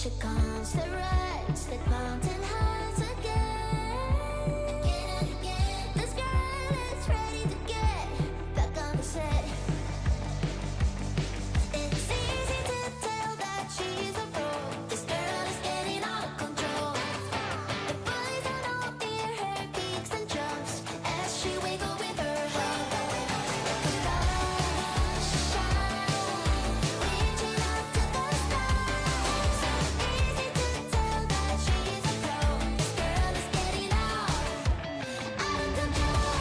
she comes to rise, the mountain highs again. Again and again, this girl is ready to get back on the set. It's easy to tell that she's a pro. This girl is getting out of control. The boys don't all hear her kicks and jumps as she wiggles with her head. Reaching up to the stars. So easy to tell that she's a pro. This girl is getting out of control.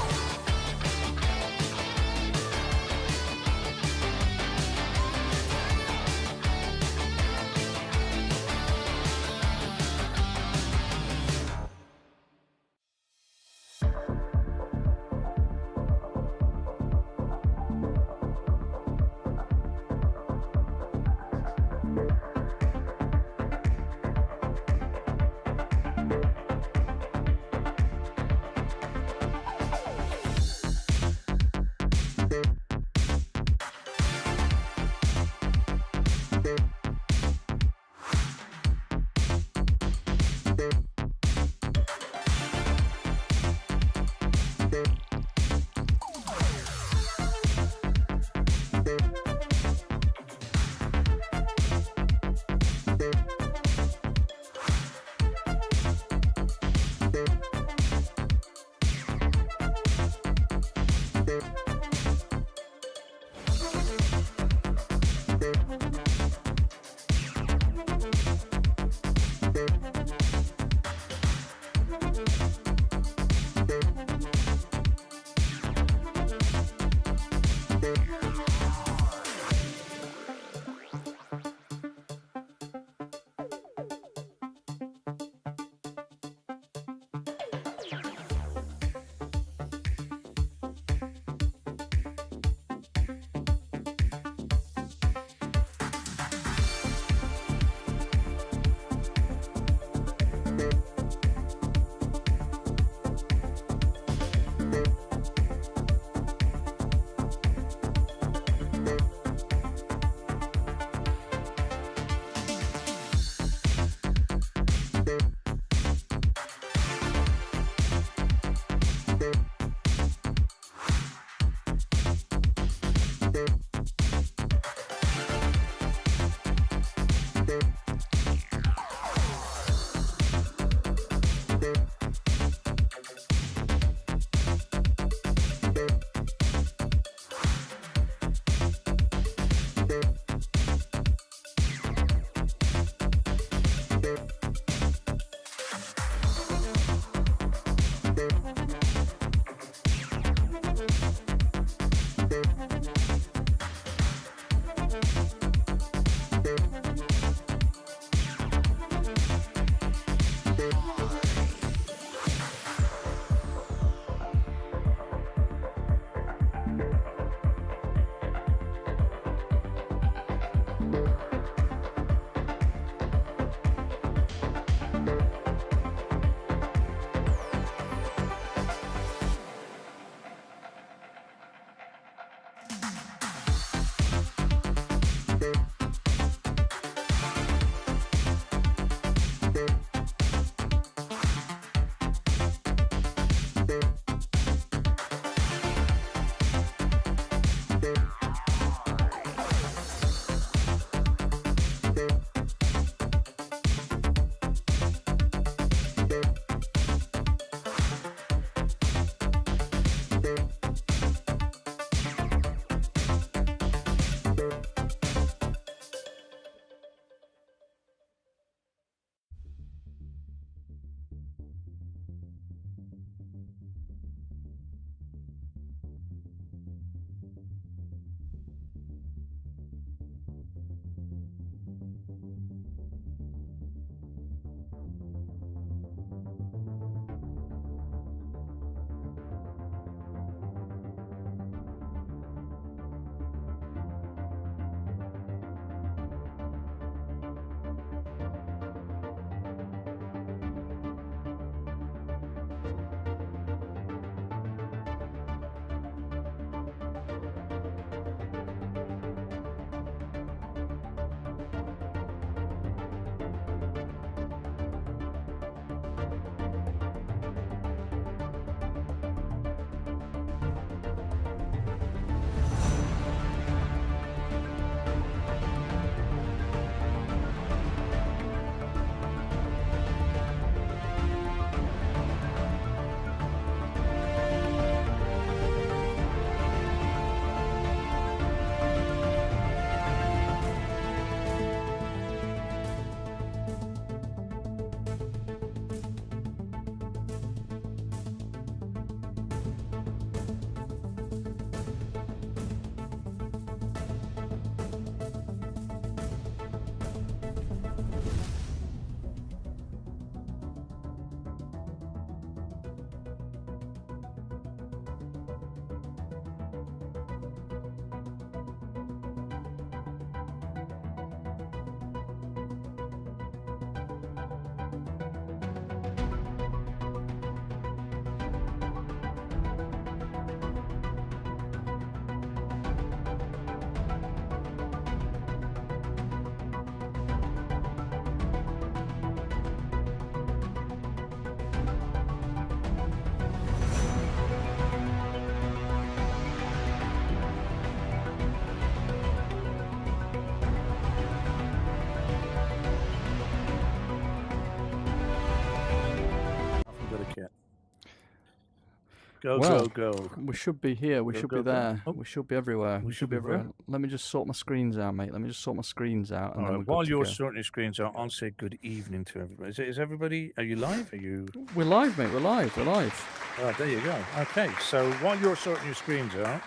Go, Well, go, go. we should be here. We Go, should go, be go. there. Oh, We should be everywhere. we We should should be be where? everywhere. Let me just sort my screens out, mate. Let me just sort my screens out, and All then right. we're While good to you're go. sorting your screens out, I'll say good evening to everybody. Is everybody? Are you live? Are you? We're live, mate. We're live. We're live. Oh, there you go. Okay. So while you're sorting your screens out,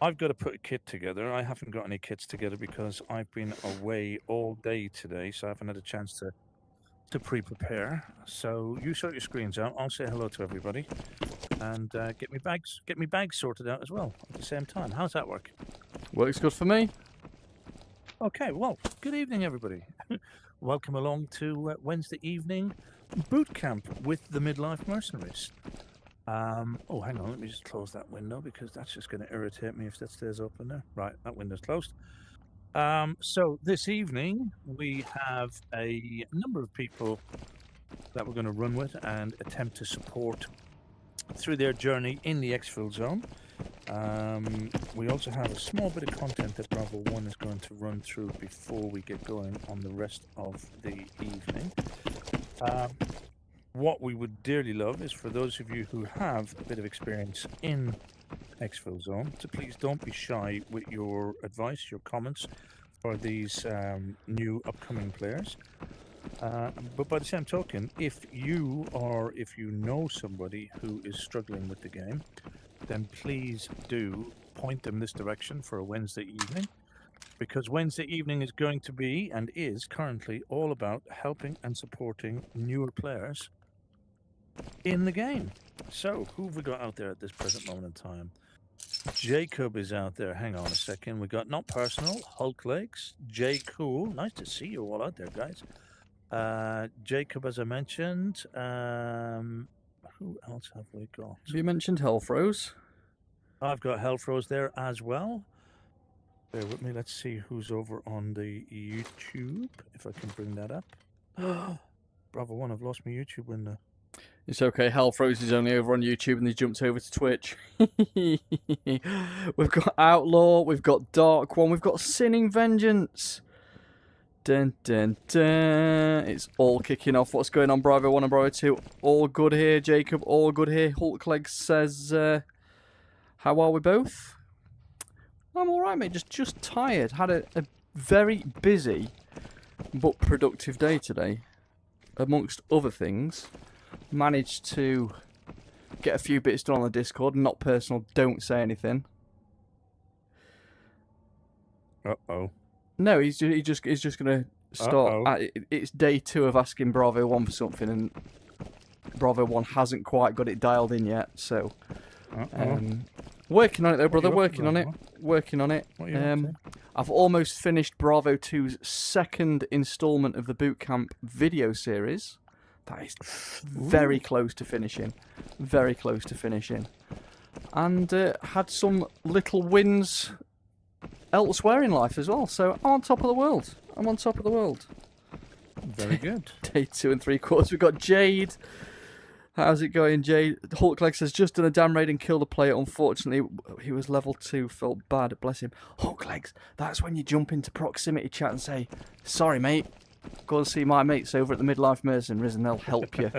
I've got to put a kit together. I haven't got any kits together because I've been away all day today, so I haven't had a chance to pre-prepare. So you sort your screens out. I'll say hello to everybody, and get me bags sorted out as well at the same time. How's that work? Works good for me. Okay. Well, good evening, everybody. Welcome along to Wednesday evening boot camp with the Midlife Mercenaries. Oh, hang on. Let me just close that window because that's just going to irritate me if that stays open there. Right, that window's closed. So this evening we have a number of people that we're going to run with and attempt to support through their journey in the Exfilzone. We also have a small bit of content that Bravo 1 is going to run through before we get going on the rest of the evening. What we would dearly love is for those of you who have a bit of experience in Exfilzone to please don't be shy with your advice, your comments for these new upcoming players. But by the same token, if you know somebody who is struggling with the game, then please do point them this direction for a Wednesday evening, because Wednesday evening is going to be and is currently all about helping and supporting newer players in the game. So who have we got out there at this present moment in time? Jacob is out there. Hang on a second. We got Not Personal, Hulk Legs, J Cool. Nice to see you all out there, guys. Jacob, as I mentioned. Who else have we got? Have you mentioned Hellfroze? I've got Hellfroze there as well. Bear with me. Let's see who's over on the YouTube, if I can bring that up. Bravo 1, I've lost my YouTube window. It's okay. Hellfroze is only over on YouTube and he jumped over to Twitch. We've got Outlaw, we've got Dark One, we've got Sinning Vengeance. Dun dun dun. It's all kicking off. What's going on, Bravo 1 and Bravo 2? All good here, Jacob. All good here. Hulk Legs says, how are we both? I'm alright, mate. Just tired. Had a very busy but productive day today. Amongst other things, managed to get a few bits done on the Discord. Not personal, don't say anything. Uh-oh. No, he's just going to start. It's day 2 of asking Bravo 1 for something, and Bravo 1 hasn't quite got it dialed in yet. So, working on it though, brother. Working on it. Working on it. I've almost finished Bravo 2's second instalment of the bootcamp video series. That is very close to finishing. Very close to finishing. And had some little wins elsewhere in life as well. So I'm on top of the world. I'm on top of the world. Very good. Day 2 3/4. We've got Jade. How's it going, Jade? Hulk Legs has just done a damn raid and killed a player. Unfortunately, he was level 2. Felt bad. Bless him. Hulk Legs, that's when you jump into proximity chat and say, sorry, mate. Go and see my mates over at the Midlife Mercenaries and they'll help you.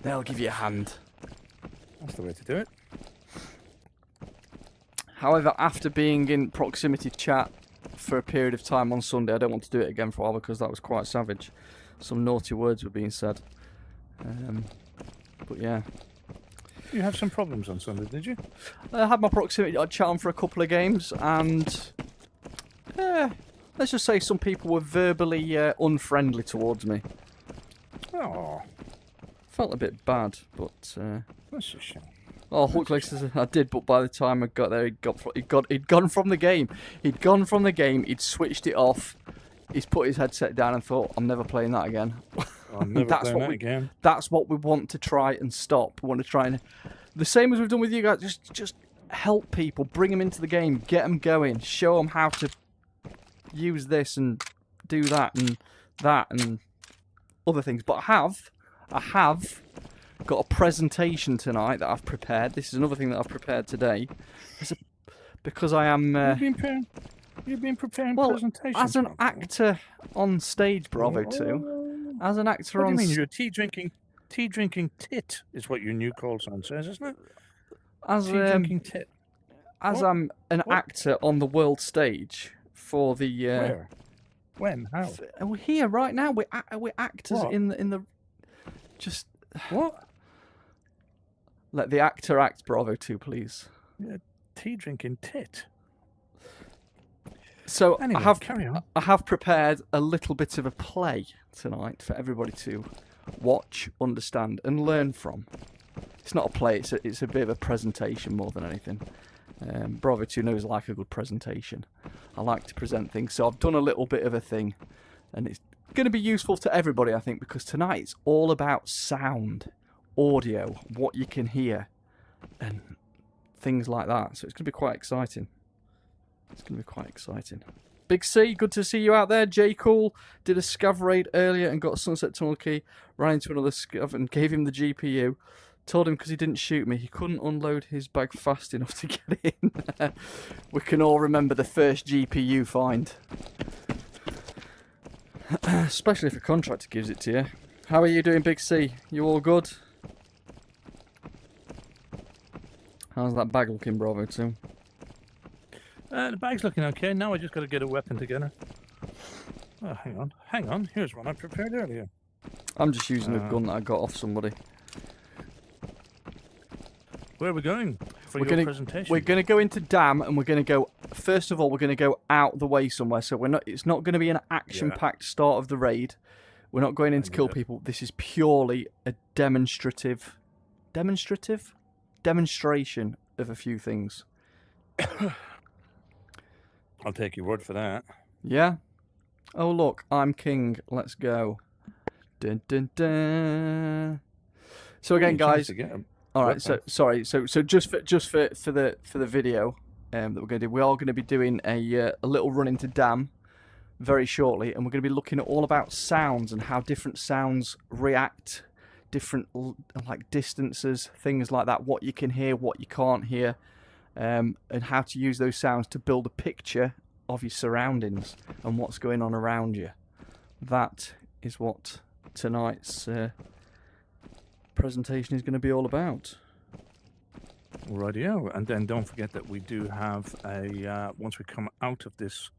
They'll give you a hand. That's the way to do it. However, after being in proximity chat for a period of time on Sunday, I don't want to do it again for a while because that was quite savage. Some naughty words were being said. But yeah. You had some problems on Sunday, did you? I had my proximity chat on for a couple of games and... let's just say some people were verbally unfriendly towards me. Oh. Felt a bit bad, but... That's a shame. Oh, Hulk Legs says I did, but by the time I got there, he'd gone from the game. He'd gone from the game, he'd switched it off, he's put his headset down and thought, I'm never playing that again. I'm never playing that again. That's what we want to try and stop. We want to try and... The same as we've done with you guys, just help people, bring them into the game, get them going, show them how to use this and do that and other things. But I have got a presentation tonight that I've prepared. This is another thing that I've prepared today. Because I am... You've been preparing well, presentations. as an actor on stage, Bravo 2. As an actor on... on... What do you mean? You're a tea drinking tit is what your new call sign says, isn't it? As Tea drinking tit. as What? I'm an What? actor on the world stage for the Where? When? How? we're here right now. We're actors What? in the just What? let the actor act. Bravo 2, please. Tea drinking tit. So Anyway, carry on. I have prepared a little bit of a play tonight for everybody to watch, understand, and learn from. It's not a play; it's a bit of a presentation more than anything. Bravo 2 knows I like a good presentation. I like to present things, so I've done a little bit of a thing, and it's going to be useful to everybody, I think, because tonight it's all about sound, audio, what you can hear, and things like that. So it's going to be quite exciting. It's going to be quite exciting. Big C, good to see you out there. J Cool did a scav raid earlier and got a Sunset Tunnel key, ran into another scav and gave him the GPU. Told him because he didn't shoot me, he couldn't unload his bag fast enough to get in. We can all remember the first GPU find. Especially if a contractor gives it to you. How are you doing, Big C? You all good? How's that bag looking, Bravo 2? The bag's looking okay. Now I just got to get a weapon together. Oh, hang on. Here's one I prepared earlier. I'm just using a gun that I got off somebody. Where are we going for your presentation? We're going to go into Dam, and we're going to go. First of all, we're going to go out the way somewhere. So we're not. It's not going to be an action-packed start of the raid. We're not going in to kill people. This is purely a demonstration of a few things. I'll take your word for that. Yeah. Oh look, I'm king. Let's go. Dun, dun, dun. So again, guys. All right. So sorry. So just for the video that we're going to do, we are going to be doing a little run into Dam very shortly, and we're going to be looking at all about sounds and how different sounds react, different like distances, things like that. What you can hear, what you can't hear. And how to use those sounds to build a picture of your surroundings and what's going on around you. That is what tonight's presentation is going to be all about. Rightio, and then don't forget that we do have a once we come out of this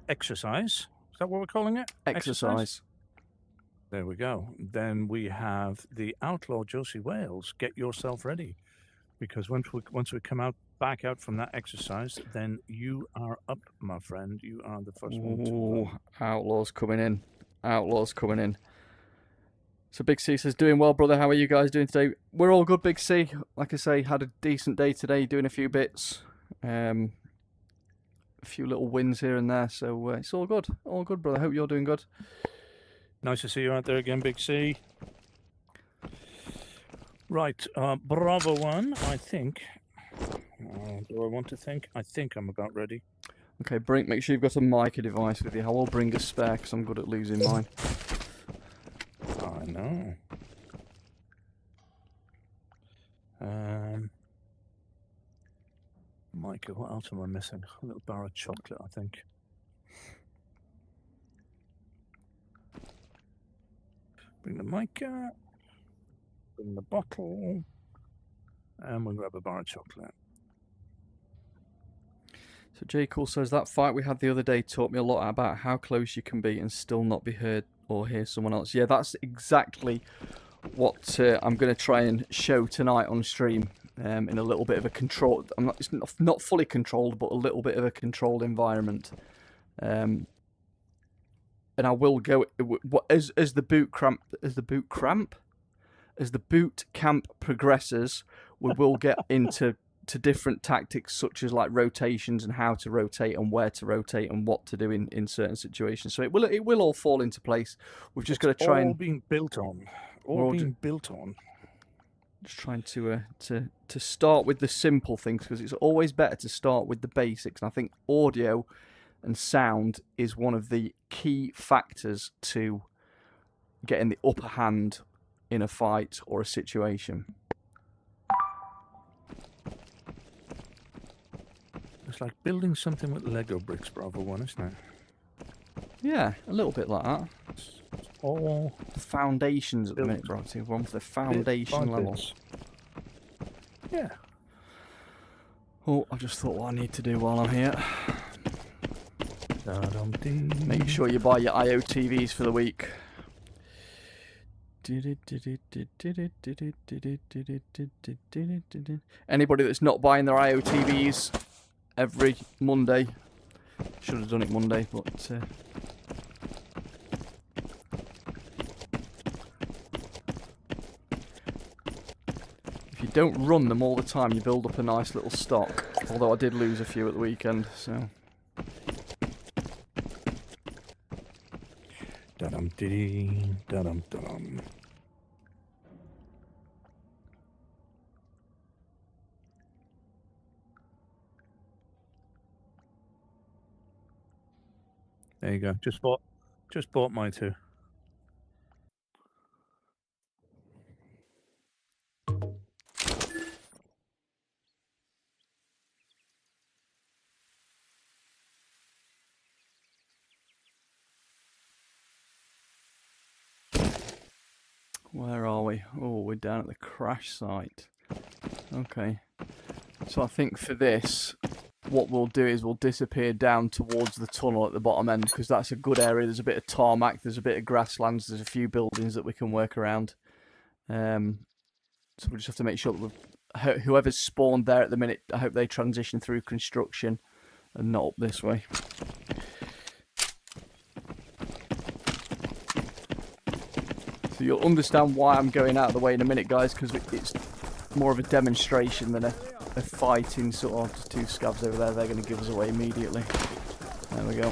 exercise. Is that what we're calling it? Exercise. There we go. Then we have the Outlaw Josie Wales. Get yourself ready, because once we come back out from that exercise, then you are up, my friend. You are the first one to go. Outlaws coming in. Outlaws coming in. So Big C says, doing well, brother. How are you guys doing today? We're all good, Big C. Like I say, had a decent day today, doing a few bits. A few little wins here and there. So it's all good. All good, brother. Hope you're doing good. Nice to see you out there again, Big C. Right, Bravo 1, I think. Do I want to think? I think I'm about ready. Okay, make sure you've got a mic device with you. I will bring a spare because I'm good at losing mine. I know. Michael, what else am I missing? A little bar of chocolate, I think. Bring the mic out. Bring the bottle. And we'll grab a bar of chocolate. So J. Cool says, that fight we had the other day taught me a lot about how close you can be and still not be heard or hear someone else. Yeah, that's exactly what I'm going to try and show tonight on stream in a little bit of a controlled... It's not fully controlled, but a little bit of a controlled environment. And I will go... As the boot camp progresses, we will get into different tactics such as like rotations and how to rotate and where to rotate and what to do in certain situations. So it will all fall into place. We've just got to try and being built on. Built on. Just trying to start with the simple things, because it's always better to start with the basics. And I think audio and sound is one of the key factors to getting the upper hand in a fight or a situation. It's like building something with Lego bricks, Bravo 1, isn't it? Yeah, a little bit like that. It's all the foundations at the minute, Bravo 2. We're on for the foundation level. Yeah. Oh, I just thought what I need to do while I'm here. Da-dum-dee. Make sure you buy your IOTVs for the week. Anybody that's not buying their IOTVs every Monday, should have done it Monday, but if you don't run them all the time, you build up a nice little stock. Although I did lose a few at the weekend, so. Da-dum-dee, da-dum-dum. There you go. Just bought mine too. Where are we? Oh, we're down at the crash site. Okay. So I think for this, what we'll do is we'll disappear down towards the tunnel at the bottom end, because that's a good area. There's a bit of tarmac, there's a bit of grasslands, there's a few buildings that we can work around. So we just have to make sure that whoever's spawned there at the minute, I hope they transition through construction and not up this way. So you'll understand why I'm going out of the way in a minute, guys, because it's more of a demonstration than a fighting sort of. Just two scavs over there, they're going to give us away immediately. There we go.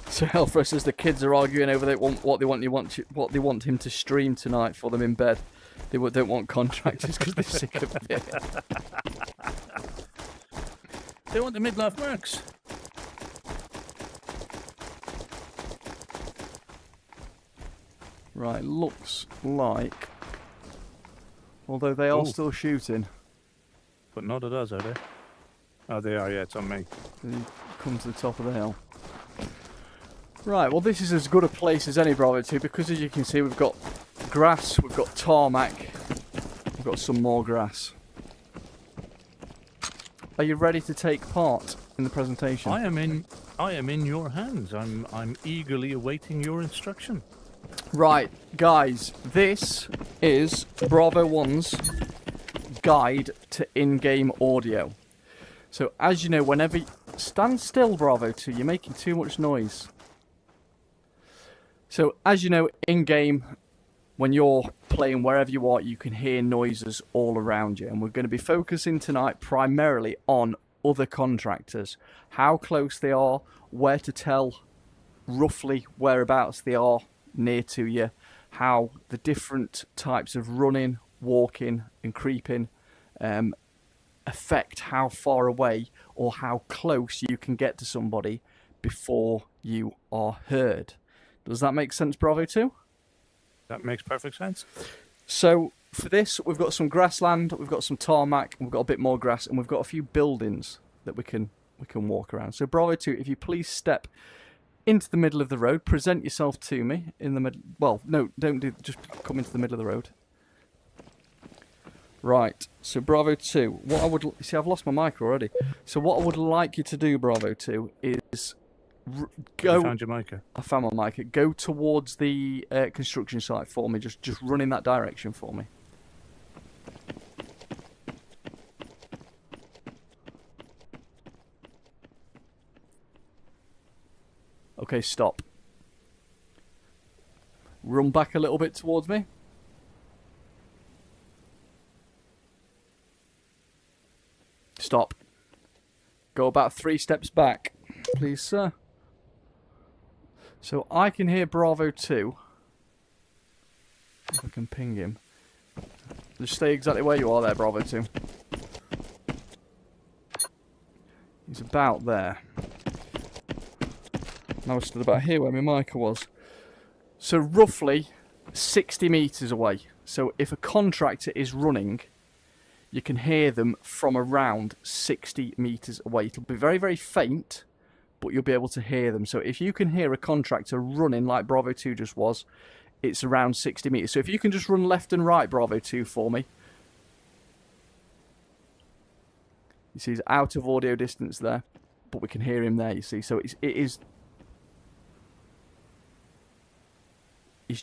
So Hellfresh says the kids are arguing over what they want him to stream tonight for them in bed. They don't want contractors because they're sick of it. They want the midlife marks. Right, looks like, although they are still shooting. But not at us, are they? Oh, they are, yeah, it's on me. They come to the top of the hill. Right, well this is as good a place as any, BRAVOTEAM, because as you can see we've got grass, we've got tarmac, we've got some more grass. Are you ready to take part in the presentation? I am in your hands. I'm eagerly awaiting your instruction. Right, guys, this is Bravo 1's guide to in-game audio. So as you know, whenever stand still, Bravo2, you're making too much noise. So as you know, in-game, when you're playing wherever you are, you can hear noises all around you, and we're going to be focusing tonight primarily on other contractors, how close they are, where to tell roughly whereabouts they are near to you, how the different types of running, walking and creeping affect how far away or how close you can get to somebody before you are heard. Does that make sense, BRAVO2? That makes perfect sense. So for this, we've got some grassland, we've got some tarmac, we've got a bit more grass, and we've got a few buildings that we can walk around. So BRAVO2, if you please step into the middle of the road, present yourself to me in the middle. Well, no, don't do. Just come into the middle of the road. Right. So BRAVO2, what I would see, I've lost my mic already. So what I would like you to do, BRAVO2, is go. You found your mic. I found my mic. Go towards the construction site for me. Just run in that direction for me. Okay, stop. Run back a little bit towards me. Stop. Go about 3 steps back, please, sir. So I can hear BRAVO2. If I can ping him. Just stay exactly where you are there, BRAVO2. He's about there. I was stood about here where my mica was. So roughly 60 metres away. So if a contractor is running, you can hear them from around 60 metres away. It'll be very, very faint, but you'll be able to hear them. So if you can hear a contractor running like Bravo 2 just was, it's around 60 metres. So if you can just run left and right, Bravo 2, for me. You see he's out of audio distance there, but we can hear him there, you see. So he's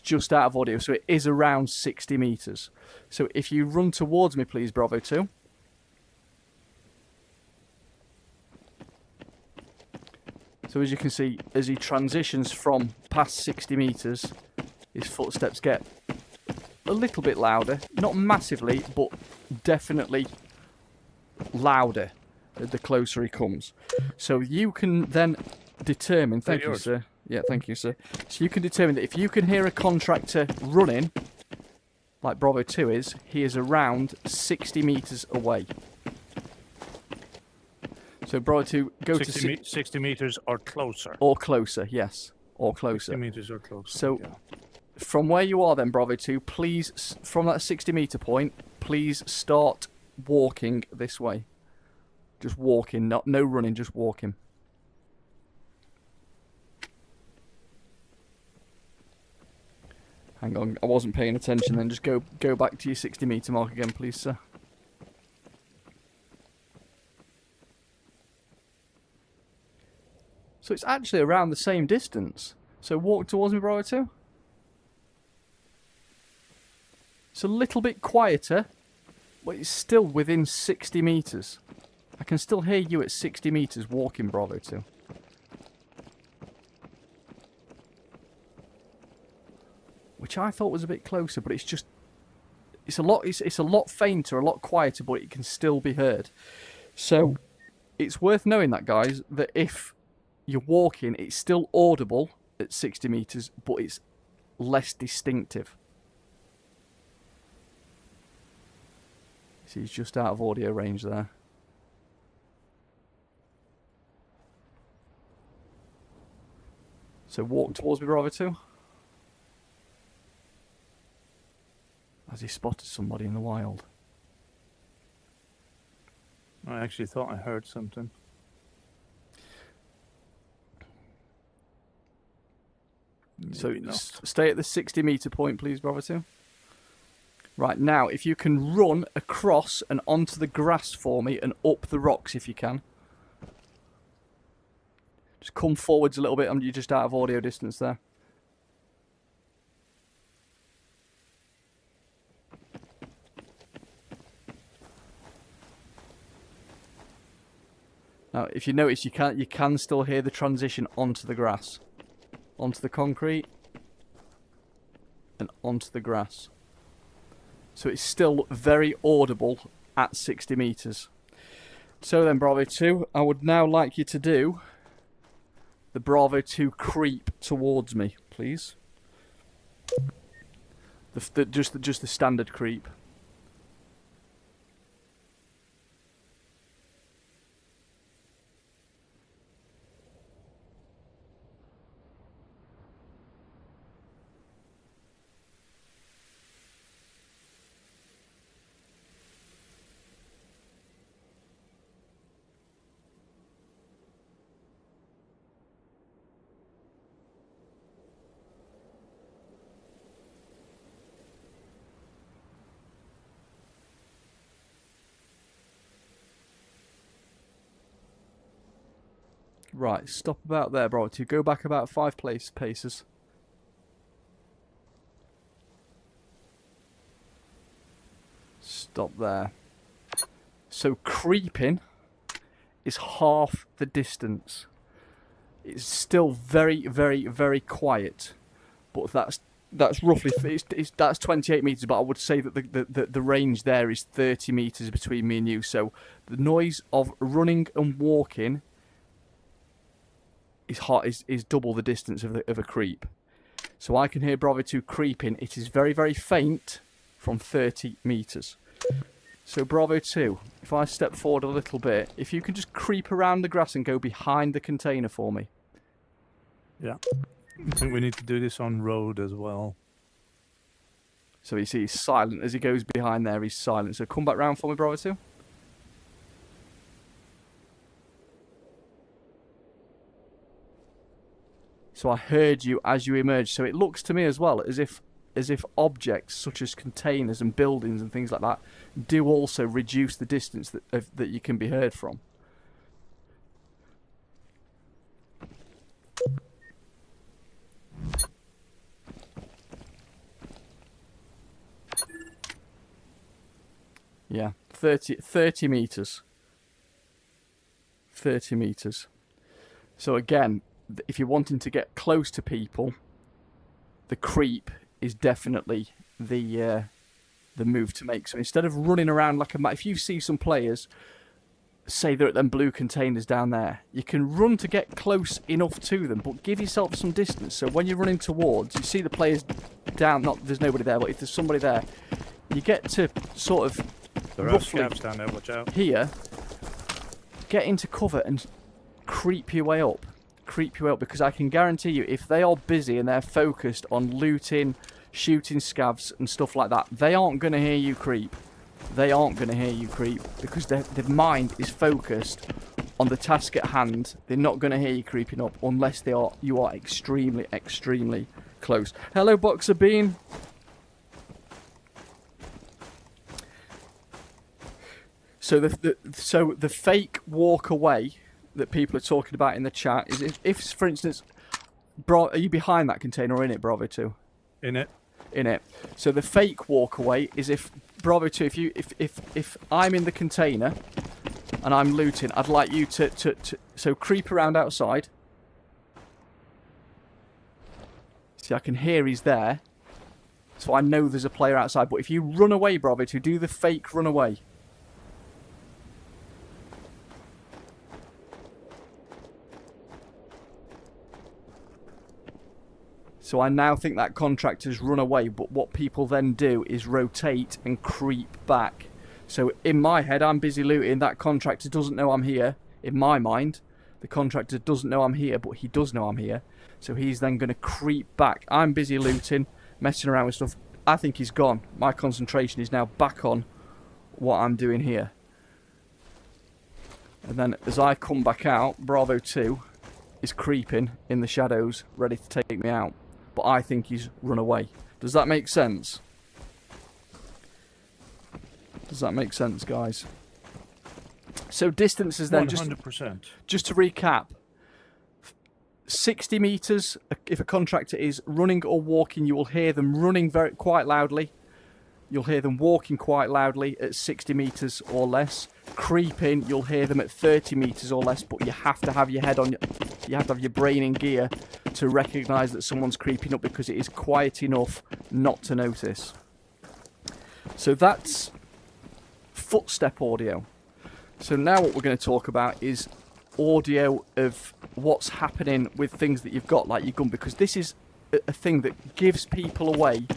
just out of audio, so it is around 60 metres. So if you run towards me, please, Bravo 2. So as you can see, as he transitions from past 60 metres, his footsteps get a little bit louder. Not massively, but definitely louder the closer he comes. So you can then determine... Thank you, sir. Yeah, thank you, sir. So you can determine that if you can hear a contractor running, like Bravo 2 is, he is around 60 metres away. So Bravo 2, go 60 to 60 metres or closer. Or closer, yes. Or closer. 60 metres or closer. So yeah. From where you are then, Bravo 2, please, from that 60 metre point, please start walking this way. Just walking, no running, just walking. Hang on, I wasn't paying attention then. Just go back to your 60 metre mark again, please, sir. So it's actually around the same distance. So walk towards me, Bravo 2. It's a little bit quieter, but it's still within 60 metres. I can still hear you at 60 metres walking, Bravo 2. Which I thought was a bit closer, but it's just... It's a lot fainter, a lot quieter, but it can still be heard. So, it's worth knowing that, guys, that if you're walking, it's still audible at 60 metres, but it's less distinctive. See, he's just out of audio range there. So walk towards me, Bravo 2. Has he spotted somebody in the wild? I actually thought I heard something. So stay at the 60 metre point, please, Bravo 2. Right, now, if you can run across and onto the grass for me and up the rocks if you can. Just come forwards a little bit, and you're just out of audio distance there. Now, if you notice, you can still hear the transition onto the grass. Onto the concrete. And onto the grass. So it's still very audible at 60 metres. So then, Bravo 2, I would now like you to do the Bravo 2 creep towards me, please. Just the standard creep. Right, stop about there, Bravo 2. Go back about 5 paces. Stop there. So creeping is half the distance. It's still very, very, very quiet, but that's roughly that's 28 meters. But I would say that the range there is 30 meters between me and you. So the noise of running and walking is double the distance of a creep. So I can hear Bravo 2 creeping. It is very, very faint from 30 meters. So Bravo 2, if I step forward a little bit, if you can just creep around the grass and go behind the container for me. Yeah. I think we need to do this on road as well. So you see he's silent as he goes behind there. He's silent. So come back round for me, Bravo 2. So I heard you as you emerged. So it looks to me as well as if objects such as containers and buildings and things like that do also reduce the distance that you can be heard from. Yeah, 30 meters. 30 meters. So again, if you're wanting to get close to people, the creep is definitely the move to make. So instead of running around like if you see some players, say they're at them blue containers down there, you can run to get close enough to them, but give yourself some distance. So when you're running towards, you see the players down, there's nobody there, but if there's somebody there, you get to sort of There are roughly scabs down there, watch out. here, get into cover and creep your way up. Creep you up, because I can guarantee you, if they are busy and they're focused on looting, shooting scavs and stuff like that, they aren't going to hear you creep. They aren't going to hear you creep because their mind is focused on the task at hand. They're not going to hear you creeping up unless you are extremely, extremely close. Hello, Boxer Bean. So the fake walk away that people are talking about in the chat is if for instance, are you behind that container or in it, Bravo 2? In it. In it. So the fake walk away is if Bravo 2, if I'm in the container and I'm looting, I'd like you to creep around outside. See, I can hear he's there, so I know there's a player outside. But if you run away, Bravo 2, do the fake run away. So I now think that contractor's run away, but what people then do is rotate and creep back. So in my head, I'm busy looting. That contractor doesn't know I'm here. In my mind, the contractor doesn't know I'm here, but he does know I'm here. So he's then going to creep back. I'm busy looting, messing around with stuff. I think he's gone. My concentration is now back on what I'm doing here. And then as I come back out, Bravo 2 is creeping in the shadows, ready to take me out. But I think he's run away. Does that make sense? Does that make sense, guys? So distances then, 100%. just to recap. 60 meters, if a contractor is running or walking, you will hear them running quite loudly. You'll hear them walking quite loudly at 60 meters or less. Creeping, you'll hear them at 30 meters or less, but you have to have your head on, you have to have your brain in gear to recognise that someone's creeping up, because it is quiet enough not to notice. So that's footstep audio. So now what we're going to talk about is audio of what's happening with things that you've got, like your gun, because this is a thing that gives people away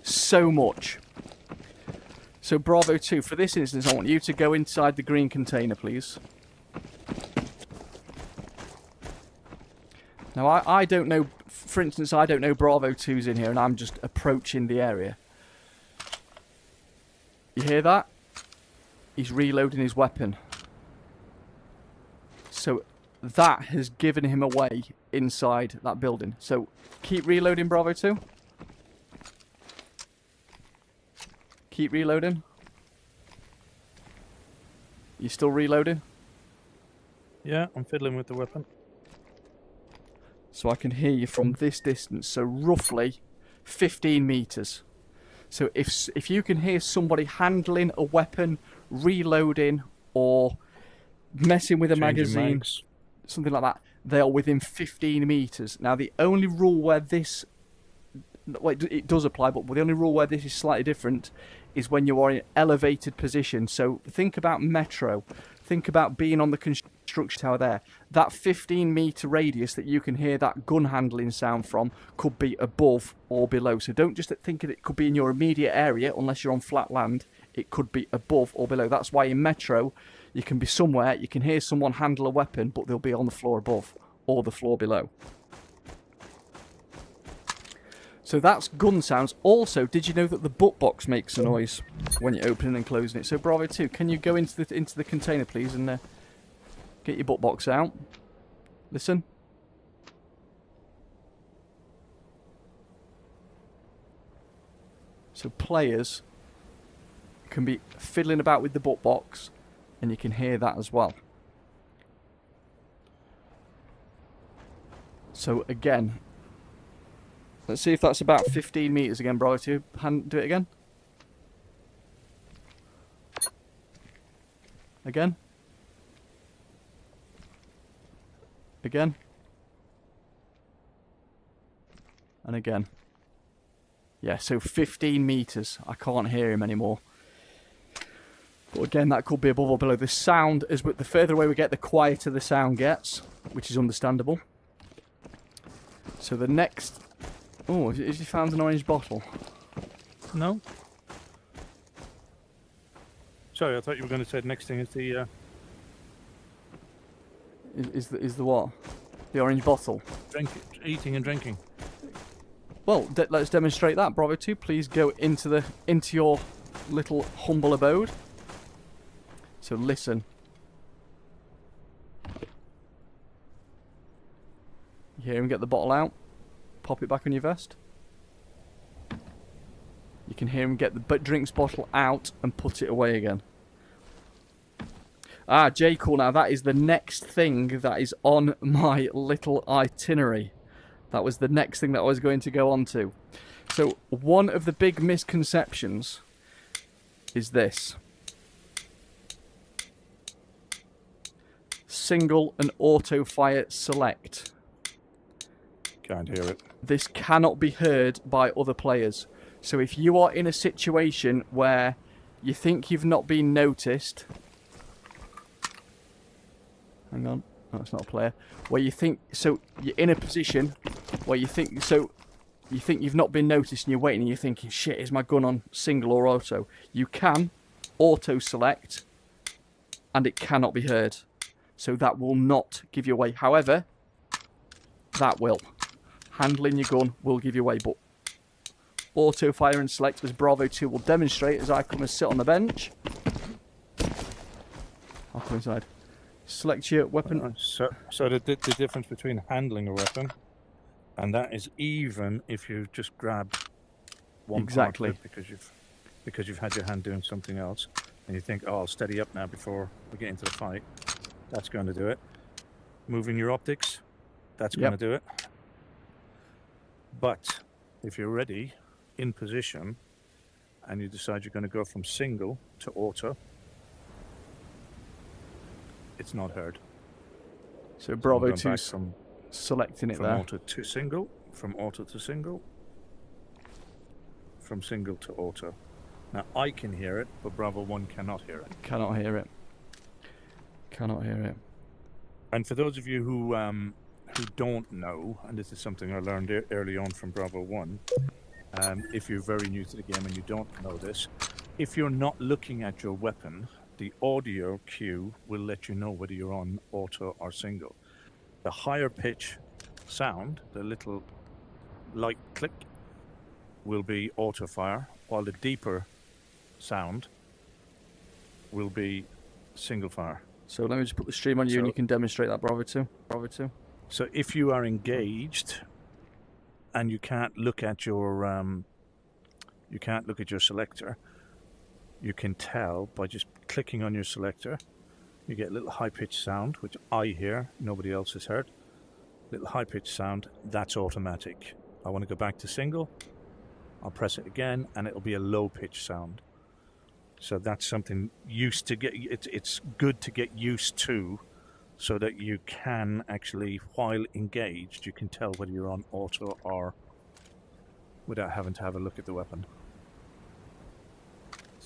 so much. So Bravo 2, for this instance, I want you to go inside the green container, please. Now, I don't know, for instance, I don't know Bravo 2's in here, and I'm just approaching the area. You hear that? He's reloading his weapon. So that has given him away inside that building. So keep reloading, Bravo 2. Keep reloading. You still reloading? Yeah, I'm fiddling with the weapon. So I can hear you from this distance, so roughly 15 meters. So if you can hear somebody handling a weapon, reloading, or messing with a magazine, Mags. something like that, they are within 15 meters. Now the only rule where this, well, it does apply, but the only rule where this is slightly different is when you are in an elevated position. So think about Metro. Think about being on the construction tower there. That 15-meter radius that you can hear that gun handling sound from could be above or below. So don't just think it could be in your immediate area unless you're on flat land. It could be above or below. That's why in Metro, you can be somewhere, you can hear someone handle a weapon, but they'll be on the floor above or the floor below. So that's gun sounds. Also, did you know that the butt box makes a noise when you're opening and closing it? So Bravo 2, can you go into the container, please, and get your butt box out? Listen. So players can be fiddling about with the butt box, and you can hear that as well. So again, let's see if that's about 15 meters again, Bravo 2. Do it again. Again. Again. And again. Yeah, so 15 meters. I can't hear him anymore. But again, that could be above or below. The sound, is the further away we get, the quieter the sound gets, which is understandable. So the next... Oh, has he found an orange bottle? No. Sorry, I thought you were going to say the next thing is the... Is the what? The orange bottle? Eating and drinking. Well, let's demonstrate that. Bravo 2, please go into your little humble abode. So listen. You hear him get the bottle out, pop it back on your vest. You can hear him get the drinks bottle out and put it away again. Ah, J. Cool, now that is the next thing that is on my little itinerary. That was the next thing that I was going to go on to. So, one of the big misconceptions is this. Single and auto fire select. Can't hear it. This cannot be heard by other players. So if you are in a situation where you think you've not been noticed... Hang on. No, it's not a player. Where you think... So you're in a position where you think... So you think you've not been noticed and you're waiting and you're thinking, shit, is my gun on single or auto? You can auto select and it cannot be heard. So that will not give you away. However, that will. Handling your gun will give you away, but auto fire and select, as Bravo 2 will demonstrate as I come and sit on the bench. I'll come inside. Select your weapon. So the difference between handling a weapon, and that is even if you just grab one part of it because you've had your hand doing something else, and you think, oh, I'll steady up now before we get into the fight. That's going to do it. Moving your optics, that's going to do it. But if you're ready, in position, and you decide you're going to go from single to auto, it's not heard. So Bravo 2 selecting it from there. Auto to single, from auto to single, from single to auto. Now I can hear it, but Bravo 1 cannot hear it. Cannot hear it. Cannot hear it. And for those of you who don't know, and this is something I learned early on from Bravo 1, if you're very new to the game and you don't know this, if you're not looking at your weapon, the audio cue will let you know whether you're on auto or single. The higher pitch sound, the little light click, will be auto fire, while the deeper sound will be single fire. So let me just put the stream on you and you can demonstrate that, Bravo 2. Bravo 2. So if you are engaged and you can't look at your selector, you can tell by just clicking on your selector. You get a little high-pitched sound, which I hear, nobody else has heard. Little high-pitched sound, that's automatic. I want to go back to single, I'll press it again, and it'll be a low-pitched sound. So that's something it's good to get used to, so that you can actually, while engaged, you can tell whether you're on auto or without having to have a look at the weapon.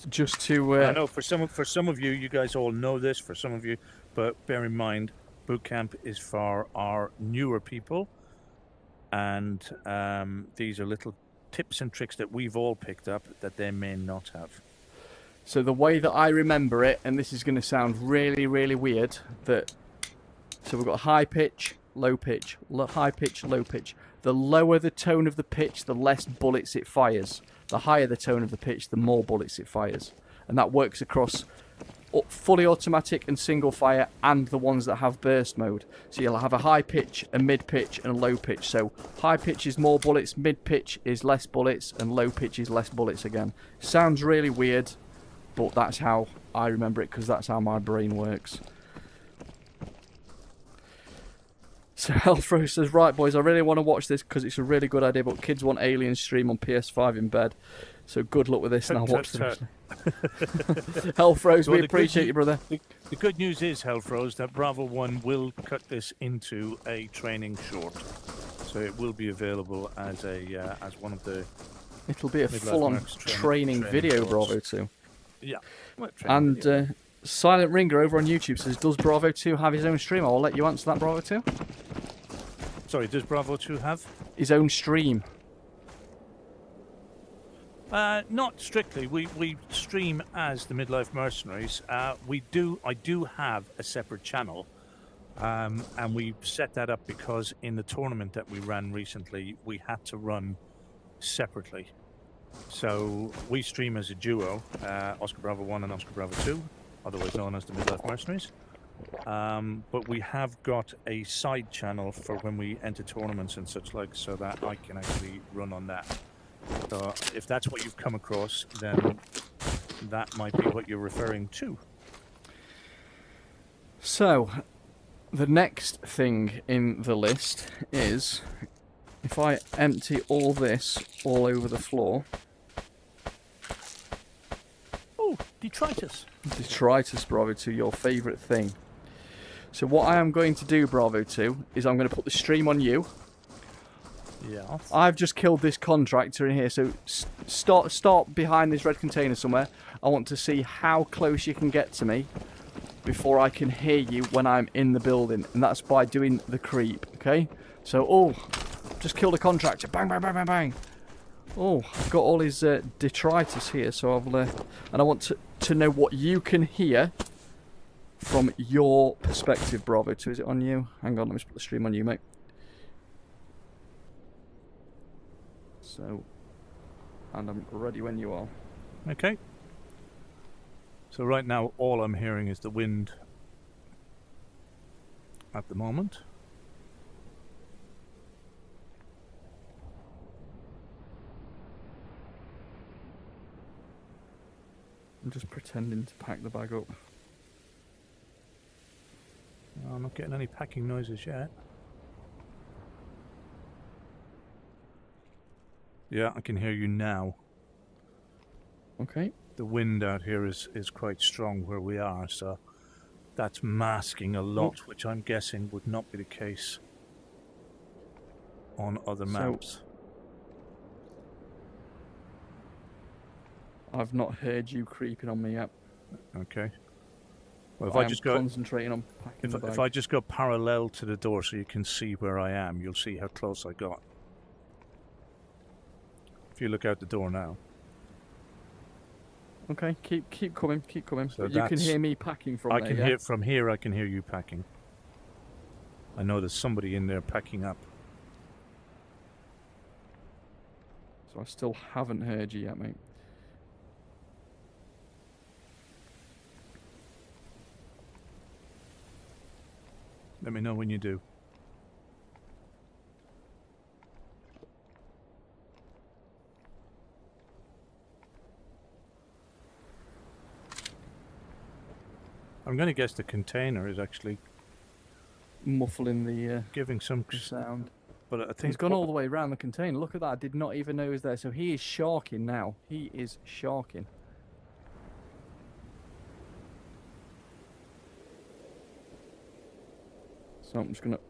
Just to I know for some of you, you guys all know this. For some of you, but bear in mind, boot camp is for our newer people, and these are little tips and tricks that we've all picked up that they may not have. So the way that I remember it, and this is going to sound really, really weird, that So we've got high pitch, low pitch, high pitch, low pitch. The lower the tone of the pitch, the less bullets it fires. The higher the tone of the pitch, the more bullets it fires. And that works across fully automatic and single fire, and the ones that have burst mode. So you'll have a high pitch, a mid pitch, and a low pitch. So high pitch is more bullets, mid pitch is less bullets, and low pitch is less bullets again. Sounds really weird, but that's how I remember it, because that's how my brain works. So Healthro says, right boys, I really want to watch this because it's a really good idea, but kids want Alien stream on PS5 in bed. So good luck with this, and I'll watch this. Healthros, we appreciate you, brother. The good news is, Healthros, that Bravo 1 will cut this into a training short. So it will be available as one of the... It'll be a full-on training video, shorts. Bravo 2. Yeah. And Silent Ringer over on YouTube says, does Bravo 2 have his own stream? I'll let you answer that, Bravo 2. Sorry, does Bravo 2 have? His own stream. Not strictly. We stream as the Midlife Mercenaries. I do have a separate channel, and we set that up because in the tournament that we ran recently, we had to run separately. So we stream as a duo, Oscar Bravo 1 and Oscar Bravo 2, otherwise known as the Midlife Mercenaries. But we have got a side channel for when we enter tournaments and such like, so that I can actually run on that. So if that's what you've come across, then that might be what you're referring to. So, the next thing in the list is, if I empty all this all over the floor... Oh, detritus. Detritus, Bravo 2, your favourite thing. So what I am going to do, Bravo 2, is I'm going to put the stream on you. Yeah. I've just killed this contractor in here, so start behind this red container somewhere. I want to see how close you can get to me before I can hear you when I'm in the building, and that's by doing the creep, okay? So, just killed a contractor. Bang, bang, bang, bang, bang. Oh, I've got all his detritus here, so I've and I want to know what you can hear from your perspective, Bravo 2. Is it on you? Hang on, let me just put the stream on you, mate. So, and I'm ready when you are. Okay. So right now, all I'm hearing is the wind at the moment. I'm just pretending to pack the bag up. No, I'm not getting any packing noises yet. Yeah, I can hear you now. Okay. The wind out here is quite strong where we are, so that's masking a lot, which I'm guessing would not be the case on other maps. I've not heard you creeping on me yet. Okay. Well, I just concentrating on packing the bag. If I just go parallel to the door so you can see where I am, you'll see how close I got. If you look out the door now. Okay, keep coming. So you can hear me packing from there, hear from here. I can hear you packing. I know there's somebody in there packing up. So I still haven't heard you yet, mate. Let me know when you do. I'm going to guess the container is actually muffling the giving some sound. But I think he's gone all the way around the container. Look at that. I did not even know he was there. So he is sharking now. He is sharking. So I'm just going to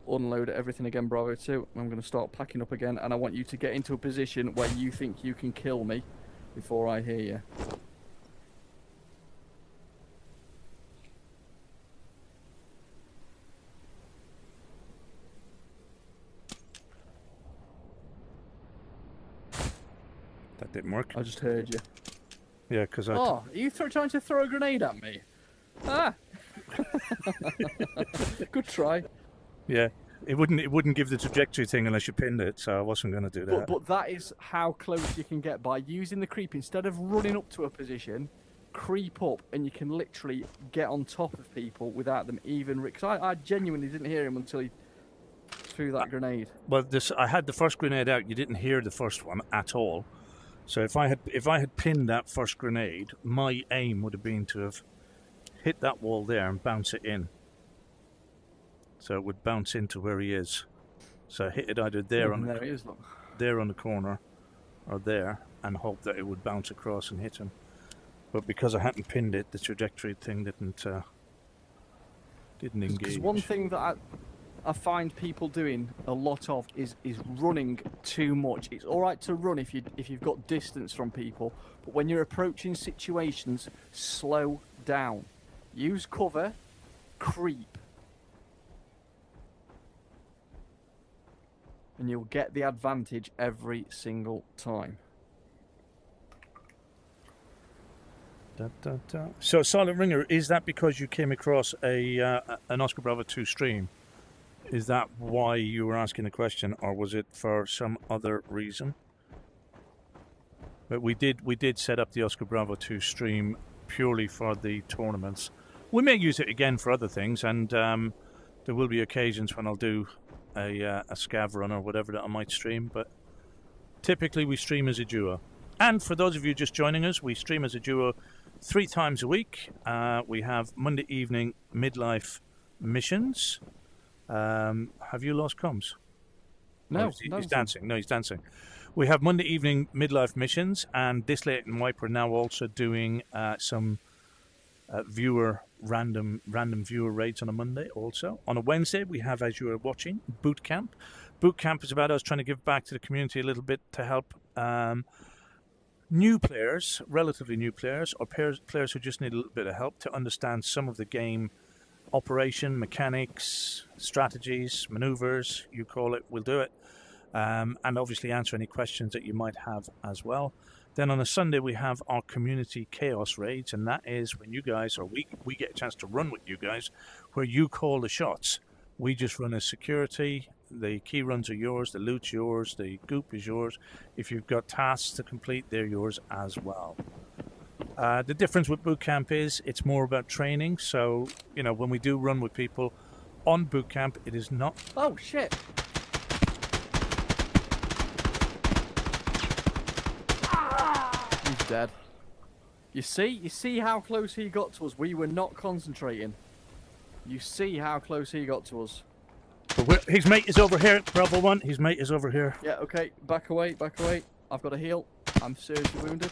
unload everything again, Bravo 2. I'm going to start packing up again. And I want you to get into a position where you think you can kill me before I hear you. That didn't work. I just heard you. Yeah, because I... Oh, are you trying to throw a grenade at me? Ah! Good try. Yeah, it wouldn't give the trajectory thing unless you pinned it, so I wasn't going to do that. But that is how close you can get by using the creep. Instead of running up to a position, creep up, and you can literally get on top of people without them even... Because I genuinely didn't hear him until he threw that grenade. Well, I had the first grenade out. You didn't hear the first one at all. So if I had pinned that first grenade, my aim would have been to have hit that wall there and bounce it in. So it would bounce into where he is. So hit it either there on there he is, look. there on the corner, or there, and hope that it would bounce across and hit him. But because I hadn't pinned it, the trajectory thing didn't engage. Because one thing that I find people doing a lot of is running too much. It's all right to run if you've got distance from people, but when you're approaching situations, slow down. Use cover, creep, and you'll get the advantage every single time. So, Silent Ringer, is that because you came across an Oscar Bravo 2 stream? Is that why you were asking the question, or was it for some other reason? But we did set up the Oscar Bravo 2 stream purely for the tournaments. We may use it again for other things, and there will be occasions when I'll do a scav run or whatever that I might stream, but typically we stream as a duo. And for those of you just joining us, we stream as a duo 3 times a week. We have Monday evening midlife missions. Have you lost comms? No, he's dancing. No, he's dancing. We have Monday evening midlife missions, and Dislate and Wiper now also doing some random viewer raids on a Monday. Also on a Wednesday, we have, as you are watching, boot camp. Boot camp is about us trying to give back to the community a little bit to help new players, relatively new players, or players who just need a little bit of help to understand some of the game operation, mechanics, strategies, maneuvers, you call it, we'll do it. And obviously answer any questions that you might have as well. Then on a Sunday, we have our community chaos raids, and that is when you guys, or we get a chance to run with you guys, where you call the shots. We just run as security. The key runs are yours, the loot's yours, the goop is yours. If you've got tasks to complete, they're yours as well. The difference with boot camp is it's more about training. So, you know, when we do run with people on boot camp, it is not... Oh, shit. He's dead. You see how close he got to us? We were not concentrating. You see how close he got to us. But his mate is over here, Bravo 1. His mate is over here. Yeah, okay. Back away, back away. I've got a heal. I'm seriously wounded.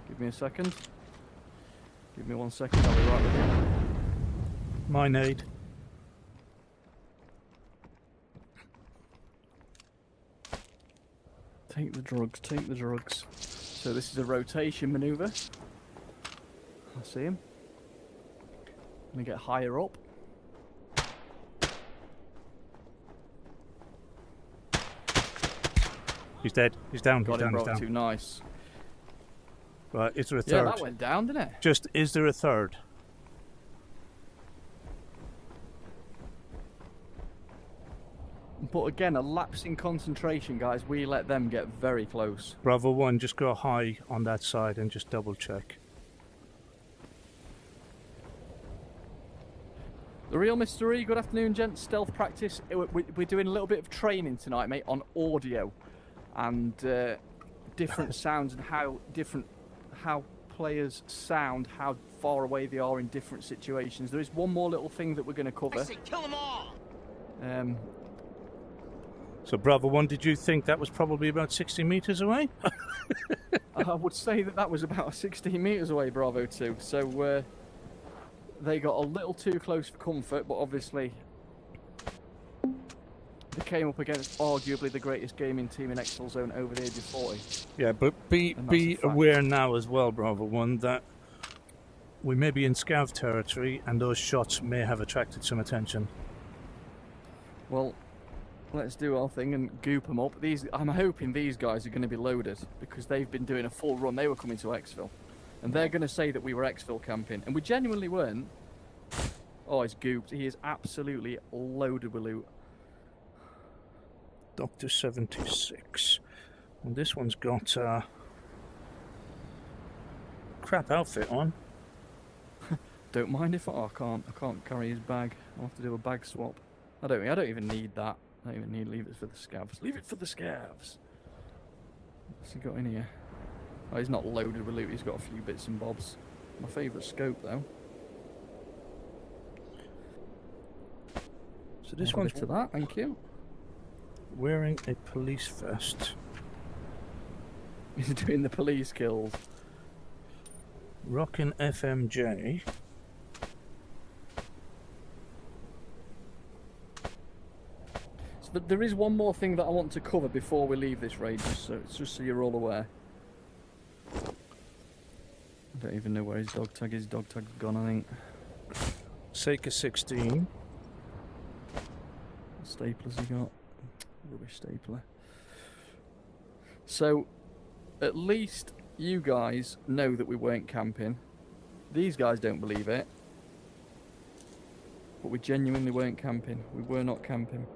Give me a second. Give me 1 second, I'll be right with you. My nade. Take the drugs, take the drugs. So this is a rotation maneuver. I see him. I'm gonna get higher up. He's dead. He's down. Got He's him, down. He's bro. down. Too nice. Right, is there a Yeah, third? that went down, didn't it? Just, is there a third? But again, a lapse in concentration, guys. We let them get very close. Bravo 1, just go high on that side and just double check. The real mystery. Good afternoon, gents. Stealth practice. We're doing a little bit of training tonight, mate, on audio and different sounds and how players sound, how far away they are in different situations. There is one more little thing that we're going to cover. I say kill them all. So Bravo 1, did you think that was probably about 60 meters away? I would say that was about 16 meters away, Bravo 2. So they got a little too close for comfort, but obviously they came up against arguably the greatest gaming team in Exfilzone over the age of 40. Yeah, but be aware now as well, Bravo 1, that we may be in scav territory and those shots may have attracted some attention. Well, let's do our thing and goop them up. I'm hoping these guys are going to be loaded because they've been doing a full run. They were coming to Exfil. And they're going to say that we were exfil camping. And we genuinely weren't. Oh, he's gooped. He is absolutely loaded with loot. Doctor 76. And this one's got a crap outfit on. Don't mind if I can't carry his bag. I'll have to do a bag swap. I don't even need that. I don't even need leave it for the scavs. Leave it for the scavs. What's he got in here? Oh, he's not loaded with loot. He's got a few bits and bobs. My favourite scope though. So this one's to that. Thank you. wearing a police vest. He's doing the police kills. Rocking FMJ. But there is one more thing that I want to cover before we leave this raid, just so you're all aware. I don't even know where his dog tag is. His dog tag's gone, I think. Seika 16. What staplers he got? Rubbish stapler. So, at least you guys know that we weren't camping. These guys don't believe it. But we genuinely weren't camping. We were not camping.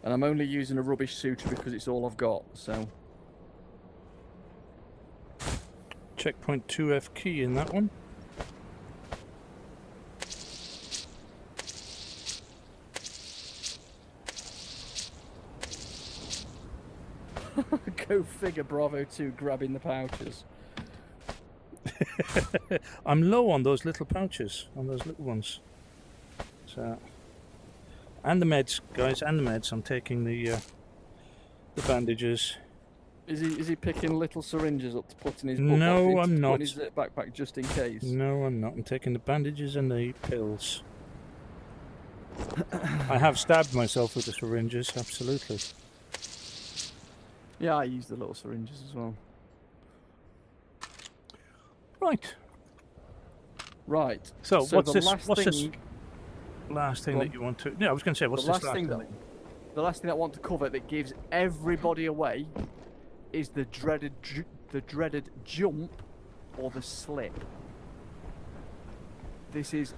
And I'm only using a rubbish suitor because it's all I've got, so... Checkpoint 2F key in that one. Go figure, Bravo 2 grabbing the pouches. I'm low on those little pouches, on those little ones. So, and the meds, guys, and the meds. I'm taking the bandages. Is he picking little syringes up to put in his book? No, I'm not. In his backpack just in case. No, I'm not. I'm taking the bandages and the pills. I have stabbed myself with the syringes, absolutely. Yeah, I use the little syringes as well. Right. Right. So what's the this? last What's thing, this last thing that you want to? Yeah, I was going to say, what's the this last thing thing? the last thing I want to cover that gives everybody away is the dreaded jump or the slip. This is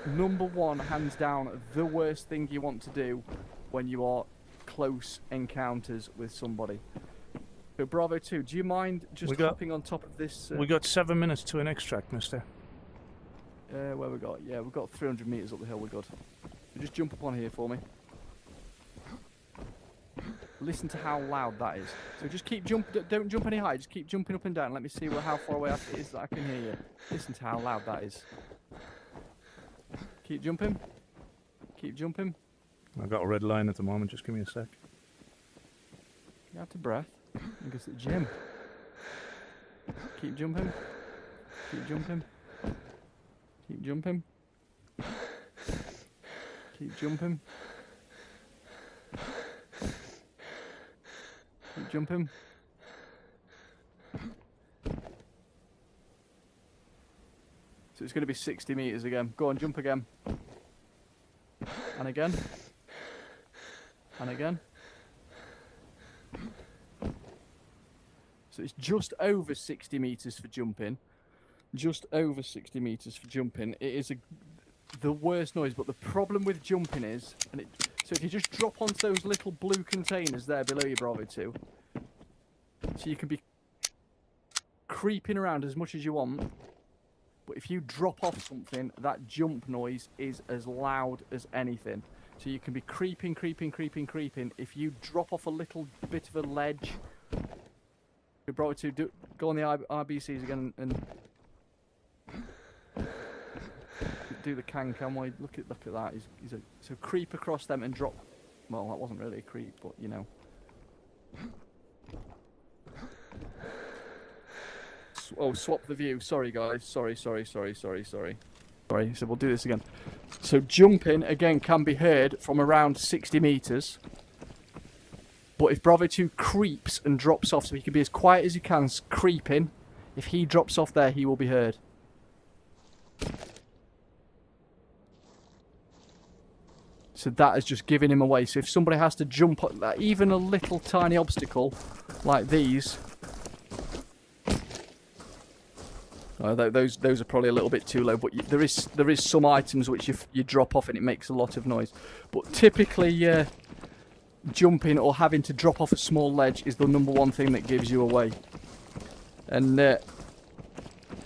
number one, hands down, the worst thing you want to do when you are close encounters with somebody. So Bravo 2, do you mind just hopping on top of this? We got 7 minutes to an extract, mister. Where we got? Yeah, we've got 300 metres up the hill, we're good. So just jump up on here for me. Listen to how loud that is. So just keep don't jump any higher, just keep jumping up and down. Let me see how far away it is that I can hear you. Listen to how loud that is. Keep jumping. Keep jumping. I've got a red line at the moment, just give me a sec. Get out of breath. I guess at the gym. Keep jumping. Keep jumping. Keep jumping. Keep jumping. Keep jumping. So it's going to be 60 metres again. Go on, jump again. And again. And again. So it's just over 60 metres for jumping. Just over 60 metres for jumping. It is the worst noise, but the problem with jumping is, so if you just drop onto those little blue containers there below you, Bravo 2, so you can be creeping around as much as you want, but if you drop off something, that jump noise is as loud as anything. So you can be creeping. If you drop off a little bit of a ledge, Bravo 2, go on the RBCs again and do the can while you look at that. So creep across them and drop. Well, that wasn't really a creep, but you know. Oh, swap the view. Sorry, guys. Sorry. Sorry, so we'll do this again. So jumping, again, can be heard from around 60 metres. But if Bravo 2 creeps and drops off, so he can be as quiet as he can, creeping, if he drops off there, he will be heard. So that is just giving him away. So if somebody has to jump up that, even a little tiny obstacle like these, those are probably a little bit too low. But there is some items which you drop off and it makes a lot of noise. But typically, jumping or having to drop off a small ledge is the #1 thing that gives you away. And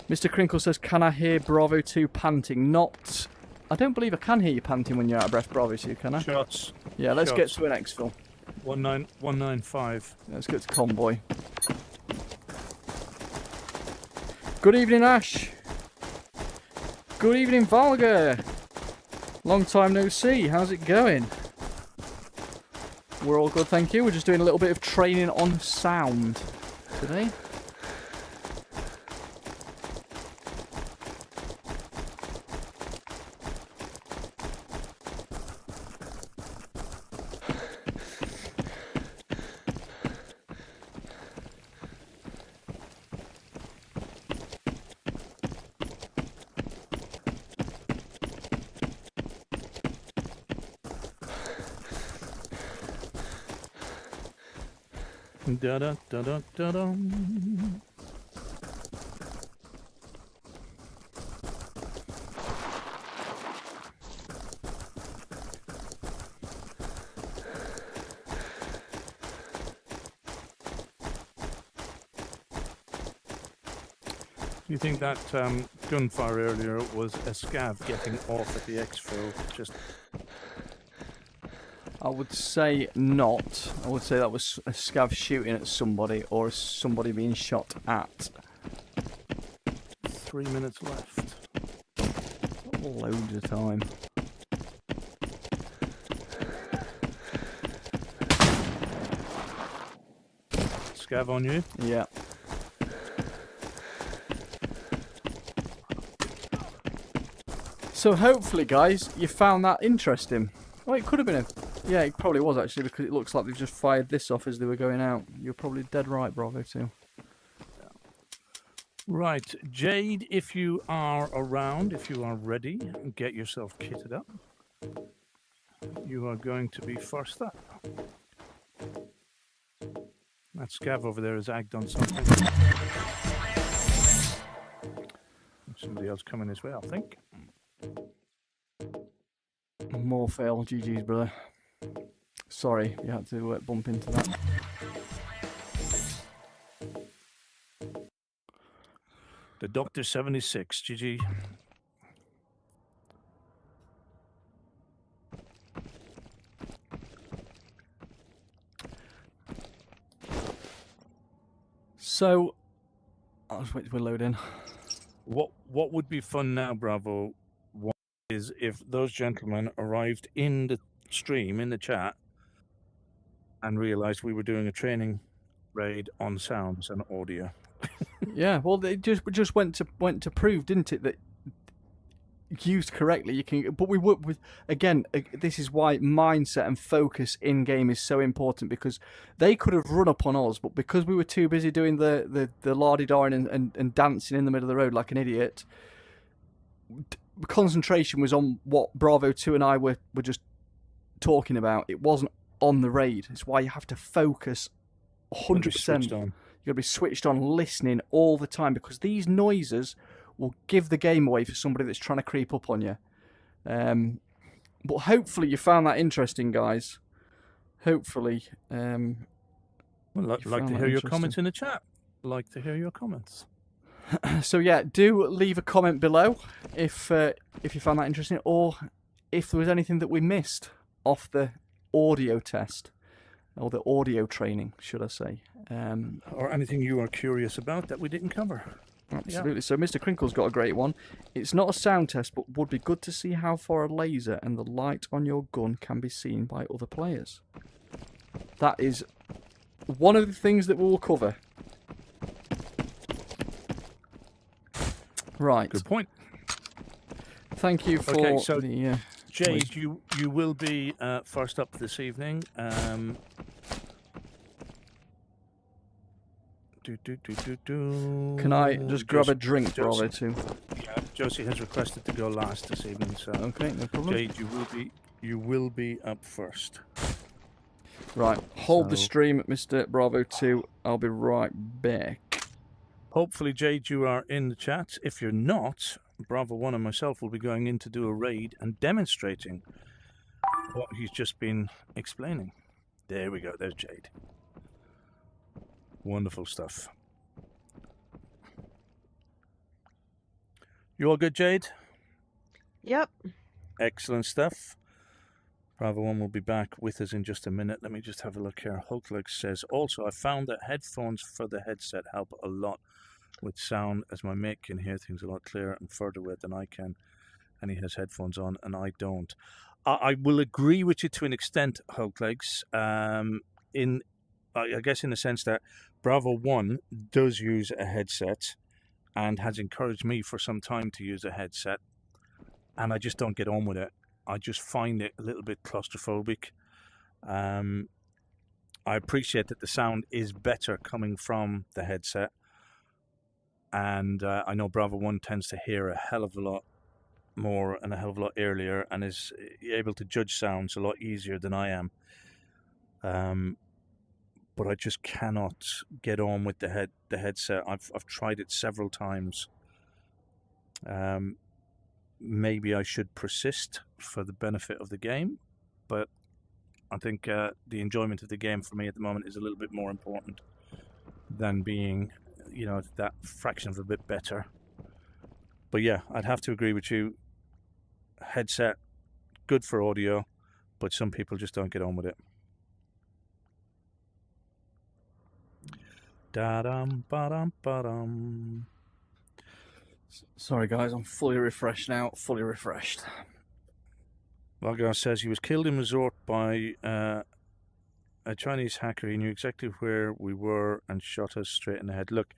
Mr. Crinkle says, "Can I hear Bravo 2 panting?" Not. I don't believe I can hear you panting when you're out of breath, Bravo 2, can I? Shots. Yeah, let's Shots. get to an exfil. 195. Let's get to convoy. Good evening, Ash. Good evening, Valga. Long time no see. How's it going? We're all good, thank you. We're just doing a little bit of training on sound today. Da da da da da da. Do you think that gunfire earlier was a scav getting off at the exfil? Just I would say not. I would say that was a scav shooting at somebody or somebody being shot at. 3 minutes left. Loads of time. Scav on you. Yeah. So hopefully, guys, you found that interesting. Oh, it could have been a... Yeah, it probably was actually, because it looks like they've just fired this off as they were going out. You're probably dead right, Bravo 2. Right, Jade, if you are around, if you are ready, get yourself kitted up. You are going to be first up. That scav over there has agged on something. Somebody else coming this way, I think. More fail. GG's, brother. Sorry, you had to bump into that. The Doctor 76, GG. So, I'll just wait till we load in. What would be fun now, Bravo, is if those gentlemen arrived in the stream, in the chat, and realized we were doing a training raid on sounds and audio. Yeah, well, they just went to prove, didn't it, that used correctly you can. But we work with, again, this is why mindset and focus in game is so important, because they could have run up on us, but because we were too busy doing the lardy-darring and dancing in the middle of the road like an idiot, concentration was on what Bravo 2 and I were just talking about. It wasn't on the raid. It's why you have to focus 100%. You've got to be switched on, listening all the time, because these noises will give the game away for somebody that's trying to creep up on you. But hopefully you found that interesting, guys. Hopefully. Well, like to hear your comments in the chat. Like to hear your comments. So yeah, do leave a comment below if you found that interesting, or if there was anything that we missed off the audio test, or the audio training, should I say. Or anything you are curious about that we didn't cover. Absolutely. Yeah. So Mr. Crinkle's got a great one. It's not a sound test, but would be good to see how far a laser and the light on your gun can be seen by other players. That is one of the things that we will cover. Right. Good point. Thank you for the... Jade, you will be first up this evening. Can I just grab a drink, Bravo 2? Yeah, Josie has requested to go last this evening, so... Okay, no problem. Jade, you will be you will be up first. Right, hold the So- stream, Mr. Bravo 2. I'll be right back. Hopefully, Jade, you are in the chat. If you're not, Bravo 1 and myself will be going in to do a raid and demonstrating what he's just been explaining. There we go, there's Jade. Wonderful stuff. You all good, Jade? Yep. Excellent stuff. Bravo 1 will be back with us in just a minute. Let me just have a look here. Hulklex says, also, I found that headphones for the headset help a lot with sound, as my mate can hear things a lot clearer and further away than I can, and he has headphones on and I don't. I will agree with you to an extent, Hulklegs, I guess in the sense that Bravo 1 does use a headset and has encouraged me for some time to use a headset, and I just don't get on with it. I just find it a little bit claustrophobic. I appreciate that the sound is better coming from the headset, and I know Bravo 1 tends to hear a hell of a lot more and a hell of a lot earlier, and is able to judge sounds a lot easier than I am. But I just cannot get on with the headset. I've tried it several times. Maybe I should persist for the benefit of the game, but I think the enjoyment of the game for me at the moment is a little bit more important than being, that fraction of a bit better. But yeah, I'd have to agree with you. Headset, good for audio, but some people just don't get on with it. Da-dum, ba-dum, ba-dum. Sorry, guys, I'm fully refreshed now. Fully refreshed. Valgar says he was killed in Resort by a Chinese hacker. He knew exactly where we were and shot us straight in the head. Look,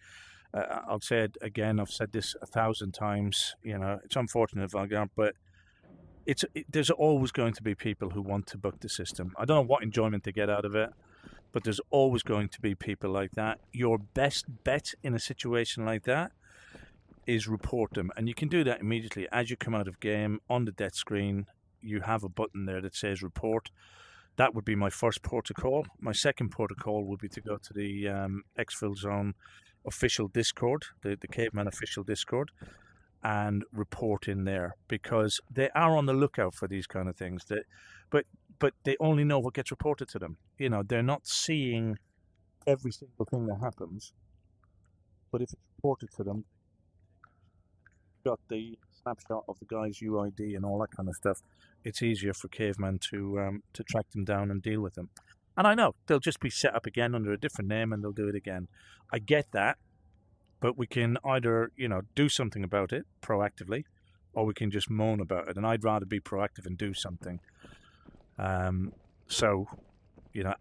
I'll say it again. I've said this 1,000 times. It's unfortunate, Valgar, but there's always going to be people who want to bug the system. I don't know what enjoyment they get out of it, but there's always going to be people like that. Your best bet in a situation like that is report them, and you can do that immediately as you come out of game. On the death screen, you have a button there that says report. That would be my first protocol. My second protocol would be to go to the Exfilzone official Discord, the Caveman official Discord, and report in there, because they are on the lookout for these kind of things. But they only know what gets reported to them. They're not seeing every single thing that happens. But if it's reported to them, got the snapshot of the guy's UID and all that kind of stuff, it's easier for Caveman to track them down and deal with them. And I know they'll just be set up again under a different name and they'll do it again. I get that, but we can either do something about it proactively, or we can just moan about it. And I'd rather be proactive and do something. So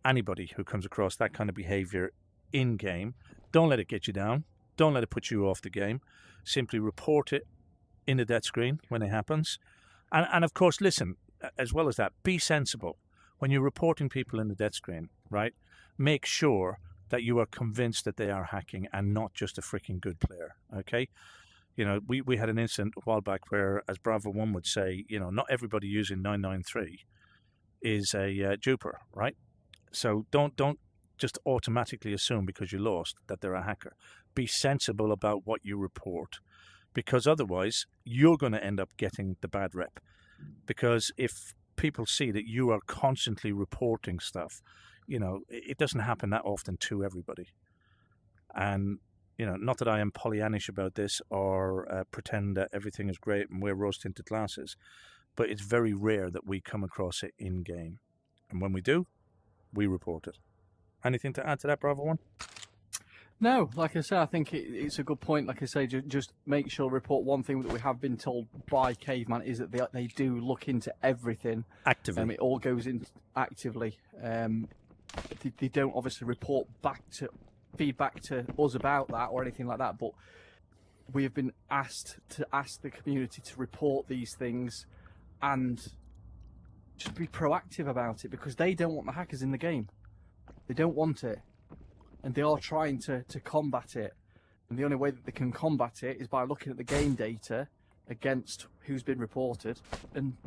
anybody who comes across that kind of behavior in game, don't let it get you down. Don't let it put you off the game. Simply report it in the death screen when it happens. And of course, listen, as well as that, be sensible. When you're reporting people in the death screen, right, make sure that you are convinced that they are hacking and not just a freaking good player, okay? We had an incident a while back where, as Bravo 1 would say, not everybody using 993 is a duper, right? So don't just automatically assume because you lost that they're a hacker. Be sensible about what you report, because otherwise you're going to end up getting the bad rep. Because if people see that you are constantly reporting stuff, it doesn't happen that often to everybody. And not that I am Pollyannish about this or pretend that everything is great and we're rose-tinted glasses, but it's very rare that we come across it in game. And when we do, we report it. Anything to add to that, Bravo 1? No, like I say, I think it's a good point. Like I say, just make sure report. One thing that we have been told by Caveman is that they do look into everything Actively. It all goes in actively. They don't obviously report feedback to us about that or anything like that, but we have been asked to ask the community to report these things and just be proactive about it, because they don't want the hackers in the game. They don't want it. And they are trying to combat it. And the only way that they can combat it is by looking at the game data against who's been reported and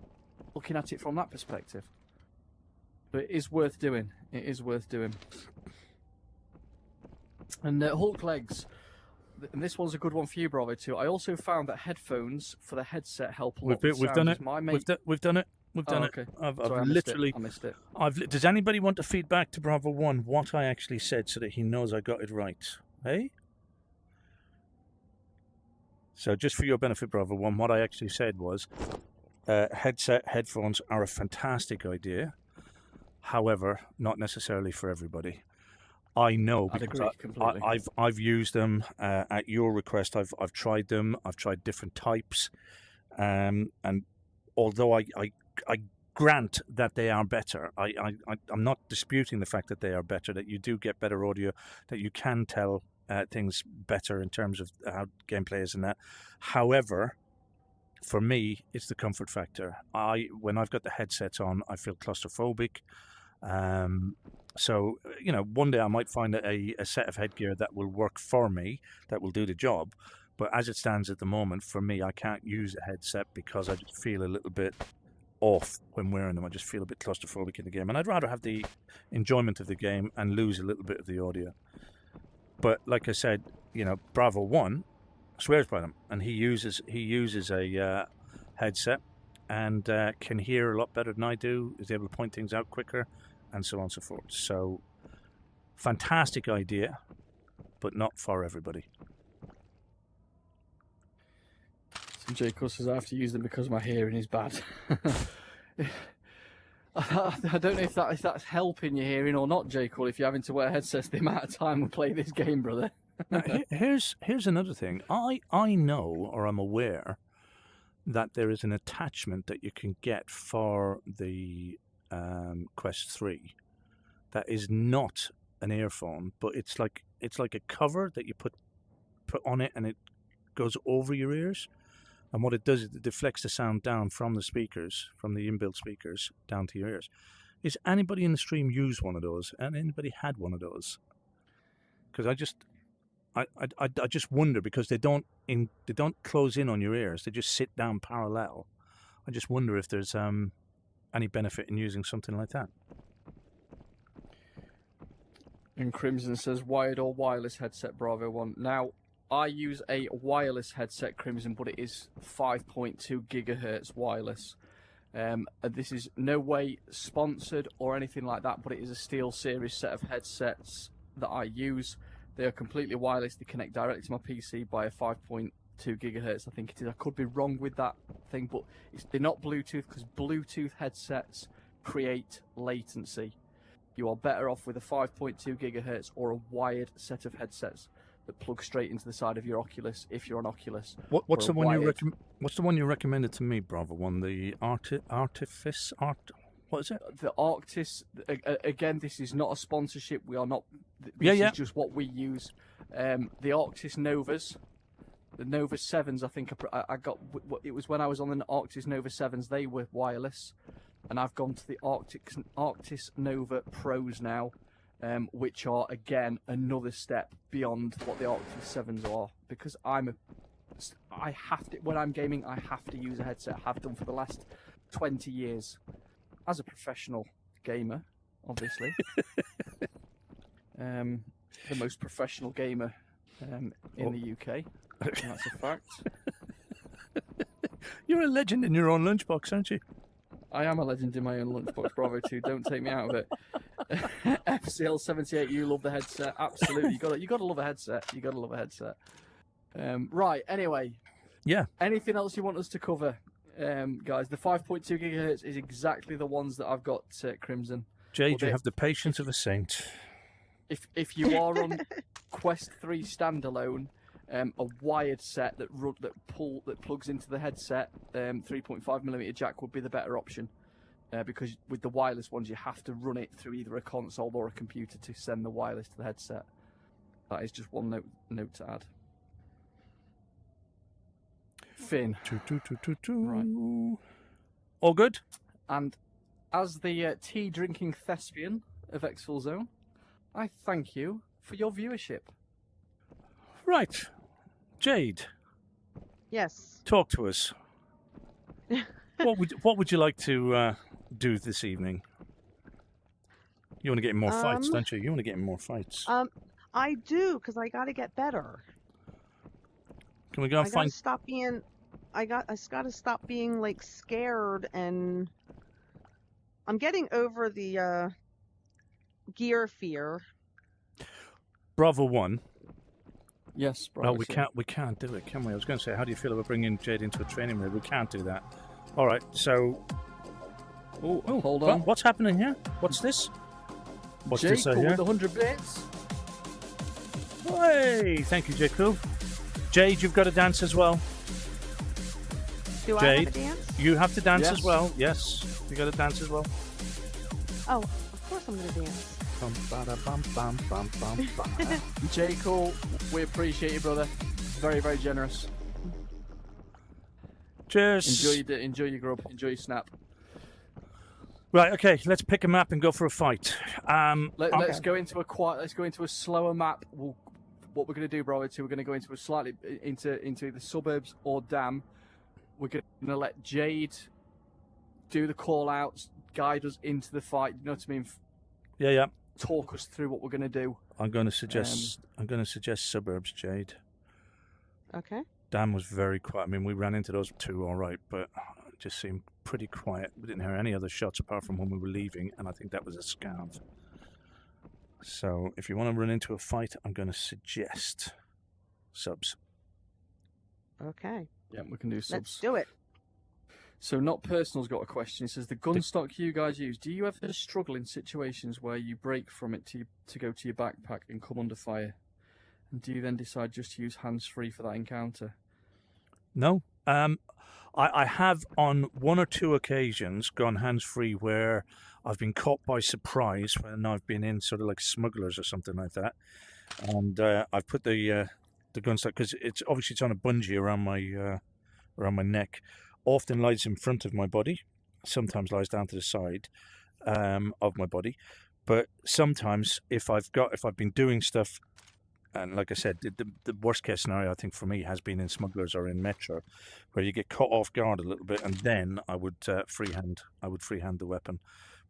looking at it from that perspective. But it is worth doing. It is worth doing. And Hulk legs. And this one's a good one for you, Bravo, too. I also found that headphones for the headset help a lot. We've done it. We've done it. We've done okay. it. I've Sorry, literally. I missed it. Does anybody want to feedback to Bravo 1 what I actually said so that he knows I got it right? Hey? So just for your benefit, Bravo 1, what I actually said was headphones are a fantastic idea. However, not necessarily for everybody. I know I'd because agree completely. I've used them at your request. I've tried them. I've tried different types, and although I grant that they are better, I'm not disputing the fact that they are better. That you do get better audio. That you can tell things better in terms of how gameplay is and that. However, for me, it's the comfort factor. When I've got the headsets on, I feel claustrophobic. So, one day I might find a set of headgear that will work for me, that will do the job. But as it stands at the moment, for me, I can't use a headset because I just feel a little bit off when wearing them. I just feel a bit claustrophobic in the game. And I'd rather have the enjoyment of the game and lose a little bit of the audio. But like I said, Bravo 1 swears by them. And he uses a headset and can hear a lot better than I do, is able to point things out quicker, and so on and so forth. So, fantastic idea, but not for everybody. So Jacob says I have to use them because my hearing is bad. I don't know if that's helping your hearing or not, Jacob, if you're having to wear headsets the amount of time we play this game, brother. Now, here's another thing. I know, or I'm aware, that there is an attachment that you can get for the Quest 3 that is not an earphone, but it's like a cover that you put on it, and it goes over your ears. And what it does is it deflects the sound down from the speakers, from the inbuilt speakers, down to your ears. Is anybody in the stream use one of those? And anybody had one of those? Because I just wonder, because they don't close in on your ears. They just sit down parallel. I just wonder if there's any benefit in using something like that. And Crimson says wired or wireless headset, Bravo 1. Now, I use a wireless headset, Crimson, but it is 5.2 gigahertz wireless. This is no way sponsored or anything like that, but it is a Steel Series set of headsets that I use. They are completely wireless. They connect directly to my PC by a 5.2 gigahertz, I think it is. I could be wrong with that thing, but they're not Bluetooth, because Bluetooth headsets create latency. You are better off with a 5.2 gigahertz or a wired set of headsets that plug straight into the side of your Oculus if you're on Oculus. What's the one you recommended to me, Bravo 1? The Artifice? What is it? The Arctis, again, this is not a sponsorship. We are not. This is just what we use. The Arctis Novas, the Nova 7s, I think I got. It was when I was on the Arctis Nova 7s, they were wireless. And I've gone to the Arctis Nova Pros now, which are, again, another step beyond what the Arctis 7s are. Because I have to, when I'm gaming, I have to use a headset. I have done for the last 20 years. As a professional gamer, obviously. The most professional gamer in the UK. That's a fact. You're a legend in your own lunchbox, aren't you? I am a legend in my own lunchbox, Bravo 2. Don't take me out of it. FCL78, you love the headset. Absolutely. You gotta love a headset. You gotta love a headset. Right, anyway. Yeah. Anything else you want us to cover? Guys, the 5.2 gigahertz is exactly the ones that I've got, Crimson. Jade, you have the patience of a saint. If you are on Quest 3 standalone, a wired set that plugs into the headset, 3.5mm jack would be the better option, because with the wireless ones you have to run it through either a console or a computer to send the wireless to the headset. That is just one note to add. Finn. Right. All good? And as the tea drinking thespian of Exfilzone, I thank you for your viewership. Right. Jade, Yes. talk to us. What would you like to do this evening? You want to get in more fights, don't you? You want to get in more fights. I do, because I got to get better. Can we go and I gotta find? stop being. I gotta stop being like scared, and I'm getting over the gear fear. Bravo 1. Yes, No, Bravo we 2. can't do it, can we? I was going to say, how do you feel about bringing Jade into a training room? We can't do that. All right, so Oh, hold what- on. what's happening here? What's this? What's this Jacob here? with the 100 bits. Hey, thank you, Jacob. Jade, you've got to dance as well. Do I Jade, have a dance? you have to dance Yes. as well. Yes, you got to dance as well. Oh, of course I'm gonna dance. Bum, bada, bum, bum, bum, bum, bum. Jacob, we appreciate you, brother. Very, very generous. Cheers. Enjoy your grub. Enjoy your snap. Right, okay, let's pick a map and go for a fight. Let's go into a quiet. Let's go into a slower map. What we're going to do, Bravo 2, we're going to go into a slightly into the suburbs or dam. We're going to let Jade do the call outs, guide us into the fight. You know what I mean? Yeah. Talk us through what we're going to do. I'm going to suggest suburbs, Jade. Okay. Dan was very quiet. I mean, we ran into those two all right, but it just seemed pretty quiet. We didn't hear any other shots apart from when we were leaving, and I think that was a scav. So if you want to run into a fight, I'm going to suggest subs. Okay. Yeah, we can do subs. Let's do it. So, Not Personal's got a question. He says, the gun stock you guys use, do you ever struggle in situations where you break from it to go to your backpack and come under fire? And do you then decide just to use hands-free for that encounter? No. I have on one or two occasions gone hands-free where I've been caught by surprise when I've been in sort of like smugglers or something like that. And I've put the gun stock, because it's on a bungee around my neck. Often lies in front of my body, sometimes lies down to the side of my body. But sometimes if I've been doing stuff, and like I said, the worst case scenario I think for me has been in smugglers or in Metro, where you get caught off guard a little bit, and then I would freehand the weapon.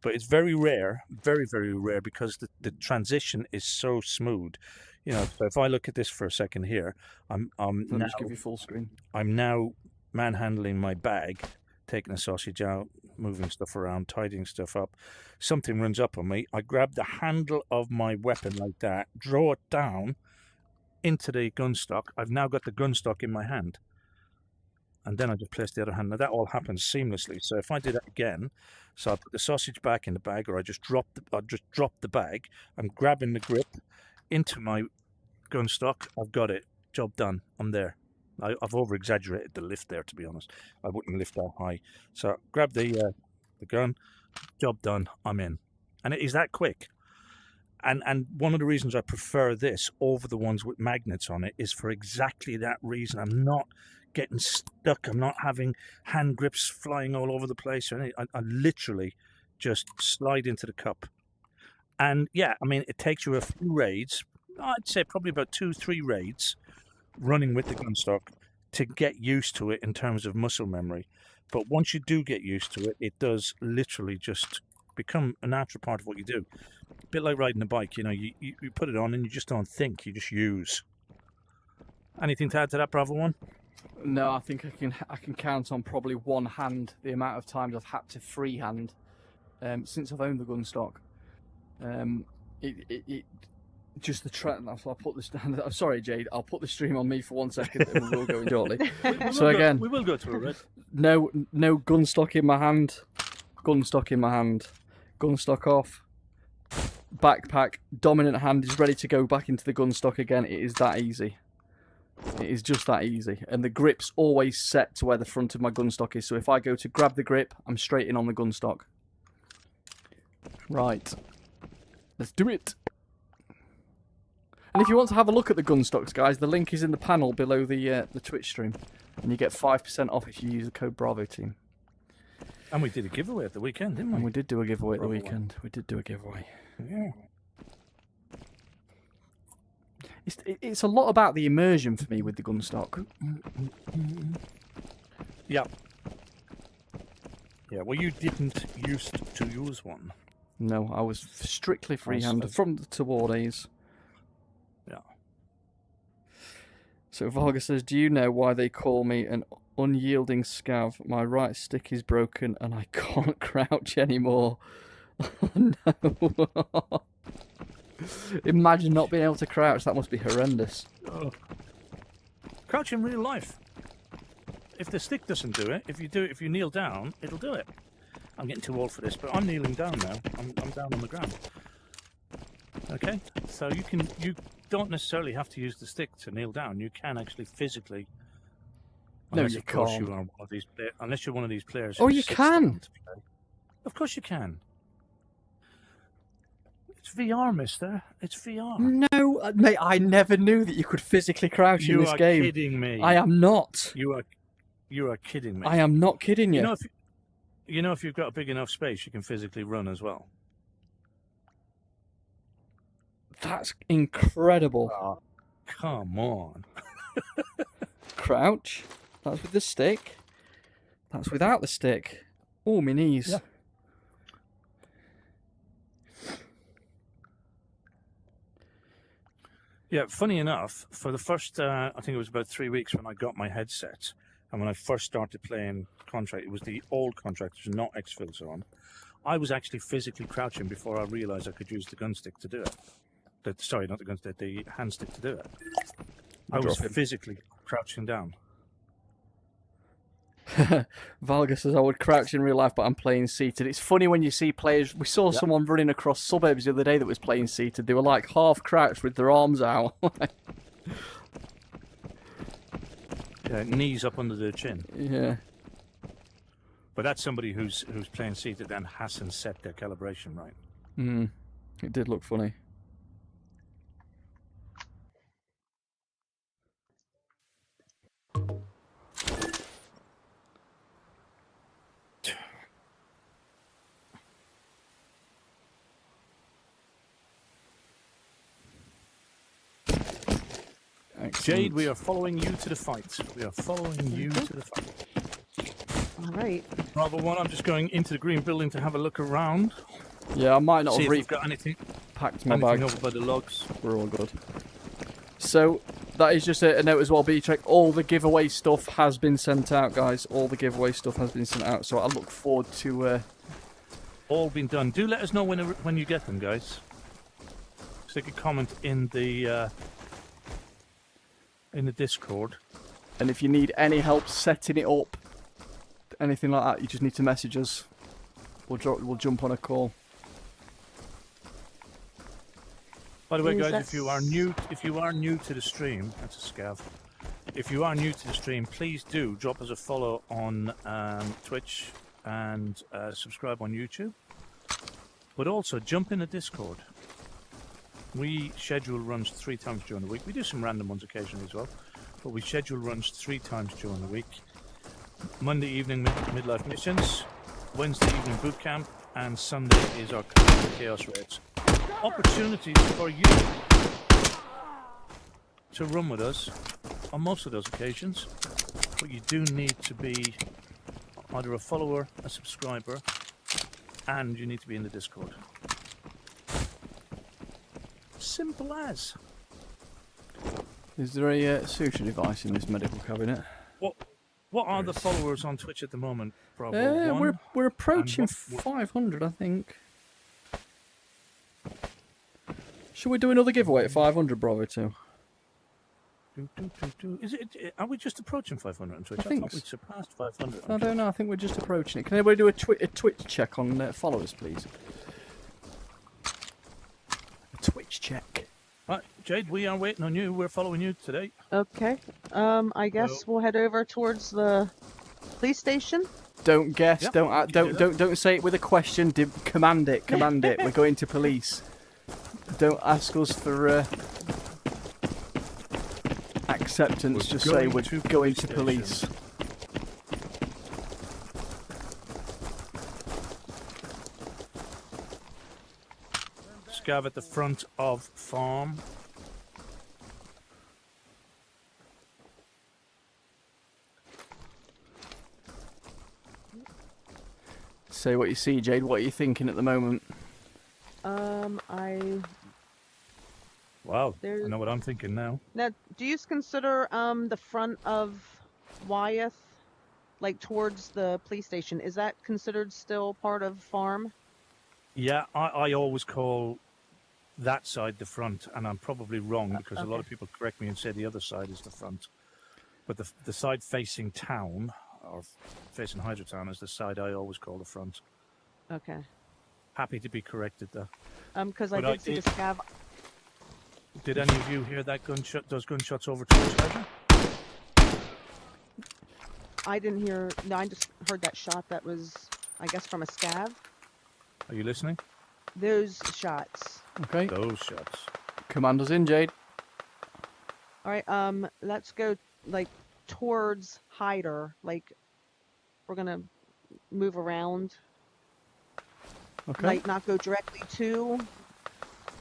But it's very rare, very, very rare, because the transition is so smooth. You know, so if I look at this for a second here, Let me just give you full screen. I'm now manhandling my bag, taking a sausage out, moving stuff around, tidying stuff up. Something runs up on me. I grab the handle of my weapon like that, draw it down into the gun stock. I've now got the gun stock in my hand. And then I just place the other hand. Now that all happens seamlessly. So if I do that again, so I put the sausage back in the bag, or I just drop the bag. I'm grabbing the grip into my gun stock. I've got it. Job done. I'm there. I've over-exaggerated the lift there, to be honest. I wouldn't lift that high. So grab the gun, job done, I'm in. And it is that quick. And one of the reasons I prefer this over the ones with magnets on it is for exactly that reason. I'm not getting stuck. I'm not having hand grips flying all over the place. I literally just slide into the cup. And yeah, I mean, it takes you a few raids. I'd say probably about 2-3 raids running with the gun stock to get used to it in terms of muscle memory. But once you do get used to it, it does literally just become a natural part of what you do. A bit like riding a bike, you know, you put it on and you just don't think, you just use. Anything to add to that, Bravo 1? No, I think I can count on probably one hand the amount of times I've had to freehand since I've owned the gun stock. Just the trend. I'll put this down. I'm sorry, Jade. I'll put the stream on me for 1 second, and we'll go in shortly. So again, we will go to a red. No gun stock in my hand. Gun stock in my hand. Gun stock off. Backpack. Dominant hand is ready to go back into the gun stock again. It is that easy. It is just that easy. And the grip's always set to where the front of my gun stock is. So if I go to grab the grip, I'm straight in on the gun stock. Right. Let's do it. And if you want to have a look at the gun stocks, guys, the link is in the panel below the Twitch stream. And you get 5% off if you use the code BRAVOTEAM. And we did a giveaway at the weekend, didn't we? And we did do a giveaway at the weekend. We did do a giveaway. Yeah. It's a lot about the immersion for me with the gun stock. Yeah. Yeah, well, you didn't used to use one. No, I was strictly freehanded from the war days. Yeah. So Varga says, do you know why they call me an unyielding scav? My right stick is broken and I can't crouch anymore. Oh, no. Imagine not being able to crouch. That must be horrendous. Oh. Crouch in real life. If the stick doesn't do it, if you kneel down, it'll do it. I'm getting too old for this, but I'm kneeling down now. I'm down on the ground. Okay, so you don't necessarily have to use the stick to kneel down. You can actually physically. No, Unless, you of course, can't. you are one of these. Unless you're one of these players. Oh, who you sits can. down to play. Of course you can. It's VR, mister. It's VR. No, mate, I never knew that you could physically crouch in this game. You are kidding me. I am not. You are kidding me. I am not kidding you. You know, if you've got a big enough space, you can physically run as well. That's incredible. Oh, come on. Crouch. That's with the stick. That's without the stick. Oh, my knees. Yeah. Yeah, funny enough, for the first, I think it was about 3 weeks when I got my headset, and when I first started playing Contract, it was the old Contract, which was not Exfilzone. I was actually physically crouching before I realised I could use the gun stick to do it. Sorry, not the gun stick, the hand stick to do it. I was physically crouching down. Valga says, I would crouch in real life, but I'm playing seated. It's funny when you see players. We saw someone running across suburbs the other day that was playing seated. They were like half crouched with their arms out. Yeah, knees up under their chin. Yeah. But that's somebody who's playing seated and hasn't set their calibration right. It did look funny. Jade, we are following you to the fight. We are following you to the fight. All right. Bravo 1, I'm just going into the green building to have a look around. Yeah, I might not See have if we've got anything packed my bag. over by the logs. We're all good. So, that is just a note as well, B-Check. All the giveaway stuff has been sent out, guys. All the giveaway stuff has been sent out. So, I look forward to... All been done. Do let us know when you get them, guys. Stick a comment in the Discord. And if you need any help setting it up, anything like that, you just need to message us. We'll jump on a call. By the way, guys, if you are new to the stream, that's a scav. If you are new to the stream, please do drop us a follow on Twitch and subscribe on YouTube. But also jump in the Discord. We schedule runs 3 times during the week. We do some random ones occasionally as well, but we schedule runs 3 times during the week. Monday evening midlife missions, Wednesday evening boot camp, and Sunday is our chaos raids. Opportunities for you to run with us on most of those occasions, but you do need to be either a follower, a subscriber, and you need to be in the Discord. Simple as. Is there a sushi device in this medical cabinet? What are the followers on Twitch at the moment, Bravo? We're approaching 500, I think. Should we do another giveaway at 500, Bravo 2? Is it? Are we just approaching 500 on Twitch? I think thought we'd surpassed 500. I don't know. I think we're just approaching it. Can everybody do a Twitch check on followers, please? A Twitch check. Right, Jade, we are waiting on you. We're following you today. Okay. I guess we'll head over towards the police station. Don't guess. Yep, Don't say it with a question. Command it. Command it. We're going to police. Don't ask us for acceptance. Just say we're going to police. Scav at the front of farm. Say what you see, Jade. What are you thinking at the moment? Wow, I There's- know what I'm thinking now. Now, do you consider the front of Wyeth, like towards the police station, is that considered still part of farm? Yeah, I always call that side the front, and I'm probably wrong because a lot of people correct me and say the other side is the front. But the side facing town, or facing Hydrotown, is the side I always call the front. Okay. Happy to be corrected there. Because I But did see the scav. Did any of you hear that gunshot? Those gunshots over towards Hydra? I didn't hear. No, I just heard that shot. That was, I guess, from a scav. Are you listening? Those shots. Okay. Those shots. Commander's in, Jade. All right. Let's go like towards Hyder. Like we're gonna move around. Okay. Like not go directly to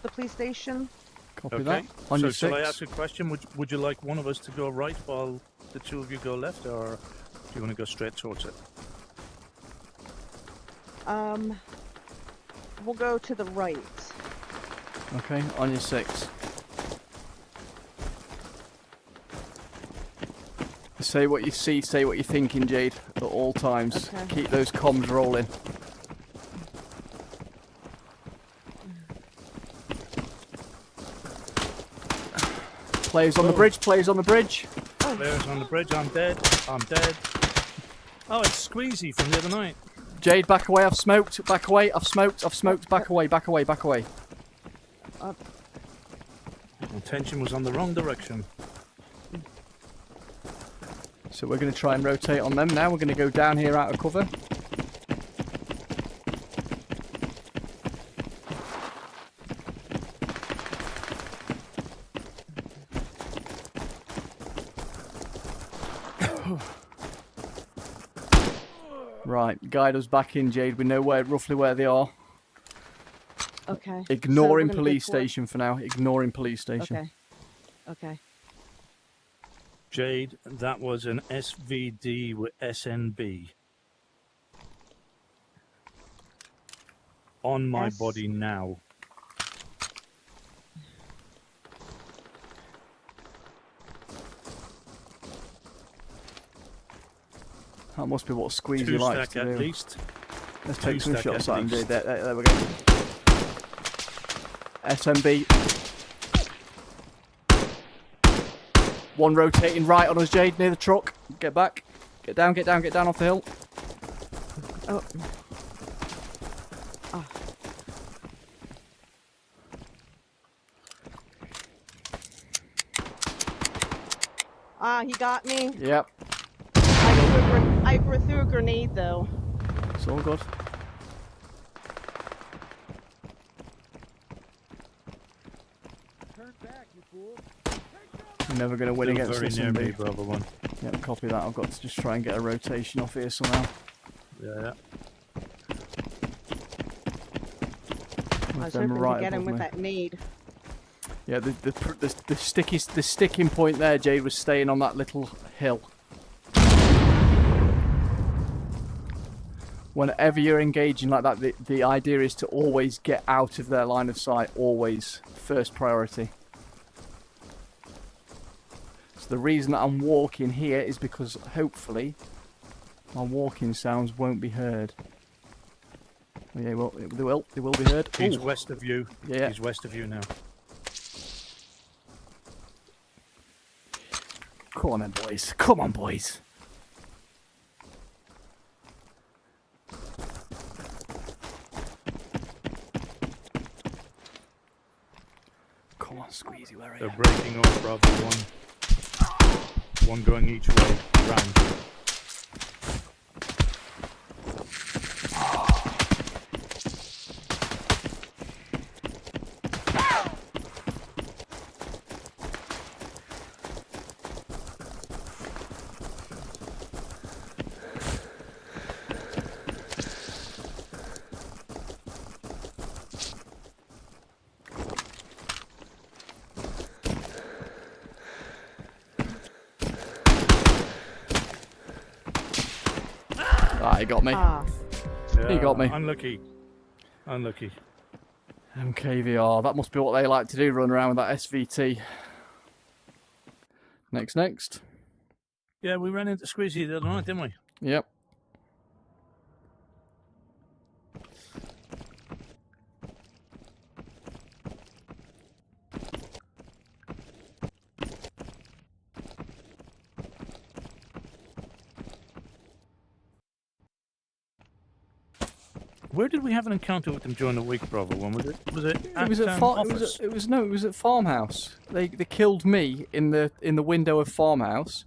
the police station. Copy Okay. that. On So your shall I 6. ask a question? Would you like one of us to go right while the two of you go left, or do you want to go straight towards it? We'll go to the right. Okay. On your 6. Say what you see. Say what you're thinking, Jade. At all times. Okay. Keep those comms rolling. Players on the bridge. Players on the bridge. Players on the bridge. I'm dead. I'm dead. Oh, it's Squeezy from the other night. Jade, back away. I've smoked. Back away. I've smoked. I've smoked. Back away. Back away. Back away. Attention was on the wrong direction. So we're going to try and rotate on them now. We're going to go down here out of cover. Right, guide us back in, Jade. We know roughly where they are. Okay. Ignoring So we're gonna go police toward- station for now. Ignoring police station. Okay. Okay. Jade, that was an SVD with SNB. On my S- body now. That must be what Squeezy Two likes stack to at do. least. Let's take some stack shots at at him, Jade. least. There we go. SMB. One rotating right on us, Jade, near the truck. Get back. Get down, get down, get down off the hill. Oh. He got me. Yep, I threw a grenade though. it's all good. You're never going to win Still against very this near me, SMB. Bravo 1. Yep, copy that. I've got to just try and get a rotation off here somehow. Yeah. I was them hoping right to get him above with me. that nade. Yeah, the sticking point there, Jade, was staying on that little hill. Whenever you're engaging like that, the idea is to always get out of their line of sight. Always, first priority. So the reason that I'm walking here is because hopefully my walking sounds won't be heard. Oh, yeah, well, they will be heard. He's Ooh. west of you. Yeah. He's west of you now. Come on then, boys. Come on, boys. Come on, Squeezy, where are They're you? breaking up, Bravo 1. One going each way. Round. Ah, he got me. Ah. Yeah, You got me. Unlucky. Unlucky. MKVR. That must be what they like to do, run around with that SVT. Next. Yeah, we ran into Squeezy the other night, didn't we? Yep. Where did we have an encounter with them during the week, Bravo? When was it? Was it? It was at office? it was at farmhouse. They killed me in the window of farmhouse,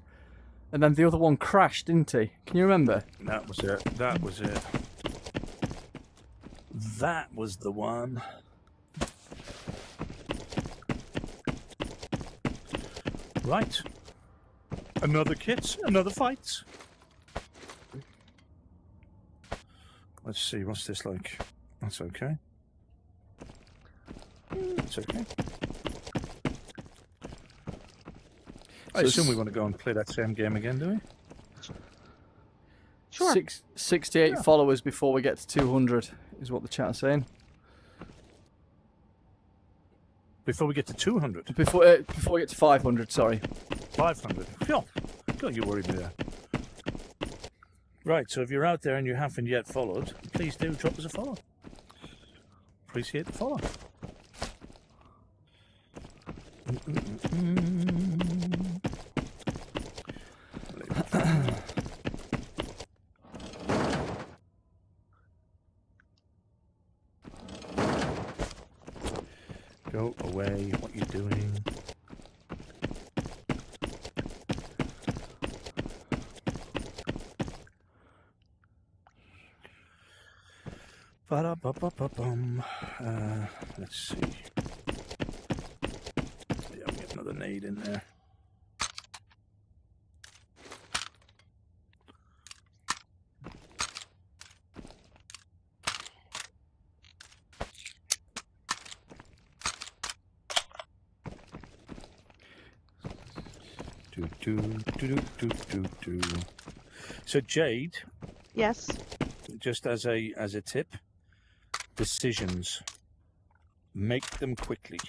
and then the other one crashed, didn't he? Can you remember? That was it. That was it. That was the one. Right. Another kit, another fight. Let's see, what's this like? That's okay. That's okay. I assume we want to go and play that same game again, do we? Sure. 68 followers before we get to 200 is what the chat's saying. Before we get to 200? Before we get to 500, sorry. 500. Phew. God, you worried me there. Right, so if you're out there and you haven't yet followed, please do drop us a follow. Appreciate the follow. Go away, what you doing? Ba-da-ba-ba-ba-bum. Let's see. Yeah, I'll get another nade in there. Do. So Jade, Yes. just as a tip, decisions, make them quickly.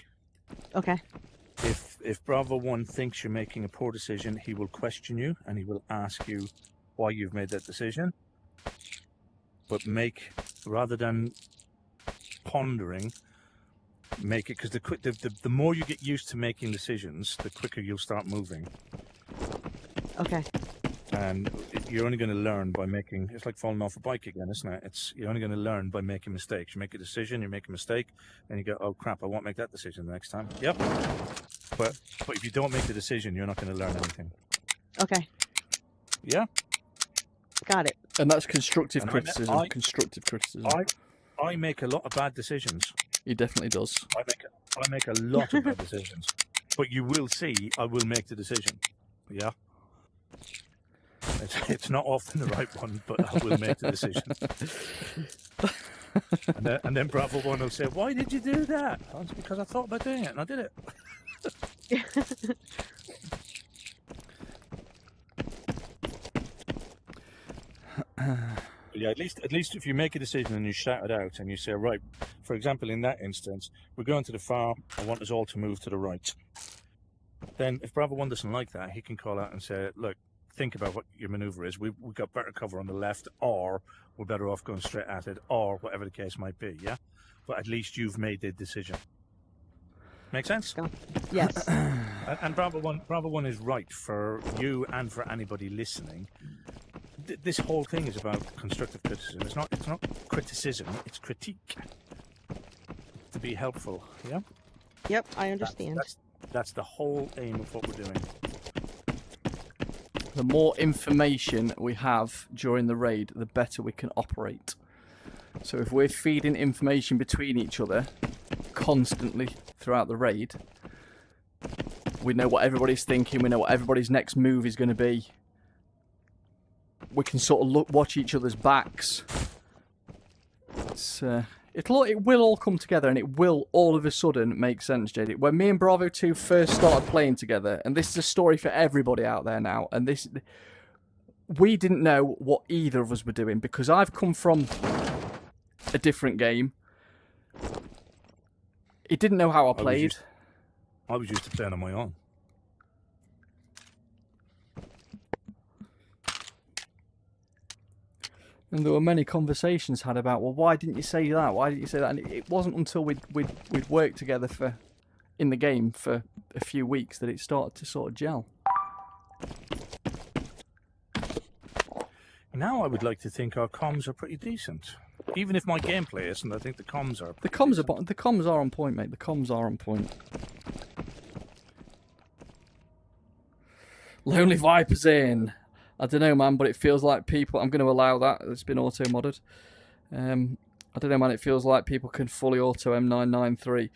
Okay. If Bravo 1 thinks you're making a poor decision, he will question you and he will ask you why you've made that decision. But rather than pondering, make it, because the more you get used to making decisions, the quicker you'll start moving. Okay. And you're only going to learn by making. It's like falling off a bike again, isn't it? You're only going to learn by making mistakes. You make a decision, you make a mistake, and you go, "Oh crap, I won't make that decision the next time." Yep. But if you don't make the decision, you're not going to learn anything. Okay. Yeah. Got it. And that's constructive And criticism. I make a lot of bad decisions. He definitely does. I make a lot of bad decisions. But you will see, I will make the decision. Yeah. It's not often the right one, but I will make the decision. and then Bravo 1 will say, "Why did you do that?" Oh, it's because I thought about doing it, and I did it. Yeah, at least if you make a decision and you shout it out and you say, right, for example, in that instance, we're going to the farm, I want us all to move to the right. Then if Bravo 1 doesn't like that, he can call out and say, look, think about what your maneuver is. We've got better cover on the left, or we're better off going straight at it, or whatever the case might be, yeah? But at least you've made the decision. Make sense? Yes. And Bravo 1 is right for you and for anybody listening. This whole thing is about constructive criticism. It's not criticism, it's critique. To be helpful, yeah? Yep, I understand. That's the whole aim of what we're doing. The more information we have during the raid, the better we can operate. So if we're feeding information between each other constantly throughout the raid, we know what everybody's thinking, we know what everybody's next move is going to be. We can sort of watch each other's backs. It will all come together, and it will all of a sudden make sense, JD. When me and Bravo 2 first started playing together, and this is a story for everybody out there now, and we didn't know what either of us were doing, because I've come from a different game. He didn't know how I played. I was used to playing on my own. And there were many conversations had about, well, why didn't you say that? Why didn't you say that? And it wasn't until we'd worked together in the game for a few weeks that it started to sort of gel. Now I would like to think our comms are pretty decent. Even if my gameplay isn't, I think the comms are. The comms are on point, mate. The comms are on point. Lonely Vipers in. I don't know, man, but it feels like people... I'm going to allow that. It's been auto-modded. I don't know, man. It feels like people can fully auto M993.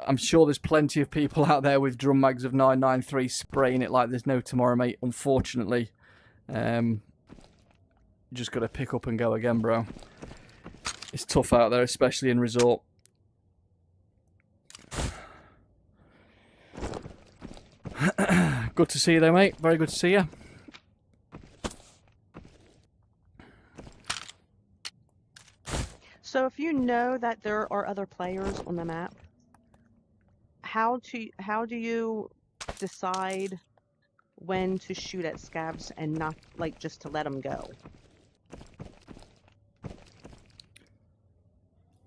I'm sure there's plenty of people out there with drum mags of 993 spraying it like there's no tomorrow, mate. Unfortunately, you just got to pick up and go again, bro. It's tough out there, especially in resort. Good to see you though, mate. Very good to see you. So if you know that there are other players on the map, how do you decide when to shoot at scavs and not like just to let them go?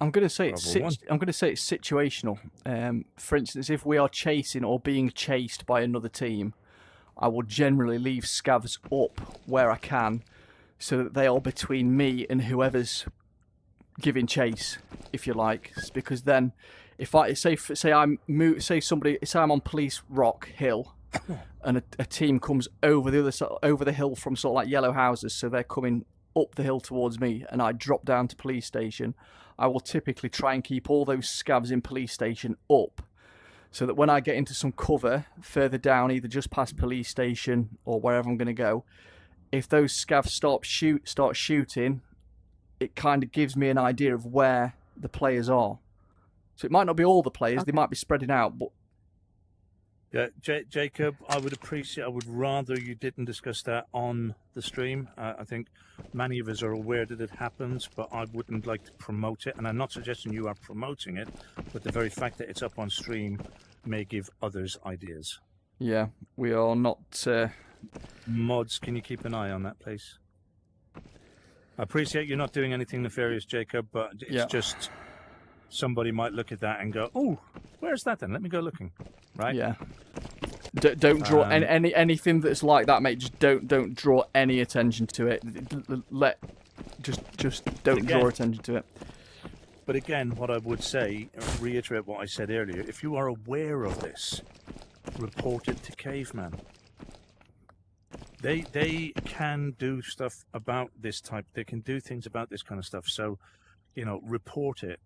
I'm going to say it's situational. For instance, if we are chasing or being chased by another team, I will generally leave scavs up where I can, so that they are between me and whoever's giving chase, if you like. Because then, if I say I'm on Police Rock Hill, and a team comes over the other side, over the hill from sort of like yellow houses, so they're coming up the hill towards me, and I drop down to police station, I will typically try and keep all those scavs in police station up, so that when I get into some cover further down, either just past police station or wherever I'm going to go, if those scavs start shooting, it kind of gives me an idea of where the players are. So it might not be all the players; they might be spreading out, but. Yeah, Jacob, I would rather you didn't discuss that on the stream. I think many of us are aware that it happens, but I wouldn't like to promote it. And I'm not suggesting you are promoting it, but the very fact that it's up on stream may give others ideas. Yeah, we are not... Mods, can you keep an eye on that, please? I appreciate you're not doing anything nefarious, Jacob, but it's just... Somebody might look at that and go, "Oh, where's that then? Let me go looking." Right? Yeah. Don't draw anything that's like that, mate. Just don't draw any attention to it. Just don't draw attention to it. But again, what I would say, reiterate what I said earlier. If you are aware of this, report it to Caveman. They can do stuff about this type. They can do things about this kind of stuff. So, report it.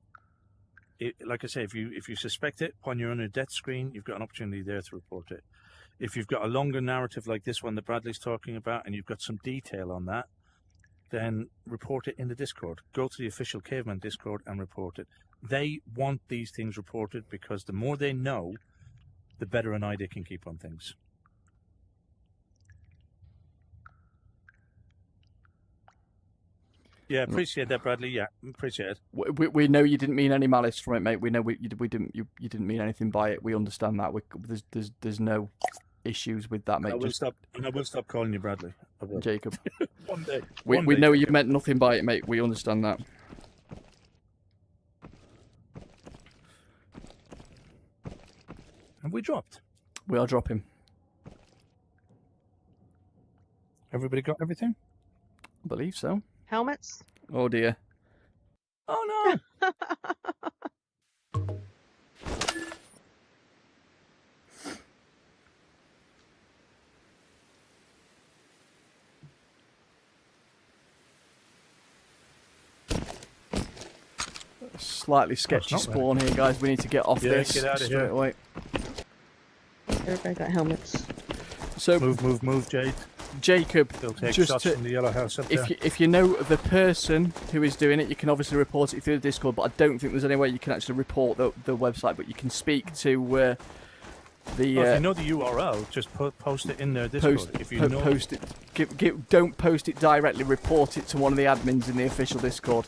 Like I say, if you suspect it when you're on a death screen, you've got an opportunity there to report it. If you've got a longer narrative like this one that Bradley's talking about, and you've got some detail on that, then report it in the Discord. Go to the official Caveman Discord and report it. They want these things reported because the more they know, the better an eye they can keep on things. Yeah, appreciate that, Bradley. Yeah, appreciate it. We know you didn't mean any malice from it, mate. We know you didn't mean anything by it. We understand that. There's no issues with that, mate. I will stop calling you Bradley. Jacob. One day. We know you meant nothing by it, mate. We understand that. Have we dropped? We are dropping. Everybody got everything? I believe so. Helmets? Oh dear. Oh no! Slightly sketchy spawn here, guys. We need to get off this get out of straight here. away. Everybody got helmets. So Move, Jade. Jacob, They'll take just shots from the yellow house up there. if you know the person who is doing it, you can obviously report it through the Discord. But I don't think there's any way you can actually report the website. But you can speak to the. If you know the URL, just post it in their Discord. Post it. Don't post it directly. Report it to one of the admins in the official Discord.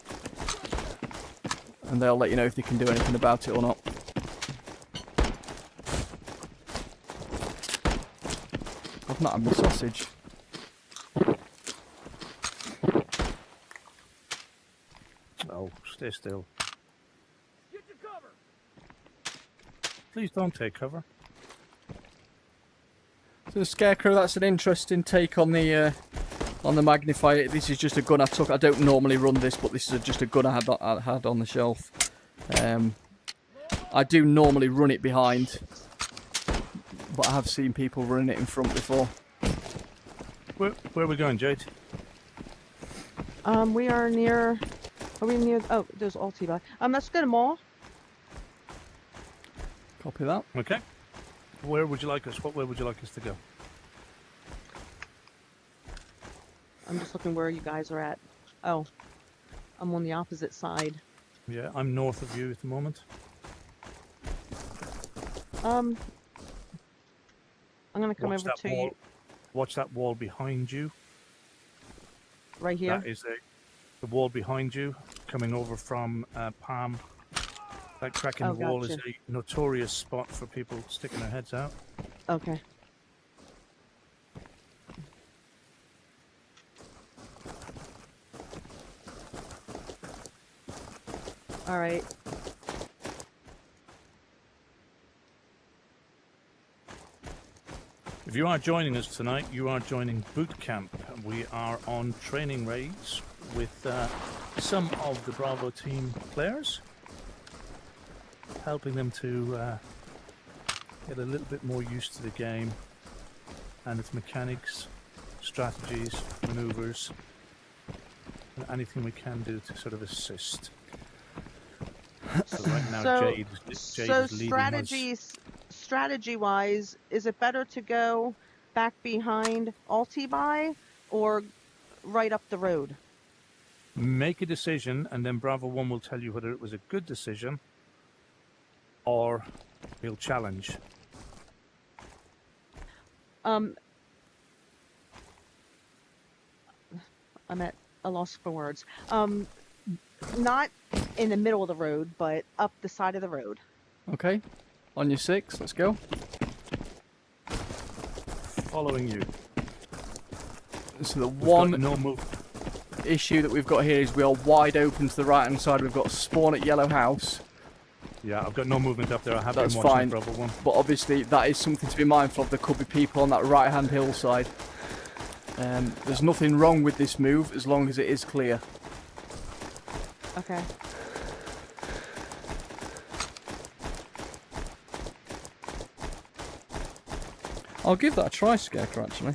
and they'll let you know if they can do anything about it or not. I've not had my sausage. Oh, stay still. Get to cover. Please don't take cover. So the Scarecrow, that's an interesting take on the magnifier. This is just a gun I took. I don't normally run this, but this is just a gun I had on the shelf. I do normally run it behind, but I have seen people running it in front before. Where are we going, Jade? We are near. Are we near? Oh, there's ulti by. Let's go to mall. Copy that. Okay. Where would you like us? What way would you like us to go? I'm just looking where you guys are at. Oh, I'm on the opposite side. Yeah, I'm north of you at the moment. I'm gonna come over to you Watch that wall behind you. right here. That is the wall behind you, coming over from Palm. That crack in Oh, the wall is gotcha. a notorious spot for people sticking their heads out. Okay. All right. If you are joining us tonight, you are joining boot camp. We are on training raids with some of the Bravo team players, helping them to get a little bit more used to the game and its mechanics, strategies, maneuvers, and anything we can do to sort of assist. So right now, So- Jade is leading us. Strategy-wise, is it better to go back behind Ulti-Buy or right up the road? Make a decision, and then Bravo 1 will tell you whether it was a good decision or he'll challenge. I'm at a loss for words. Not in the middle of the road, but up the side of the road. Okay. On your 6, let's go. Following you. So the We've one got no move. issue that we've got here is we are wide open to the right hand side. We've got spawn at yellow house, Yeah, I've got no movement up there. I have That's been watching fine. Bravo 1. but obviously that is something to be mindful of. There could be people on that right hand hillside. There's nothing wrong with this move as long as it is clear. Okay. I'll give that a try, Scarecrow, actually.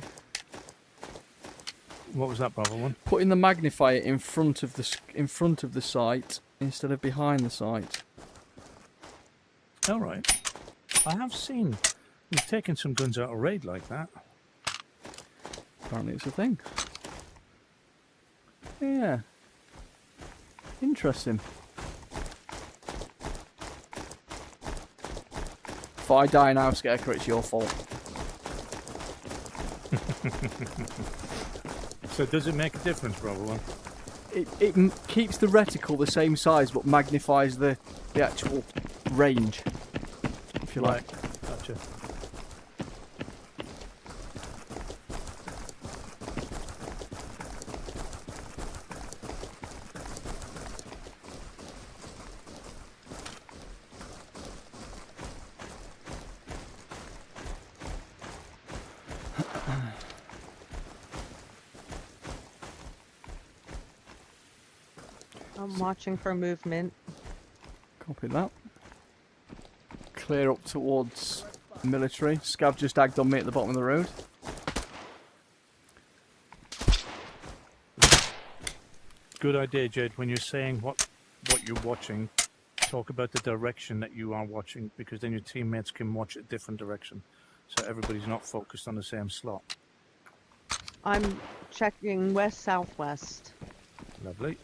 What was that, Bravo 1? Putting the magnifier in front of the site instead of behind the site. All right. I have seen you've taken some guns out of raid like that. Apparently it's a thing. Yeah. Interesting. If I die now, Scarecrow, it's your fault. So does it make a difference, Bravo 1? It keeps the reticle the same size, but magnifies the actual range, if you like. Right. Gotcha. I'm watching for movement. Copy that. Clear up towards military. Scav just agged on me at the bottom of the road. Good idea, Jade. When you're saying what you're watching, talk about the direction that you are watching, because then your teammates can watch a different direction, so everybody's not focused on the same slot. I'm checking west southwest. Lovely.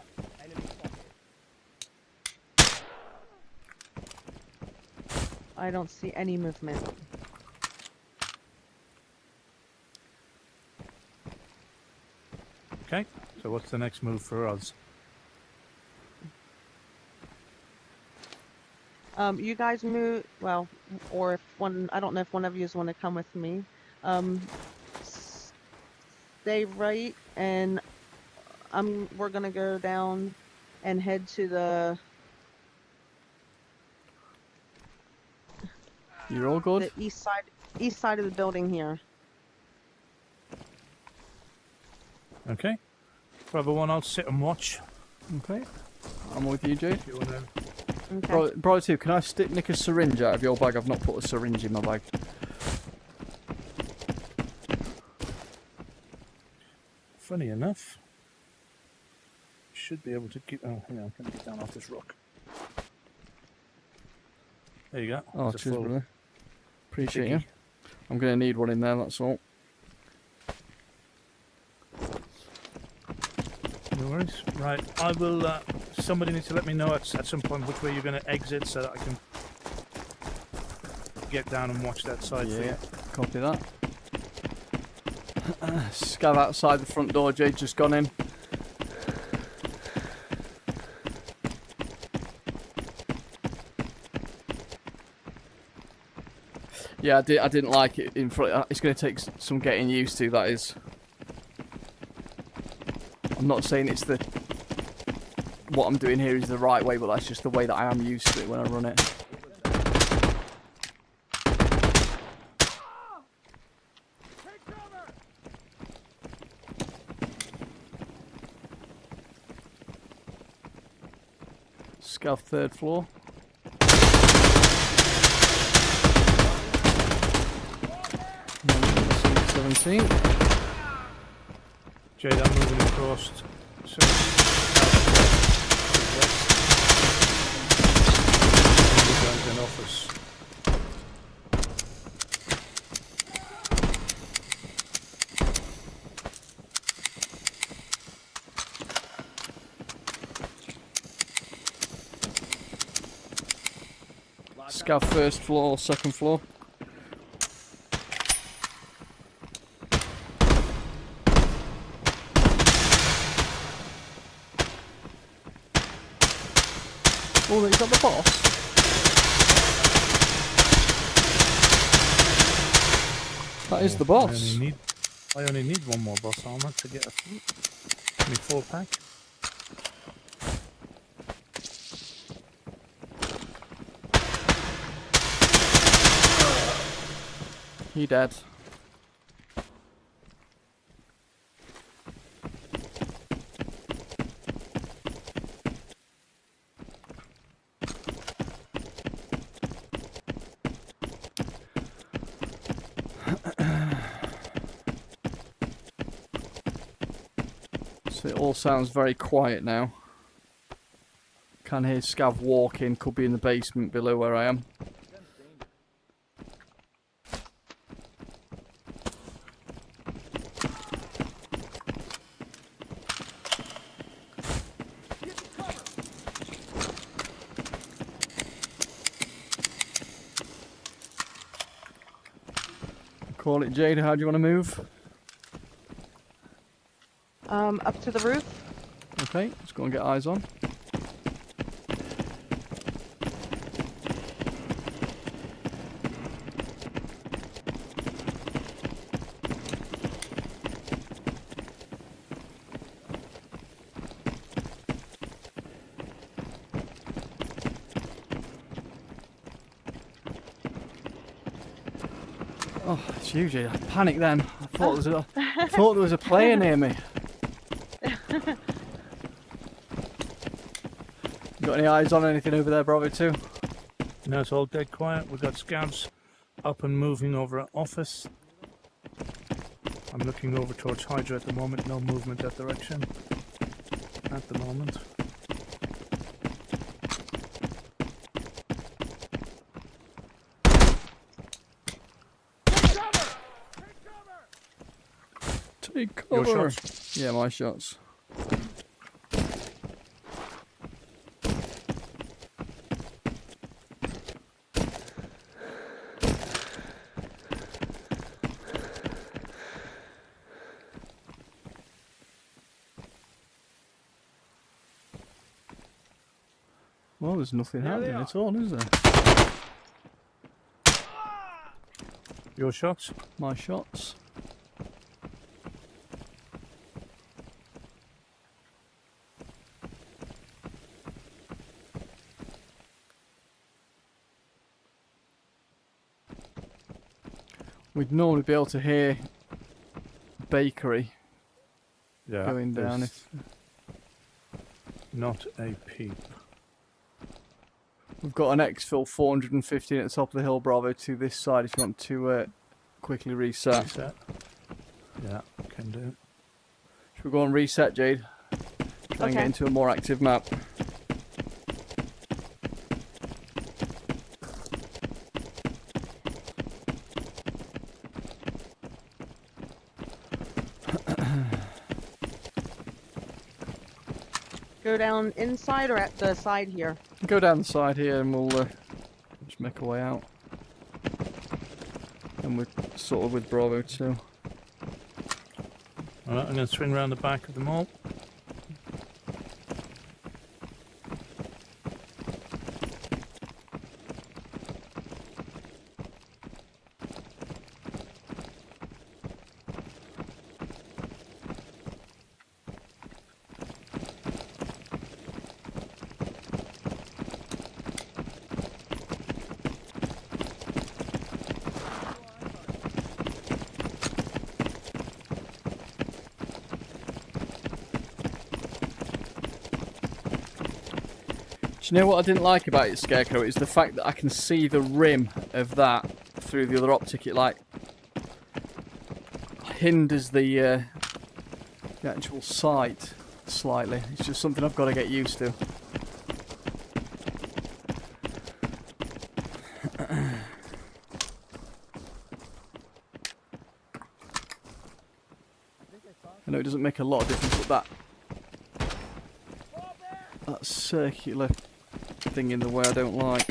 I don't see any movement. Okay. So what's the next move for us? You guys move well, or if one, I don't know if one of you want to come with me. Stay right, and we're gonna go down and head to the You're all good? east side of the building here. Okay. Bravo 1, I'll sit and watch. Okay. I'm with you, Jade. If you wanna... Okay. Bravo 2, can I nick a syringe out of your bag? I've not put a syringe in my bag. Funny enough, should be able to get... Oh, hang on, let me get down off this rock. There you go. Oh, There's a cheers, full brother. Appreciate you. biggie. I'm going to need one in there, that's all. No worries. Right, I will... somebody needs to let me know at some point which way you're going to exit so that I can get down and watch that side for you. Yeah, copy that. Scav outside the front door, Jade just gone in. Yeah, I didn't like it in front. It's going to take some getting used to, that is. I'm not saying it's what I'm doing here is the right way, but that's just the way that I am used to it when I run it. Scav 3rd floor. Number 17. Jade, I'm moving across. An office. Scav 1st floor, 2nd floor. Oh, is that the boss? That is the boss. I only need one more boss armor to get a me 4-pack. He dead. So it all sounds very quiet now. Can hear Scav walking, could be in the basement below where I am. Call it, Jade. How do you want to move? Up to the roof. Okay, let's go and get eyes on. Oh, it's you, Jade. I panicked then. I thought there was a player near me. Got any eyes on anything over there, Bravo 2? No, it's all dead quiet. We've got scouts up and moving over at office. I'm looking over towards Hydra at the moment. No movement that direction at the moment. Take Your cover. shots. Yeah, my shots. Well, there's nothing happening at all, is there? Your shots? My shots. We'd normally be able to hear bakery Yeah. going down. there's If Not a peep. we've got an exfil 415 at the top of the hill, Bravo, to this side. If you want to quickly reset. Reset. Yeah, can do. Should we go and reset, Jade? Try and get Okay. into a more active map. Go down inside or at the side here? Go down the side here and we'll just make our way out. And we're sort of with Bravo too. Alright, I'm going to swing around the back of the mall. Do you know what I didn't like about it, Scarecrow? Is the fact that I can see the rim of that through the other optic. It like hinders the actual sight slightly. It's just something I've got to get used to. I know it doesn't make a lot of difference, but that circular thing in the way I don't like.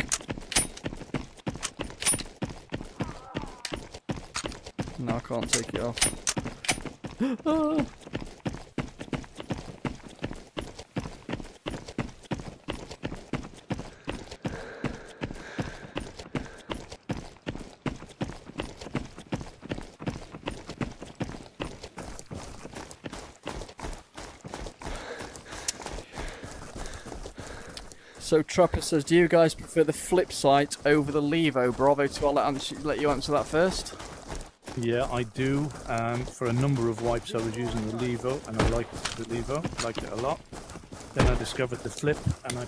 No, I can't take it off. Ah! So Trapper says, do you guys prefer the flip sight over the levo? Bravo 2, I'll let you answer that first. Yeah, I do. For a number of wipes I was using the Levo, and I liked the Levo, liked it a lot. Then I discovered the flip, and I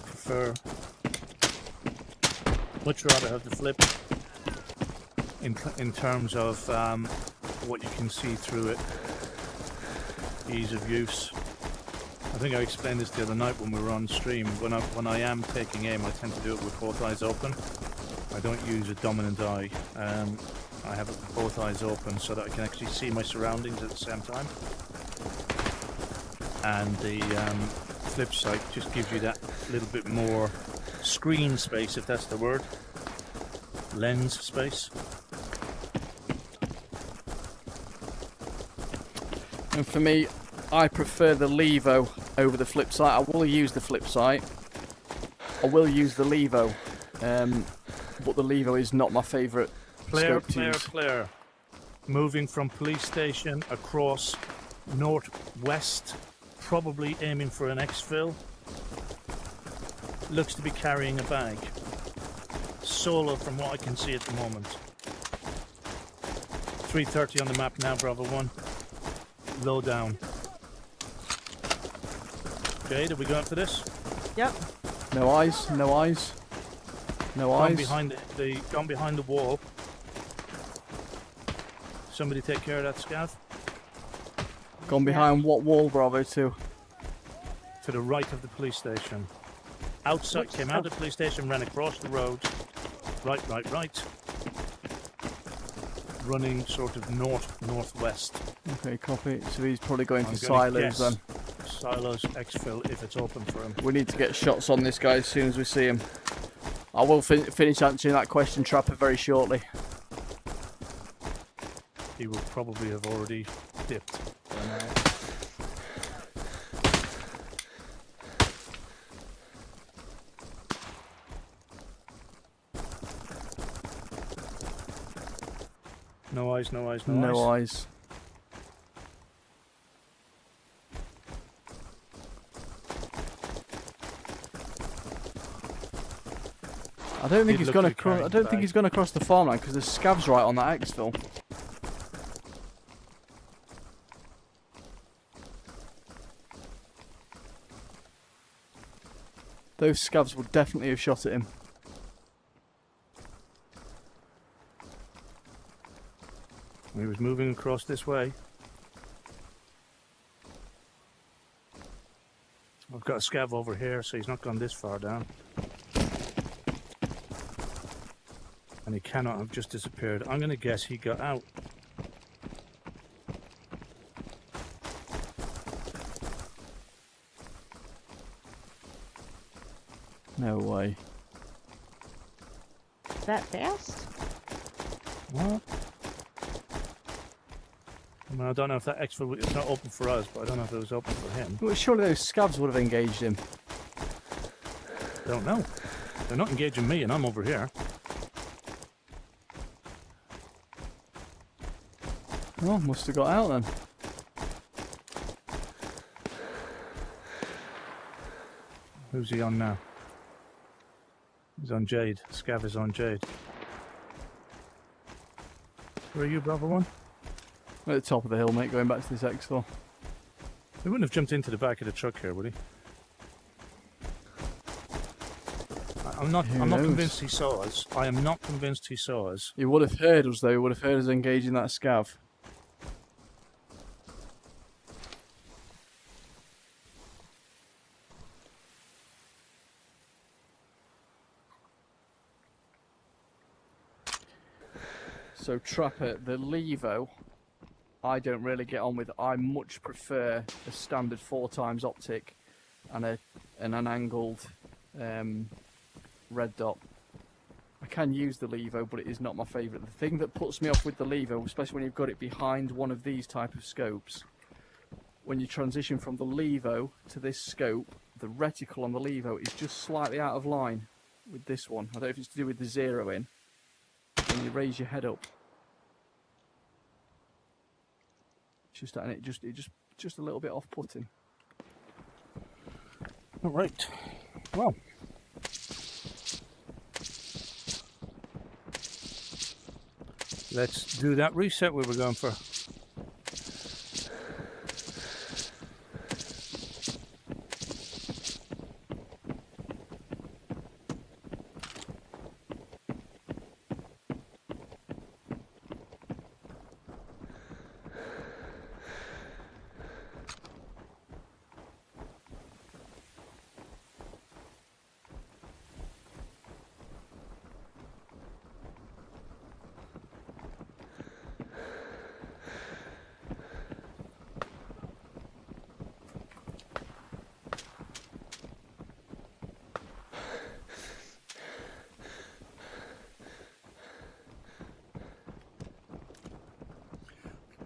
much rather have the flip in terms of what you can see through it, ease of use. I think I explained this the other night when we were on stream. When I am taking aim, I tend to do it with both eyes open. I don't use a dominant eye. I have it with both eyes open so that I can actually see my surroundings at the same time. And the flip sight just gives you that little bit more screen space, if that's the word. Lens space. And for me, I prefer the levo over the flip sight. I will use the flip sight. I will use the levo. But the levo is not my favourite scope to use. Player. Moving from police station across northwest, probably aiming for an exfil. Looks to be carrying a bag. Solo from what I can see at the moment. 3:30 on the map now, Bravo 1. Low down. Jade, are we going for this? Yep. No eyes, no eyes. No Gone eyes. gone behind the wall. Somebody take care of that scav. Gone behind what wall, Bravo 2? To the right of the police station. Outside, came out of the police station, ran across the road. Right. Running sort of northwest. Okay, copy. So he's probably going I'm for gonna silos guess then. Silos exfil if it's open for him. We need to get shots on this guy as soon as we see him. I will finish answering that question, Trapper, very shortly. He will probably have already dipped by now. No eyes, no eyes, no, No eyes. eyes. I don't think Did he's look gonna. to be carrying I don't the think bag. he's gonna cross the farmland because there's scavs right on that exfil. Those scavs would definitely have shot at him. He was moving across this way. I've got a scav over here, so he's not gone this far down. And he cannot have just disappeared. I'm going to guess he got out. No way. That fast? What? I mean, I don't know if that exfil is not open for us, but I don't know if it was open for him. Well, surely those scavs would have engaged him. Don't know. They're not engaging me, and I'm over here. Oh, must have got out then. Who's he on now? He's on Jade. Scav is on Jade. Where are you, Bravo One? At the top of the hill, mate, going back to this exfil. He wouldn't have jumped into the back of the truck here, would he? I'm not Who convinced knows? he saw us. I am not convinced he saw us. He would have heard us though, he would have heard us engaging that scav. So Trapper, the Levo, I don't really get on with. I much prefer a standard 4x optic and an angled red dot. I can use the Levo, but it is not my favourite. The thing that puts me off with the Levo, especially when you've got it behind one of these type of scopes, when you transition from the Levo to this scope, the reticle on the Levo is just slightly out of line with this one. I don't know if it's to do with the zero in. When you raise your head up, and it just a little bit off-putting. All right. Well. Let's do that reset we were going for.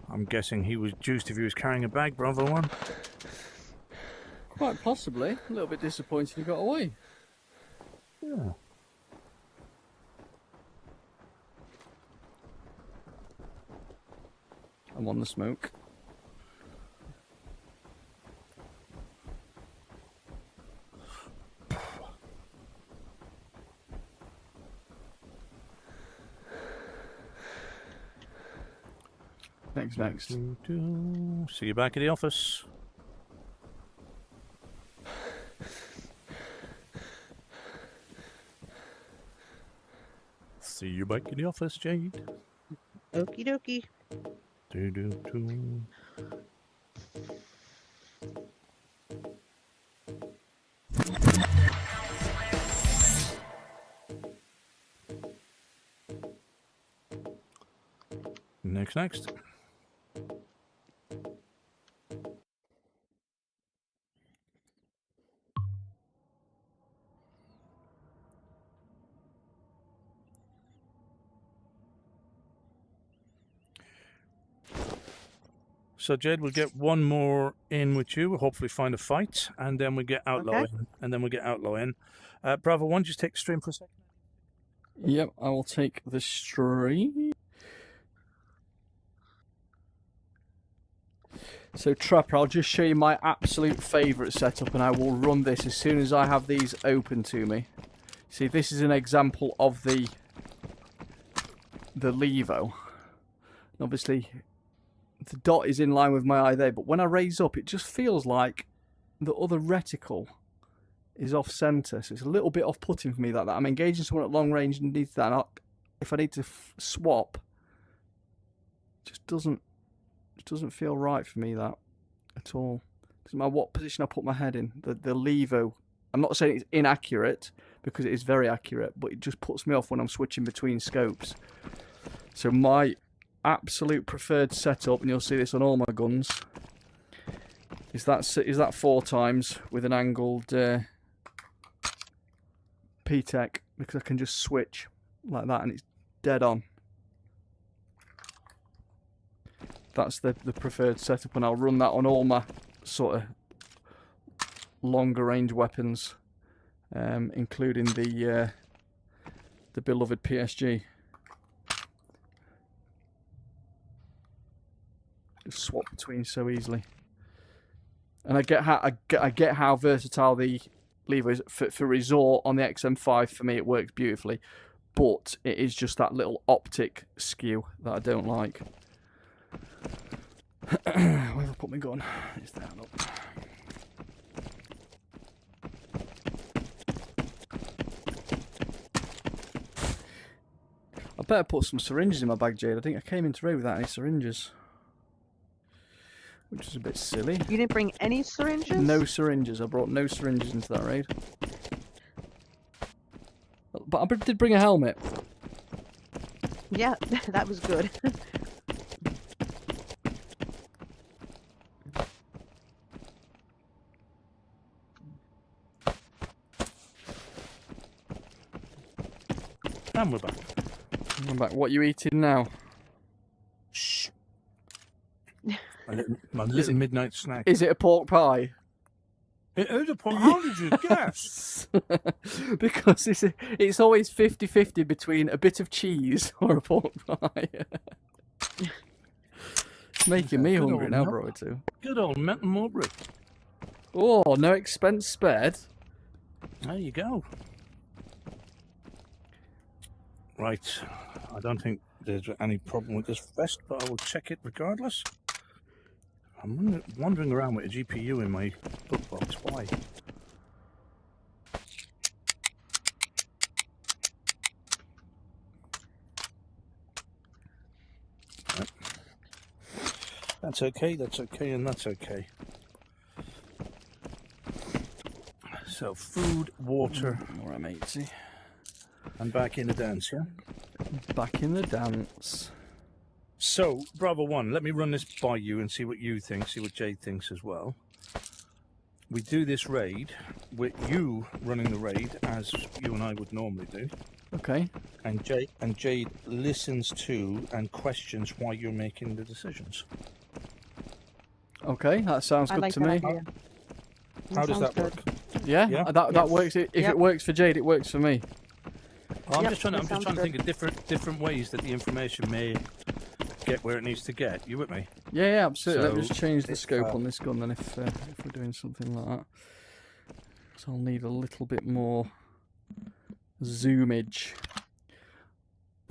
I'm guessing he was juiced if he was carrying a bag, Bravo One. Quite possibly. A little bit disappointed he got away. Yeah. I'm on the smoke. Next. See you back at the office. See you back in the office, Jade. Okie dokie. Do. Next. So Jade, we'll get one more in with you. We'll hopefully find a fight, and then we get Outlaw in. Bravo One, just take the stream for a second. Yep, I will take the stream. So Trapper, I'll just show you my absolute favourite setup, and I will run this as soon as I have these open to me. See, this is an example of the levo. And obviously, the dot is in line with my eye there, but when I raise up, it just feels like the other reticle is off centre, so it's a little bit off-putting for me like that. I'm engaging someone at long range and needs that. And if I need to swap, it just doesn't feel right for me, that at all. Doesn't matter what position I put my head in. The levo, I'm not saying it's inaccurate, because it is very accurate, but it just puts me off when I'm switching between scopes. So my absolute preferred setup, and you'll see this on all my guns, is that 4 times with an angled P-Tech, because I can just switch like that and it's dead on. That's the preferred setup, and I'll run that on all my sort of longer range weapons, including the beloved PSG. Just swap between so easily, and I get how versatile the lever is for resort on the XM5. For me, it works beautifully, but it is just that little optic skew that I don't like. Where have I put my gun? It's there. Look. I better put some syringes in my bag, Jade. I think I came into raid without any syringes, which is a bit silly. You didn't bring any syringes? No syringes. I brought no syringes into that raid. But I did bring a helmet. Yeah, that was good. And we're back. I'm back. What are you eating now? Shh. My little midnight snack. Is it a pork pie? It is a pork. How did you guess? Because it's always 50-50 between a bit of cheese or a pork pie. It's making me hungry now, bro, too. Good old Mountain Mulberry. Oh, no expense spared. There you go. Right. I don't think there's any problem with this vest, but I will check it regardless. I'm wandering around with a GPU in my book box. Why? Right. That's okay, and that's okay. So, food, water. Alright, matey. And back in the dance, yeah? Back in the dance. So, Bravo 1, let me run this by you and see what you think, see what Jade thinks as well. We do this raid with you running the raid as you and I would normally do. Okay. And Jade listens to and questions why you're making the decisions. Okay, that sounds good to me. Idea. How does that sounds work? good. Yeah, Yeah? that Yes. works. If Yep. it works for Jade, it works for me. Well, I'm Yep, just trying that to sounds think of different ways that the information may get where it needs to get. You with me? Yeah, absolutely. Let me So, just change the if, scope on this gun then if we're doing something like that. So I'll need a little bit more zoomage.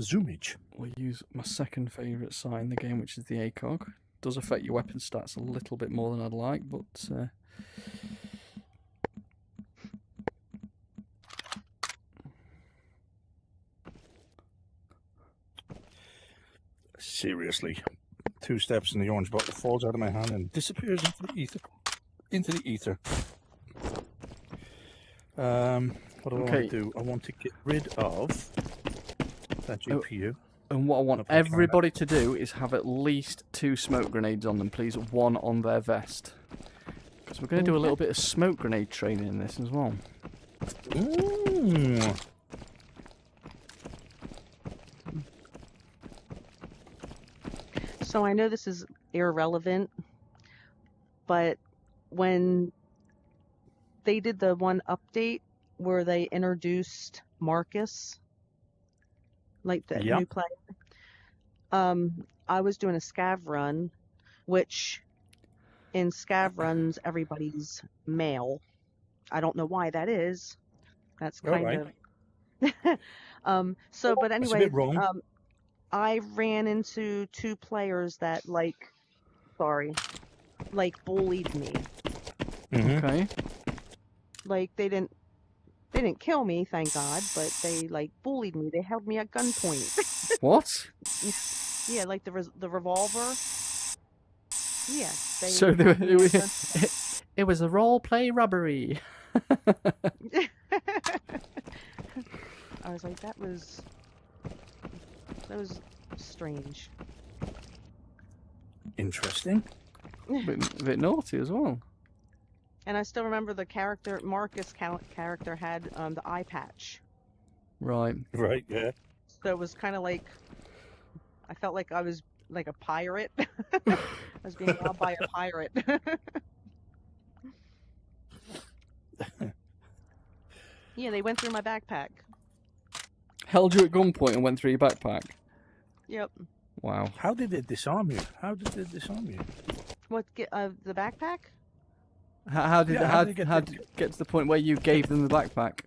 Zoomage. We'll use my second favourite sight in the game, which is the ACOG. Does affect your weapon stats a little bit more than I'd like, but Seriously. 2 steps and the orange bottle falls out of my hand and disappears into the ether. What do I want to do? I want to get rid of that GPU. and what I want Not gonna try that. everybody to do is have at least 2 smoke grenades on them, please. 1 on their vest. Because we're going to do a little bit of smoke grenade training in this as well. Ooh. So I know this is irrelevant, but when they did the one update where they introduced Marcus, like the Yeah. new player, I was doing a scav run, which in scav runs, everybody's male. I don't know why that is. That's All kind right. of so but That's a anyway, bit wrong. I ran into 2 players that bullied me. Mhm. Okay. Like they didn't kill me, thank God, but they bullied me. They held me at gunpoint. What? Yeah, like the revolver. Yeah, they So held me at it was a role play robbery. I was like, that was strange. Interesting. A bit naughty as well. And I still remember the character Marcus character had the eye patch. Right. Right. Yeah. So it was kind of like I felt like I was like a pirate. I was being robbed by a pirate. Yeah, they went through my backpack. Held you at gunpoint and went through your backpack. Yep. Wow. How did they disarm you? How did they disarm you? What? The backpack? How did Yeah, how did they how did it get to the point where you gave them the backpack?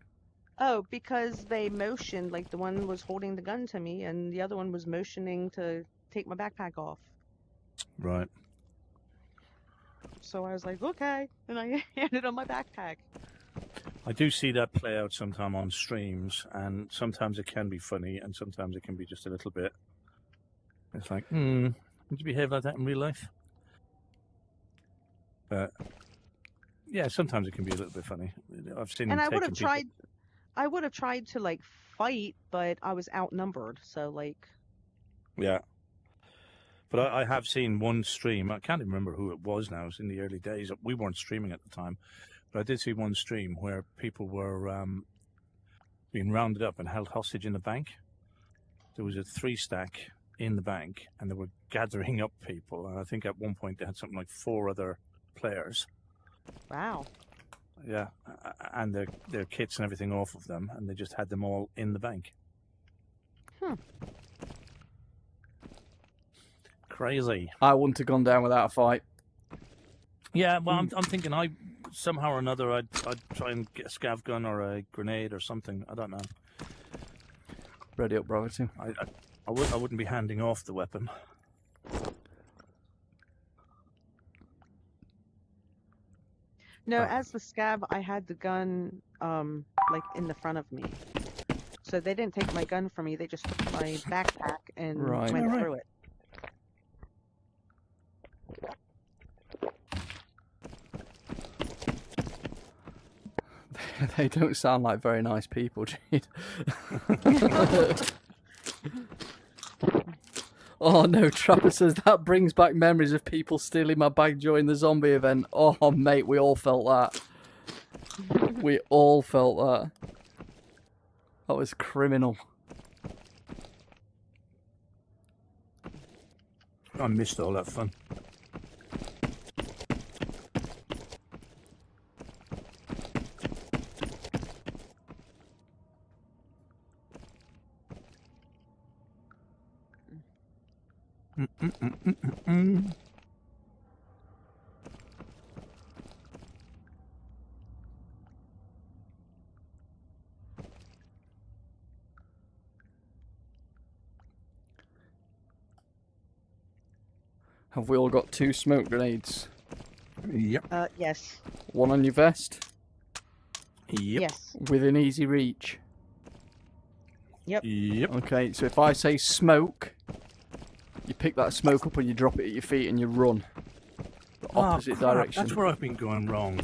Oh, because they motioned, like the one was holding the gun to me and the other one was motioning to take my backpack off. Right. So I was like, okay, and I handed them my backpack. I do see that play out sometime on streams, and sometimes it can be funny, and sometimes it can be just a little bit. It's like, would you behave like that in real life? But yeah, sometimes it can be a little bit funny. I've seen. And them I would taking have people- tried to fight, but I was outnumbered. So Yeah. But I have seen one stream. I can't even remember who it was now. It was in the early days. We weren't streaming at the time. But I did see one stream where people were being rounded up and held hostage in the bank. There was a 3-stack in the bank, and they were gathering up people. And I think at one point they had something like 4 other players. wow. Yeah, and their kits and everything off of them, and they just had them all in the bank. Crazy. I wouldn't have gone down without a fight. Yeah, well, I'm thinking somehow or another I'd try and get a scav gun or a grenade or something. I don't know. Ready up, BRAVOTEAM. I wouldn't be handing off the weapon. No, as the scav, I had the gun in the front of me. So they didn't take my gun from me. They just took my backpack and Right. went Alright. through it. They don't sound like very nice people, Jade. Oh no, Trapper says that brings back memories of people stealing my bag during the zombie event. Oh mate, we all felt that. We all felt that. That was criminal. I missed all that fun. Have we all got 2 smoke grenades? Yep. Yes. One on your vest, Yep. Yes. within easy reach. Yep. Okay, so if I say smoke, you pick that smoke up and you drop it at your feet and you run. The opposite crap, direction. That's where I've been going wrong.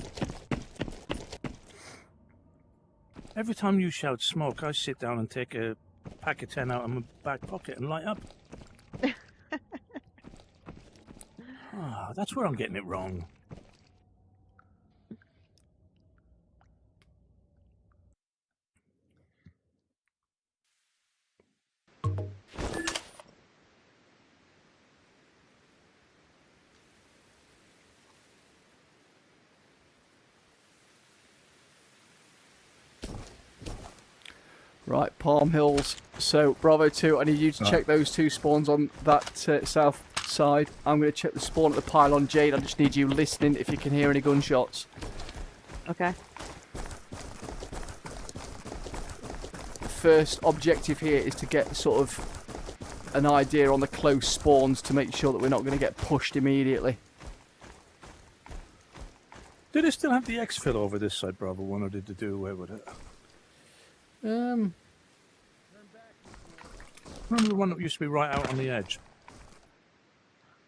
Every time you shout smoke, I sit down and take a pack of 10 out of my back pocket and light up. That's where I'm getting it wrong. Right, Palm Hills. So, Bravo 2, I need you to check those 2 spawns on that side. I'm going to check the spawn at the pylon. Jade, I just need you listening if you can hear any gunshots. Okay. The first objective here is to get sort of an idea on the close spawns to make sure that we're not going to get pushed immediately. Do they still have the exfil over this side, Bravo 1, or did they do away with it? Remember the one that used to be right out on the edge?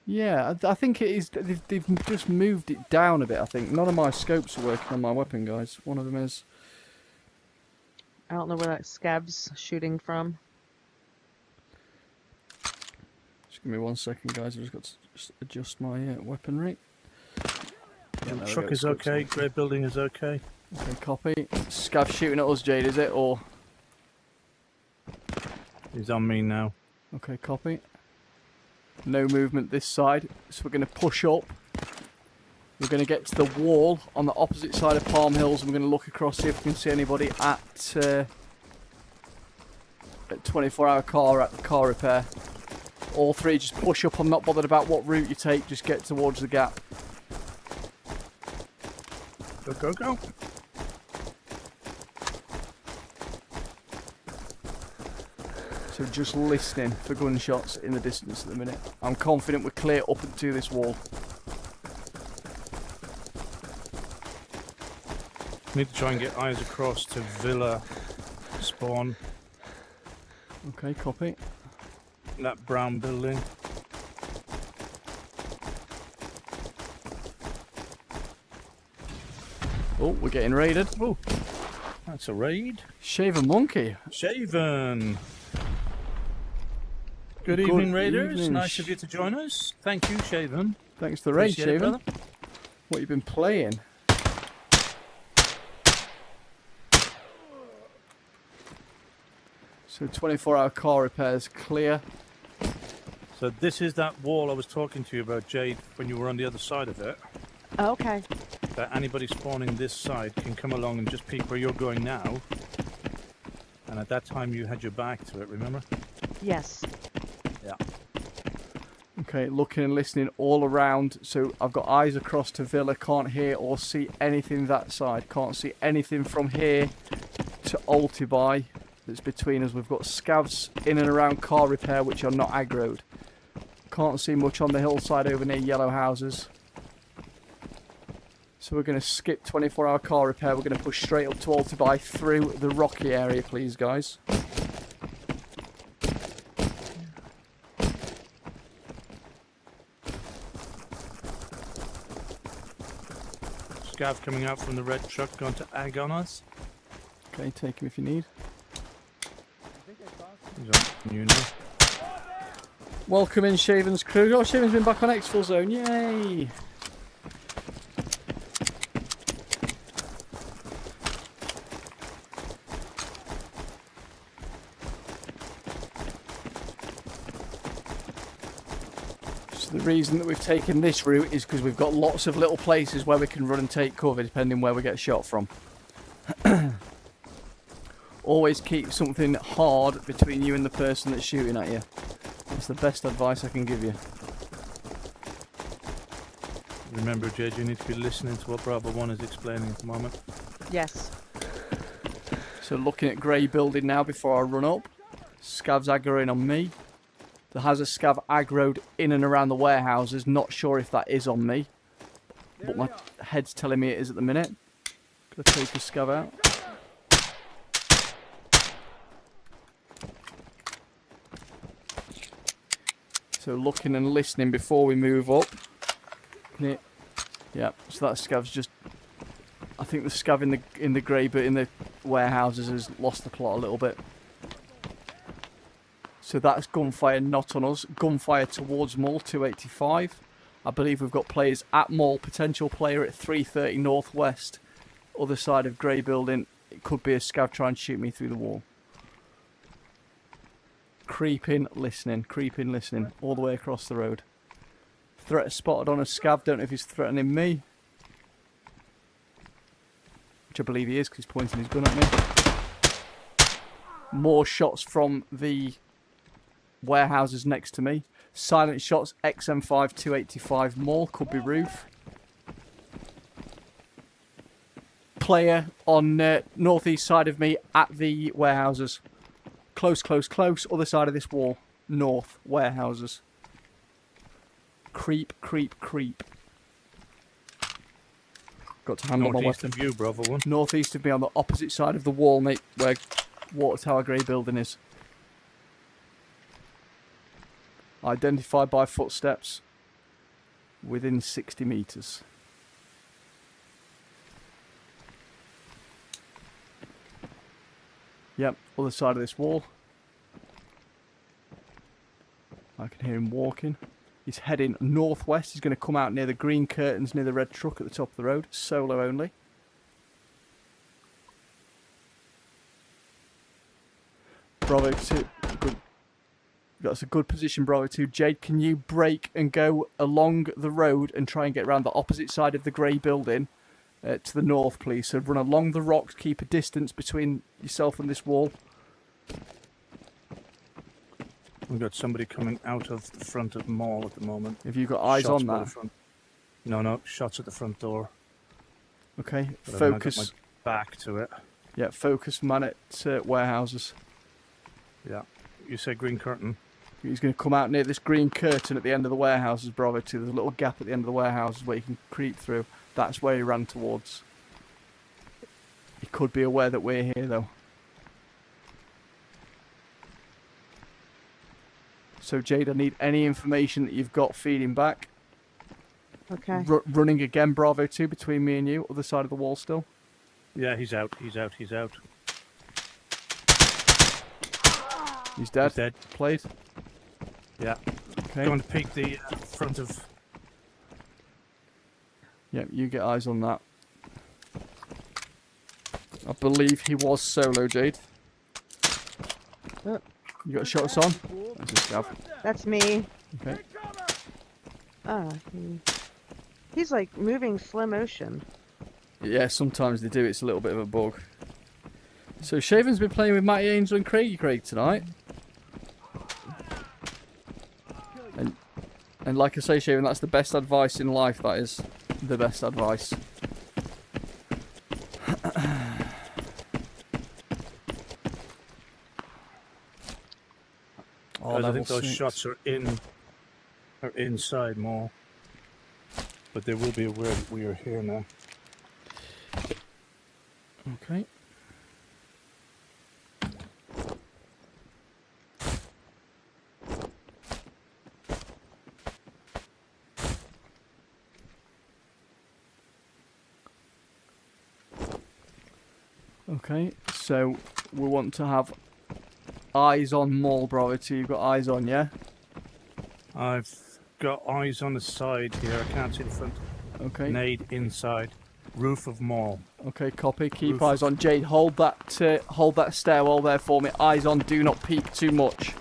Yeah, I think it is. They've just moved it down a bit, I think. None of my scopes are working on my weapon, guys. One of them is. I don't know where that scab's shooting from. Just give me 1 second, guys. I've just got to just adjust my weaponry. Yeah, the truck is okay, grey building is okay. Okay, copy. Scav shooting at us, Jade, is it? Or... He's on me now. Okay, copy. No movement this side, so we're going to push up. We're going to get to the wall on the opposite side of Palm Hills, and we're going to look across, see if we can see anybody at 24-hour car repair. All three just push up. I'm not bothered about what route you take, just get towards the gap. Go, go, go. So just listening for gunshots in the distance at the minute. I'm confident we're clear up into this wall. Need to try and get eyes across to Villa spawn. Okay, copy. That brown building. Oh, we're getting raided. Oh, that's a raid. Shaven Monkey. Shaven. Good evening, Raiders. evening. Nice of you to join us. Thank you, Shaven. Thanks for the raid, Appreciate it, Shaven. brother. What you been playing? So 24-hour car repairs clear. So this is that wall I was talking to you about, Jade, when you were on the other side of it. Okay. That anybody spawning this side can come along and just peek where you're going now. And at that time you had your back to it, remember? Yes. Yeah. Okay, looking and listening all around. So I've got eyes across to Villa. Can't hear or see anything that side. Can't see anything from here to Altibai that's between us. We've got scavs in and around car repair which are not aggroed. Can't see much on the hillside over near yellow houses. So we're going to skip 24-hour car repair. We're going to push straight up to Altibai through the rocky area, please, guys. Scav coming out from the red truck, going to ag on us. Okay, take him if you need. He's on you now. Welcome in, Shaven's crew. Oh, Shaven's been back on Exfilzone. Yay! So the reason that we've taken this route is because we've got lots of little places where we can run and take cover depending where we get shot from. Always keep something hard between you and the person that's shooting at you. That's the best advice I can give you. Remember, Jade, you need to be listening to what Bravo 1 is explaining at the moment. Yes. So looking at grey building now before I run up. Scav's aggroing on me. There has a scav aggroed in and around the warehouses. Not sure if that is on me. But my head's telling me it is at the minute. Gonna take a scav out. So looking and listening before we move up. Yeah, so that scav's just... I think the scav in the grey bit in the warehouses has lost the plot a little bit. So that's gunfire not on us. Gunfire towards Mall 285. I believe we've got players at Mall. Potential player at 330 Northwest. Other side of grey building. It could be a scav trying to shoot me through the wall. Creeping, listening. Creeping, listening. All the way across the road. Threat spotted on a scav. Don't know if he's threatening me. Which I believe he is because he's pointing his gun at me. More shots from the warehouses next to me. Silent shots, XM5 285 mall, could be roof. Player on northeast side of me at the warehouses. Close, close, close. Other side of this wall. North, warehouses. Creep, creep, creep. Got to handle my Northeast weapon. of you, Bravo 1. Northeast of me on the opposite side of the wall, mate, where Water Tower Grey building is. Identified by footsteps within 60 metres. Yep, other side of this wall. I can hear him walking. He's heading northwest. He's going to come out near the green curtains near the red truck at the top of the road. Solo only. Bravo 2. Good. That's a good position, Bravo 2. Jade, can you break and go along the road and try and get around the opposite side of the grey building to the north, please? So run along the rocks, keep a distance between yourself and this wall. We've got somebody coming out of the front of the mall at the moment. Have you got eyes Shots on by that? the front. No, shots at the front door. Okay, But I've now got focus. my back to it. Yeah, focus man at warehouses. Yeah. You say green curtain. He's going to come out near this green curtain at the end of the warehouses, Bravo 2. There's a little gap at the end of the warehouses where you can creep through. That's where he ran towards. He could be aware that we're here, though. So, Jade, I need any information that you've got feeding back. Okay. Running again, Bravo 2, between me and you. Other side of the wall still. Yeah, he's out. He's out. He's dead. He's dead. Played. Yeah. Okay. Going to peek the front of... Yep, you get eyes on that. I believe he was solo, Jade. Oh. You got shots on? There's a scav. That's me. Okay. He's like moving slow motion. Yeah, sometimes they do. It's a little bit of a bug. So Shaven's been playing with Matty Angel and Craigie Craig tonight. And like I say, Shaven, that's the best advice in life. That is the best advice. I level think those 6. shots are inside more. But they will be aware that we are here now. Okay. Okay, so we want to have eyes on mall, Bravo 2. You've got eyes on, yeah? I've got eyes on the side here. I can't see the front. Okay. Nade inside. Roof of mall. Okay, copy. Keep Roof. eyes on. Jade, hold that stairwell there for me. Eyes on. Do not peek too much.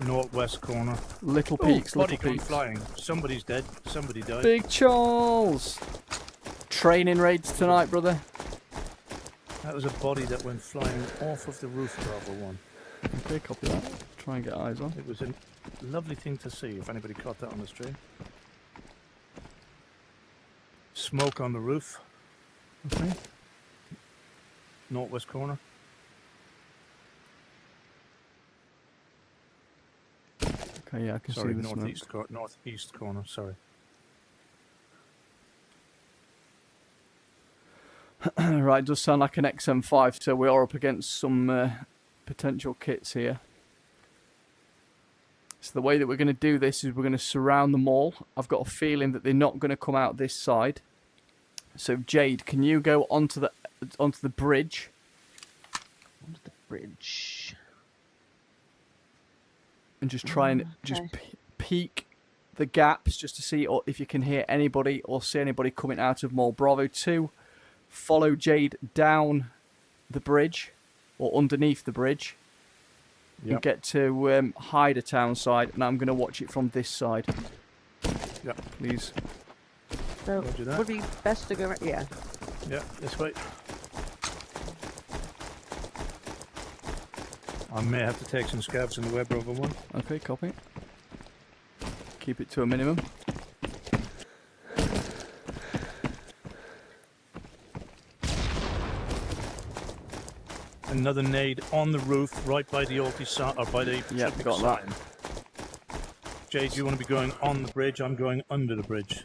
Northwest corner. Little Ooh, peeks, body little gun peeks. flying. Somebody's dead. Somebody died. Big Charles. Training raids tonight, brother. That was a body that went flying off of the roof, Bravo 1. Okay, copy that. Try and get eyes on. It was a lovely thing to see, if anybody caught that on the stream. Smoke on the roof. Okay. Northwest corner. Okay, yeah, I can Sorry, see the smoke. northeast corner, sorry. Right, it does sound like an XM5, so we are up against some potential kits here. So the way that we're going to do this is we're going to surround them all. I've got a feeling that they're not going to come out this side. So Jade, can you go onto the bridge? Onto the bridge. And just try and just Okay. peek the gaps just to see if you can hear anybody or see anybody coming out of mall. Bravo 2. Follow Jade down the bridge or underneath the bridge and Yep. get to Hyder Town side, and I'm going to watch it from this side. Yep. Please. So Roger that. would be best to go. Yeah. Yeah, this way. I may have to take some scabs in the web, Bravo 1. Okay, copy. Keep it to a minimum. Another nade on the roof, right by the alti sign, or by the Yeah, traffic got that. sign. Jade, you want to be going on the bridge? I'm going under the bridge.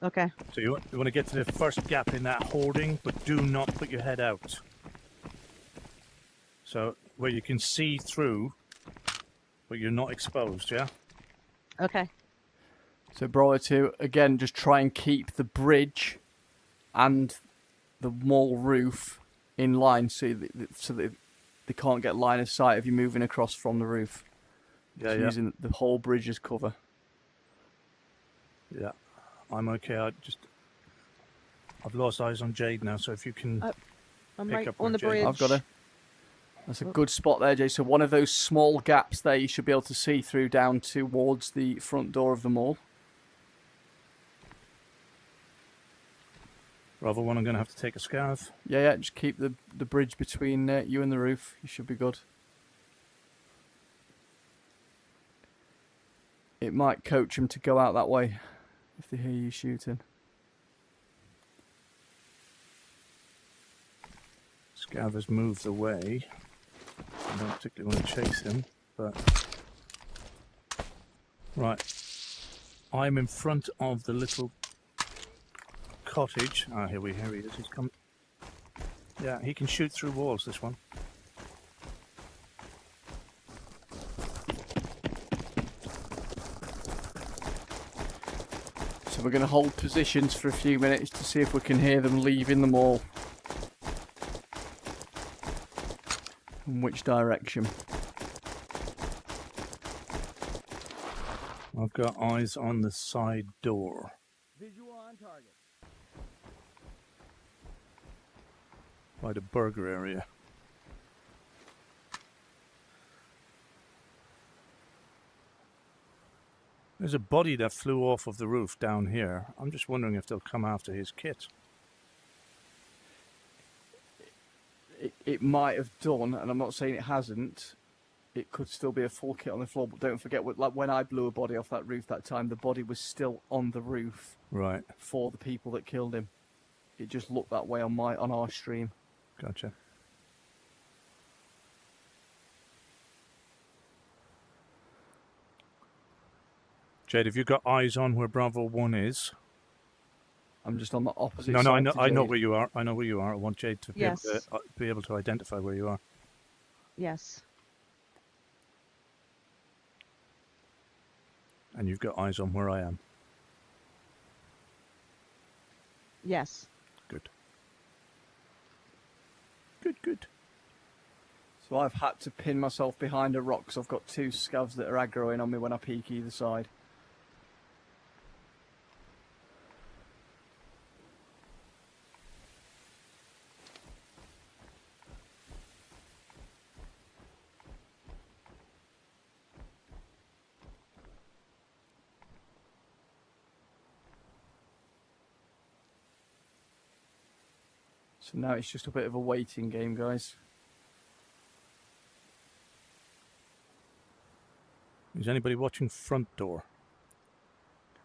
Okay. So you want to get to the first gap in that hoarding, but do not put your head out. So where you can see through, but you're not exposed, yeah? Okay. So Bravo 2, again, just try and keep the bridge and the mall roof in line so that they can't get line of sight of you moving across from the roof. Yeah, So yeah. using the whole bridge as cover. Yeah. I'm okay. I've lost eyes on Jade now, so if you can I'm pick right up on where the Jade- bridge. I've got her. That's a good spot there, Jay. So one of those small gaps there you should be able to see through down towards the front door of the mall. Bravo 1, I'm going to have to take a scarf. Yeah, just keep the bridge between you and the roof. You should be good. It might coach them to go out that way if they hear you shooting. Scav has moved away. I don't particularly want to chase him, but... Right. I'm in front of the little cottage. Ah, here he is. He's come. Yeah, he can shoot through walls, this one. So we're going to hold positions for a few minutes to see if we can hear them leaving the mall. In which direction? I've got eyes on the side door. Visual on target. By the burger area. There's a body that flew off of the roof down here. I'm just wondering if they'll come after his kit. It might have done, and I'm not saying it hasn't. It could still be a full kit on the floor, but don't forget, like when I blew a body off that roof that time, the body was still on the roof Right, for the people that killed him. It just looked that way on our stream. gotcha. Jade, have you got eyes on where Bravo 1 is? I'm just on the opposite No, side. I know, to I know Jade. where you are. I know where you are. I want Jade to Yes. be able to identify where you are. Yes. And you've got eyes on where I am. Yes. Good. Good. So I've had to pin myself behind a rock because I've got two scavs that are aggroing on me when I peek either side. So now it's just a bit of a waiting game, guys. Is anybody watching front door?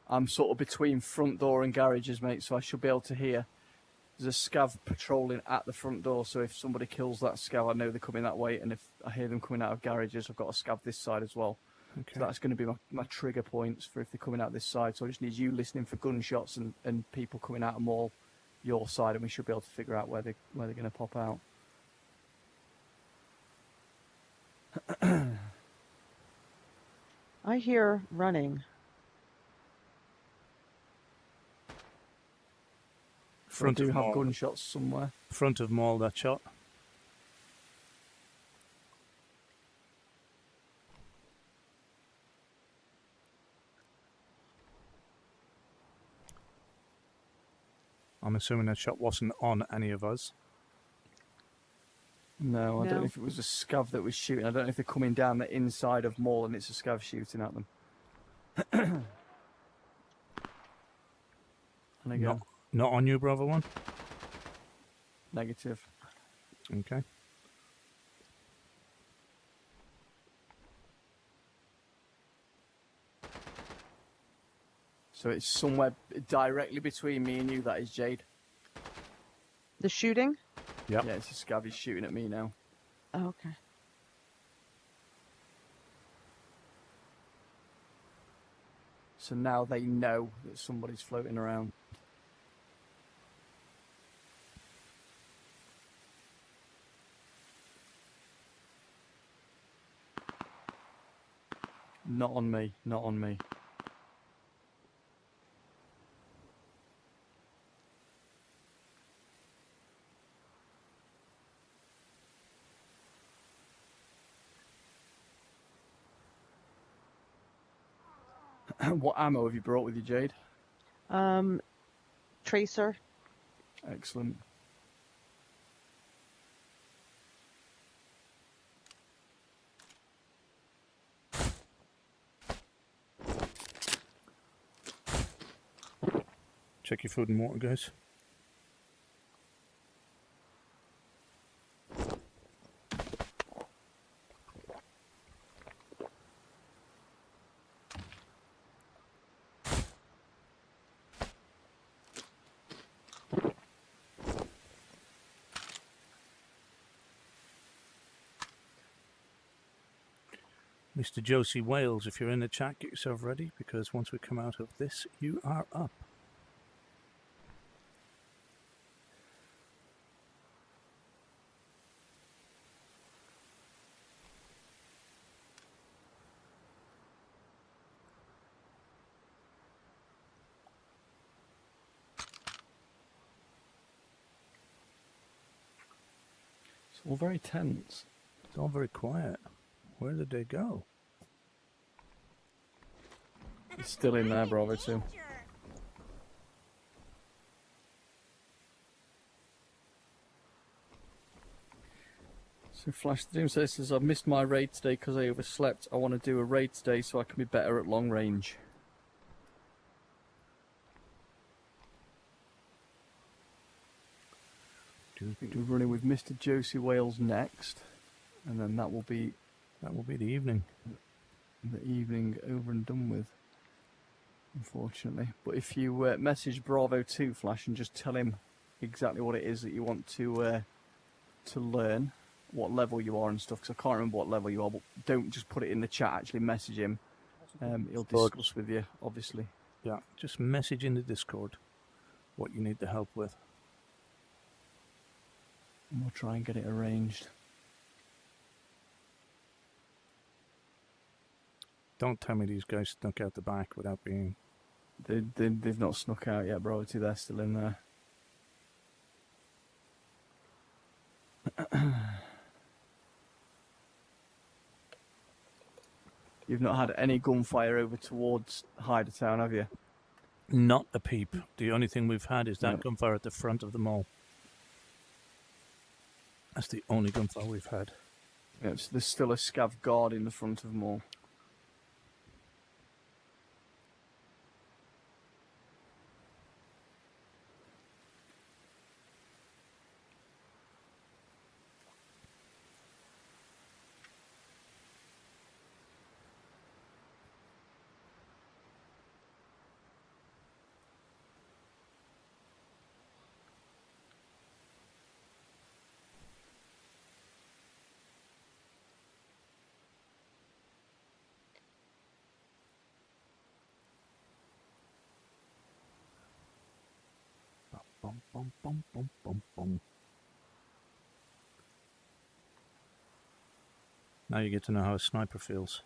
I'm sort of between front door and garages, mate, so I should be able to hear. There's a scav patrolling at the front door, so if somebody kills that scav, I know they're coming that way, and if I hear them coming out of garages, I've got a scav this side as well. Okay. So that's going to be my trigger points for if they're coming out this side. So I just need you listening for gunshots and people coming out of mall your side, and we should be able to figure out where they're going to pop out. I hear running. So I do have mall. gunshots somewhere. Front of mall, that shot. I'm assuming that shot wasn't on any of us. No, I don't No. know if it was a scav that was shooting. I don't know if they're coming down the inside of mall and it's a scav shooting at them. And again, Not on you, Bravo 1? negative. Okay. So it's somewhere directly between me and you, that is, Jade. The shooting? Yep. Yeah, it's a scav. He's shooting at me now. Oh, okay. So now they know that somebody's floating around. Not on me, not on me. What ammo have you brought with you, Jade? Tracer. Excellent. Check your food and water, guys. Mr. Josie Wales, if you're in the chat, get yourself ready, because once we come out of this, you are up. It's all very tense. It's all very quiet. Where did they go? It's still in there, Bravo 2. So Flash the Doom says, I've missed my raid today because I overslept. I want to do a raid today so I can be better at long range. We're running with Mr. Josie Wales next, and then that will be the evening. The evening over and done with, unfortunately. But if you message Bravo 2 Flash and just tell him exactly what it is that you want to learn, what level you are and stuff, because I can't remember what level you are, but don't just put it in the chat, actually message him. He'll discuss with you, obviously. Yeah, just message in the Discord what you need the help with. And we'll try and get it arranged. Don't tell me these guys snuck out the back without being... They've not snuck out yet, Bravo 2, they're still in there. You've not had any gunfire over towards Hydertown, have you? Not a peep. The only thing we've had is that No. gunfire at the front of the mall. That's the only gunfire we've had. Yeah, so there's still a scav guard in the front of them all. Bum, bum, bum, bum, bum, bum. Now you get to know how a sniper feels.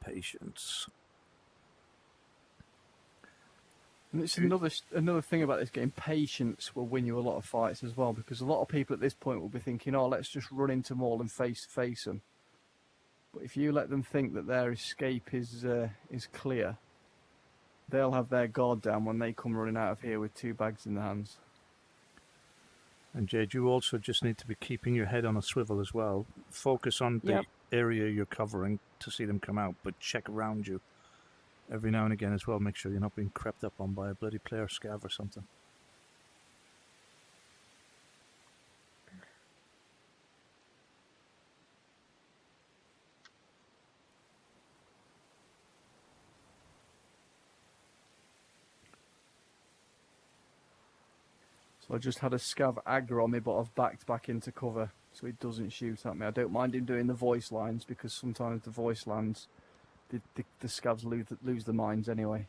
Patience. And it's another thing about this game. Patience will win you a lot of fights as well, because a lot of people at this point will be thinking, "Oh, let's just run into them all and face them." But if you let them think that their escape is clear, they'll have their guard down when they come running out of here with 2 bags in their hands. And Jade, you also just need to be keeping your head on a swivel as well. Focus on the area you're covering to see them come out, but check around you every now and again as well. Make sure you're not being crept up on by a bloody player scav or something. So I just had a scav aggro on me, but I've backed back into cover so he doesn't shoot at me. I don't mind him doing the voice lines because sometimes the voice lines, the scavs lose their minds anyway.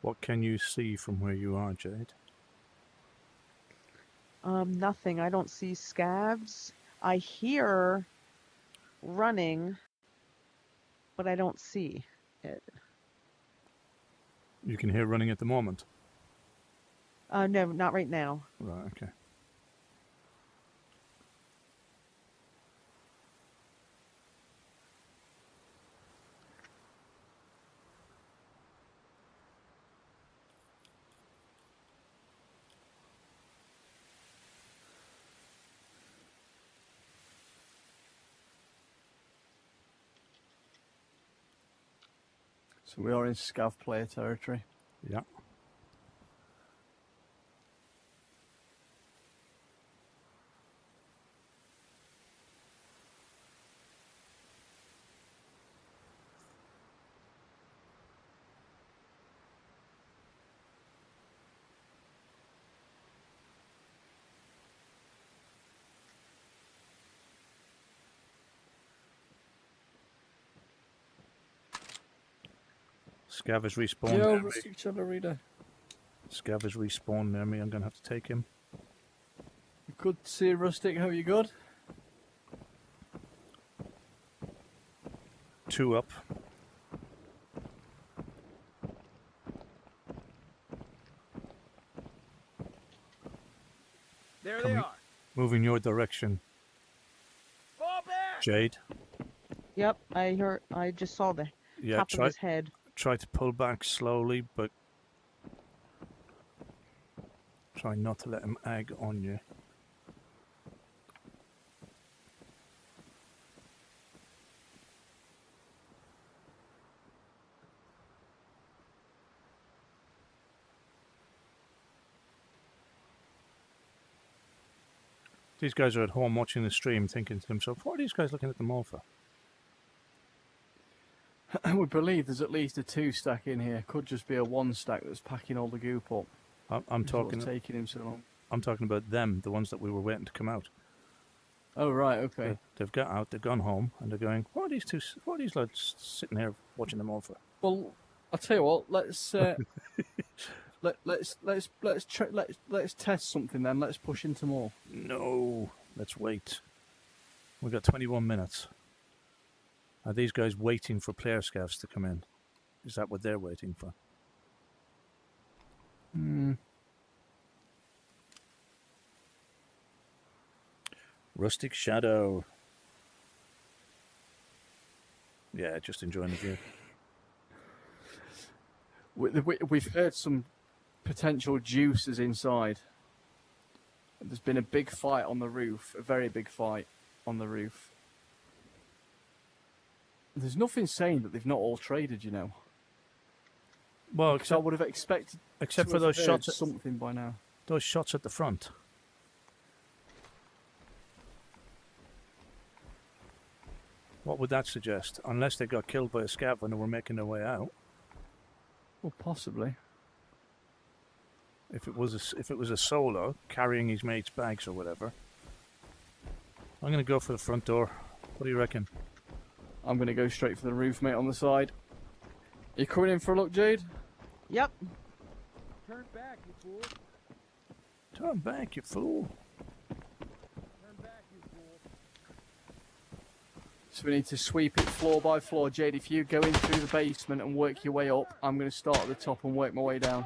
What can you see from where you are, Jade? Nothing. I don't see scabs. I hear running, but I don't see it. You can hear running at the moment. No, not right now. Right, okay. So we are in scav player territory. Yeah. Scav has respawned Yo, near me. Rustic Shadow Reader. Scav has respawned near me. I'm going to have to take him. Good to see you, Rustic. How are you, good? 2 up. There Coming. they are. Moving your direction, Fall back. Jade. Yep, I just saw the Yeah, top of his head. try to pull back slowly, but try not to let him egg on you. These guys are at home watching the stream thinking to themselves, what are these guys looking at the mall for? We believe there's at least a 2 stack in here. Could just be a 1 stack that's packing all the goop up. I'm That's what's talking taking him so long. I'm talking about them, the ones that we were waiting to come out. Oh, right, okay. They've got out, they've gone home, and they're going, what are these lads sitting here watching them all for? Well, I'll tell you what. Let's let's test something then. Let's push into more. No, let's wait. We've got 21 minutes. Are these guys waiting for player scavs to come in? Is that what they're waiting for? Rustic Shadow. Yeah, just enjoying the view. We've heard some potential juices inside. There's been a big fight on the roof, a very big fight on the roof. There's nothing saying that they've not all traded, you know. Well, Because I would have expected except to for have those heard shots, something by now. those shots at the front. What would that suggest? Unless they got killed by a scav when they were making their way out. Well, possibly. If it was a solo carrying his mate's bags or whatever. I'm going to go for the front door. What do you reckon? I'm going to go straight for the roof, mate, on the side. You coming in for a look, Jade? Yep. Turn back, you fool. Turn back, you fool. Turn back, you fool. So we need to sweep it floor by floor. Jade, if you go in through the basement and work your way up, I'm going to start at the top and work my way down.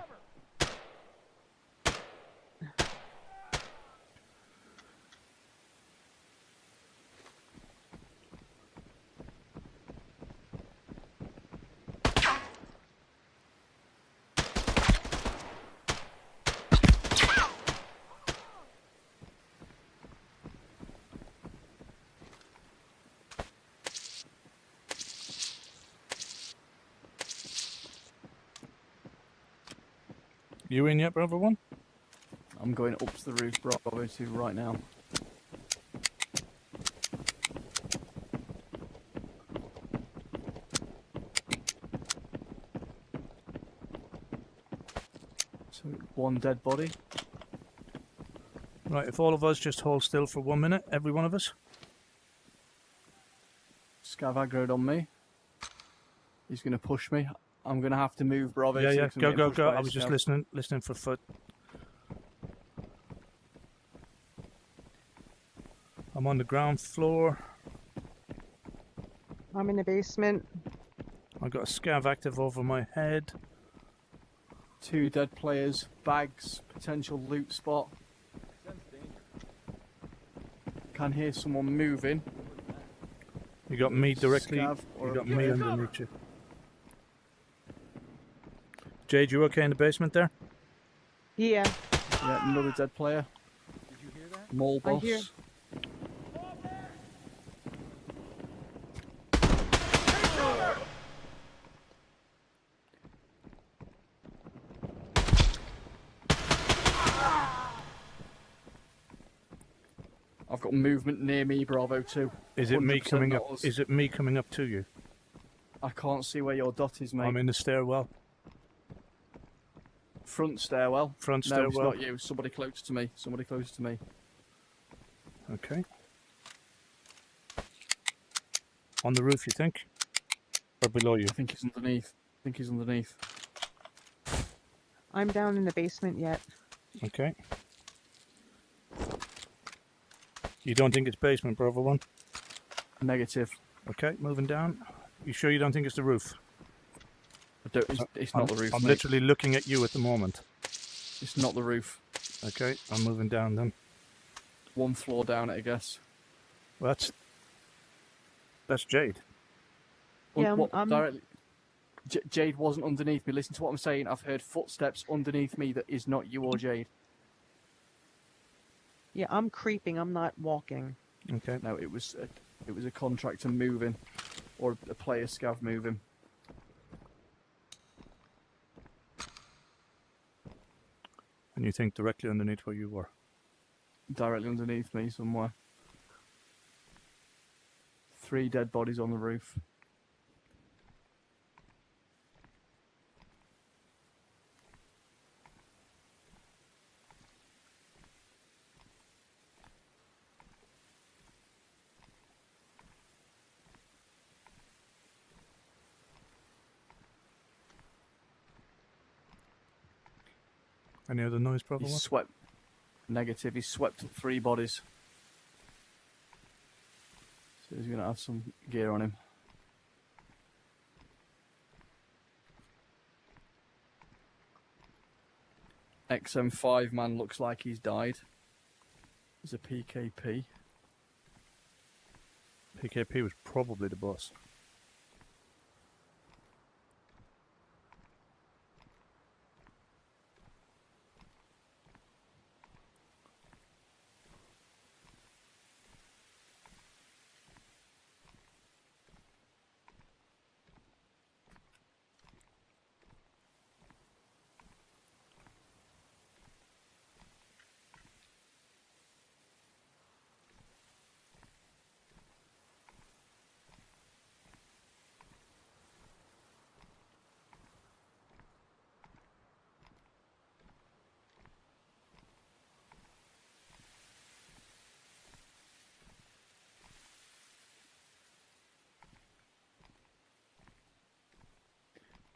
You in yet, Bravo 1? I'm going up to the roof, Bravo 2, right now. So, one dead body. Right, if all of us just hold still for 1 minute, every one of us. Scav aggroed on me. He's going to push me. I'm going to have to move, Bravo 2. Yeah, 'cause I'm getting pushed go. by I a was just scav. listening for foot. I'm on the ground floor. I'm in the basement. I've got a scav active over my head. 2 dead players, bags, potential loot spot. Sense danger. Can hear someone moving. You got me directly. Scav or You a got me player. underneath you. Jade, you okay in the basement there? Yeah. Yeah, another dead player. Did you hear that? Mole I boss. hear. Fall back! I've got movement near me, Bravo 2. Is it me 100% coming not up? us. Is it me coming up to you? I can't see where your dot is, mate. I'm in the stairwell. Front stairwell. Front No, stairwell. it's not you. Somebody close to me. Somebody close to me. Okay. On the roof, you think? Or below you? I think he's underneath. I think he's underneath. I'm down in the basement yet. Okay. You don't think it's basement, Bravo 1? Negative. Okay, moving down. You sure you don't think it's the roof? I don't, it's not the roof, I'm mate. literally looking at you at the moment. It's not the roof. Okay, I'm moving down then. 1 floor down, I guess. Well, that's Jade. Yeah, What, I'm- directly. Jade wasn't underneath me. Listen to what I'm saying. I've heard footsteps underneath me that is not you or Jade. Yeah, I'm creeping. I'm not walking. Okay. No, it was a contractor moving, or a player scav moving. And you think directly underneath where you were? Directly underneath me somewhere. 3 dead bodies on the roof. Any other noise, Bravo He's 1? swept. Negative. He's swept up 3 bodies. So he's gonna have some gear on him. XM5 man looks like he's died. There's a PKP. PKP was probably the boss.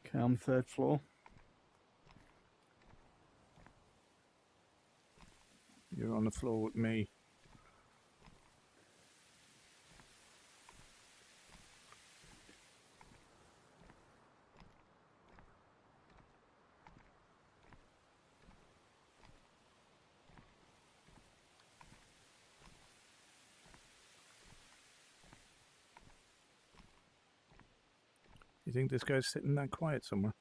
Okay, I'm 3rd floor. You're on the floor with me. You think this guy's sitting that quiet somewhere?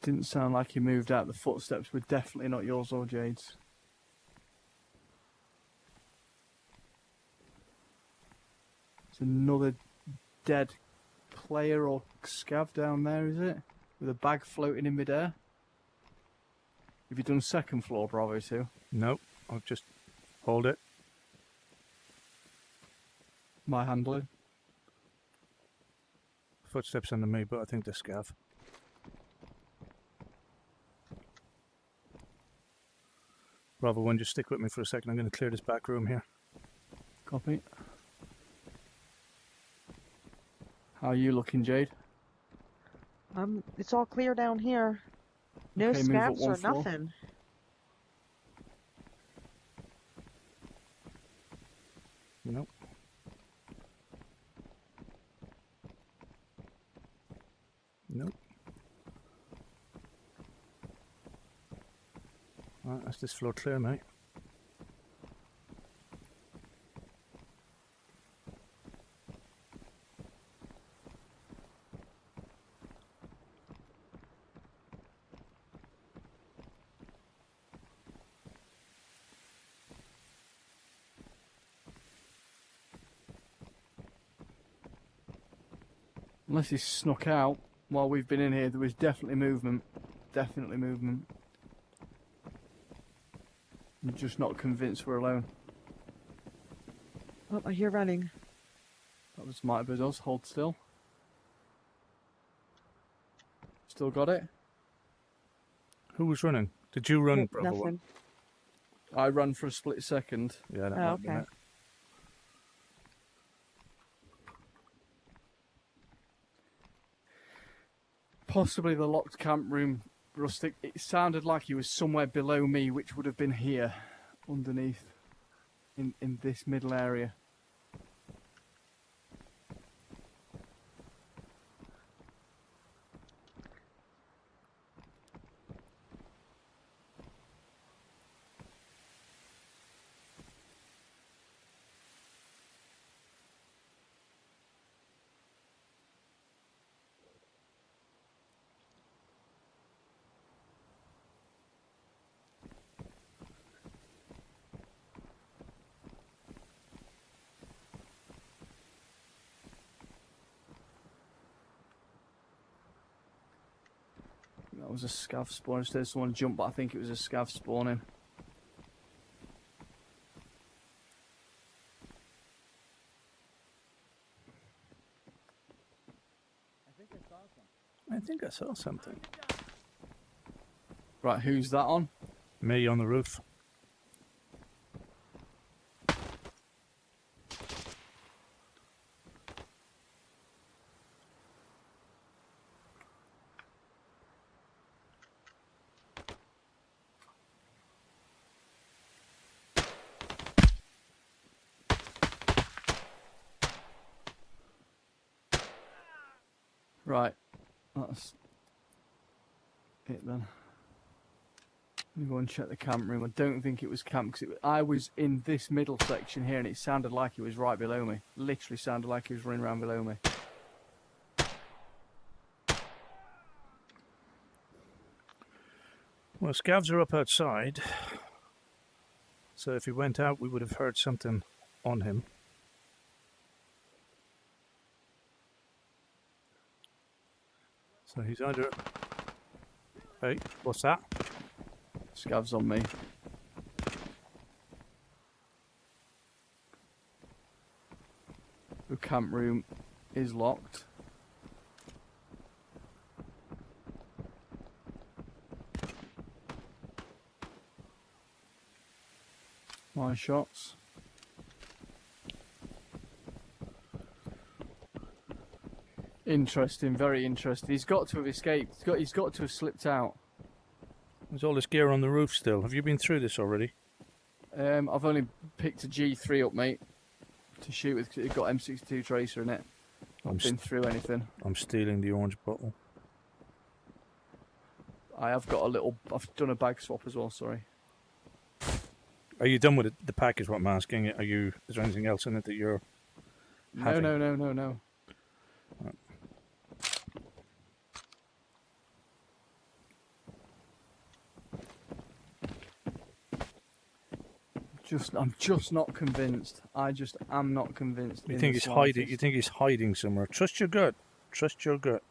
Didn't sound like he moved out. The footsteps were definitely not yours or Jade's. There's another dead player or scav down there, is it? With a bag floating in midair. Have you done second floor, Bravo 2? Nope. I've just hold it. My handling. Footsteps under me, but I think they're scav. Bravo 1, just stick with me for a second. I'm going to clear this back room here. Copy. How are you looking, Jade? It's all clear down here. No Okay, move up scabs one or floor. nothing. Nope. Nope. Alright, that's this floor clear, mate. Unless he's snuck out while we've been in here, there was definitely movement. Definitely movement. I'm just not convinced we're alone. Oh, I hear running. That was might have been us. Hold still. Still got it? Who was running? Did you run, Nope, Bravo 1? nothing. I ran for a split second. Yeah, that Oh, might have been okay. it. Possibly the locked camp room, Rustic. It sounded like he was somewhere below me, which would have been here, underneath, in this middle area. That was a scav spawn. Instead, someone jumped, but I think it was a scav spawning. I think I saw something. Right, who's that on? Me on the roof. Right, that's it then. Let me go and check the camp room. I don't think it was camp because I was in this middle section here and it sounded like it was right below me. Literally sounded like he was running around below me. Well, scavs are up outside. So if he went out, we would have heard something on him. So he's either... Hey, what's that? Scavs on me. The camp room is locked. My shots. Interesting, very interesting. He's got to have escaped. He's got to have slipped out. There's all this gear on the roof still. Have you been through this already? I've only picked a G3 up, mate, to shoot with. 'Cause it's got M62 tracer in it. I've been through anything. I'm stealing the orange bottle. I have got a little. I've done a bag swap as well. Sorry. Are you done with it? The pack is what I'm asking. Are you? Is there anything else in it that you're having? No. I'm just not convinced. I just am not convinced. You in think the he's hiding? slightest. You think he's hiding somewhere? Trust your gut. Trust your gut.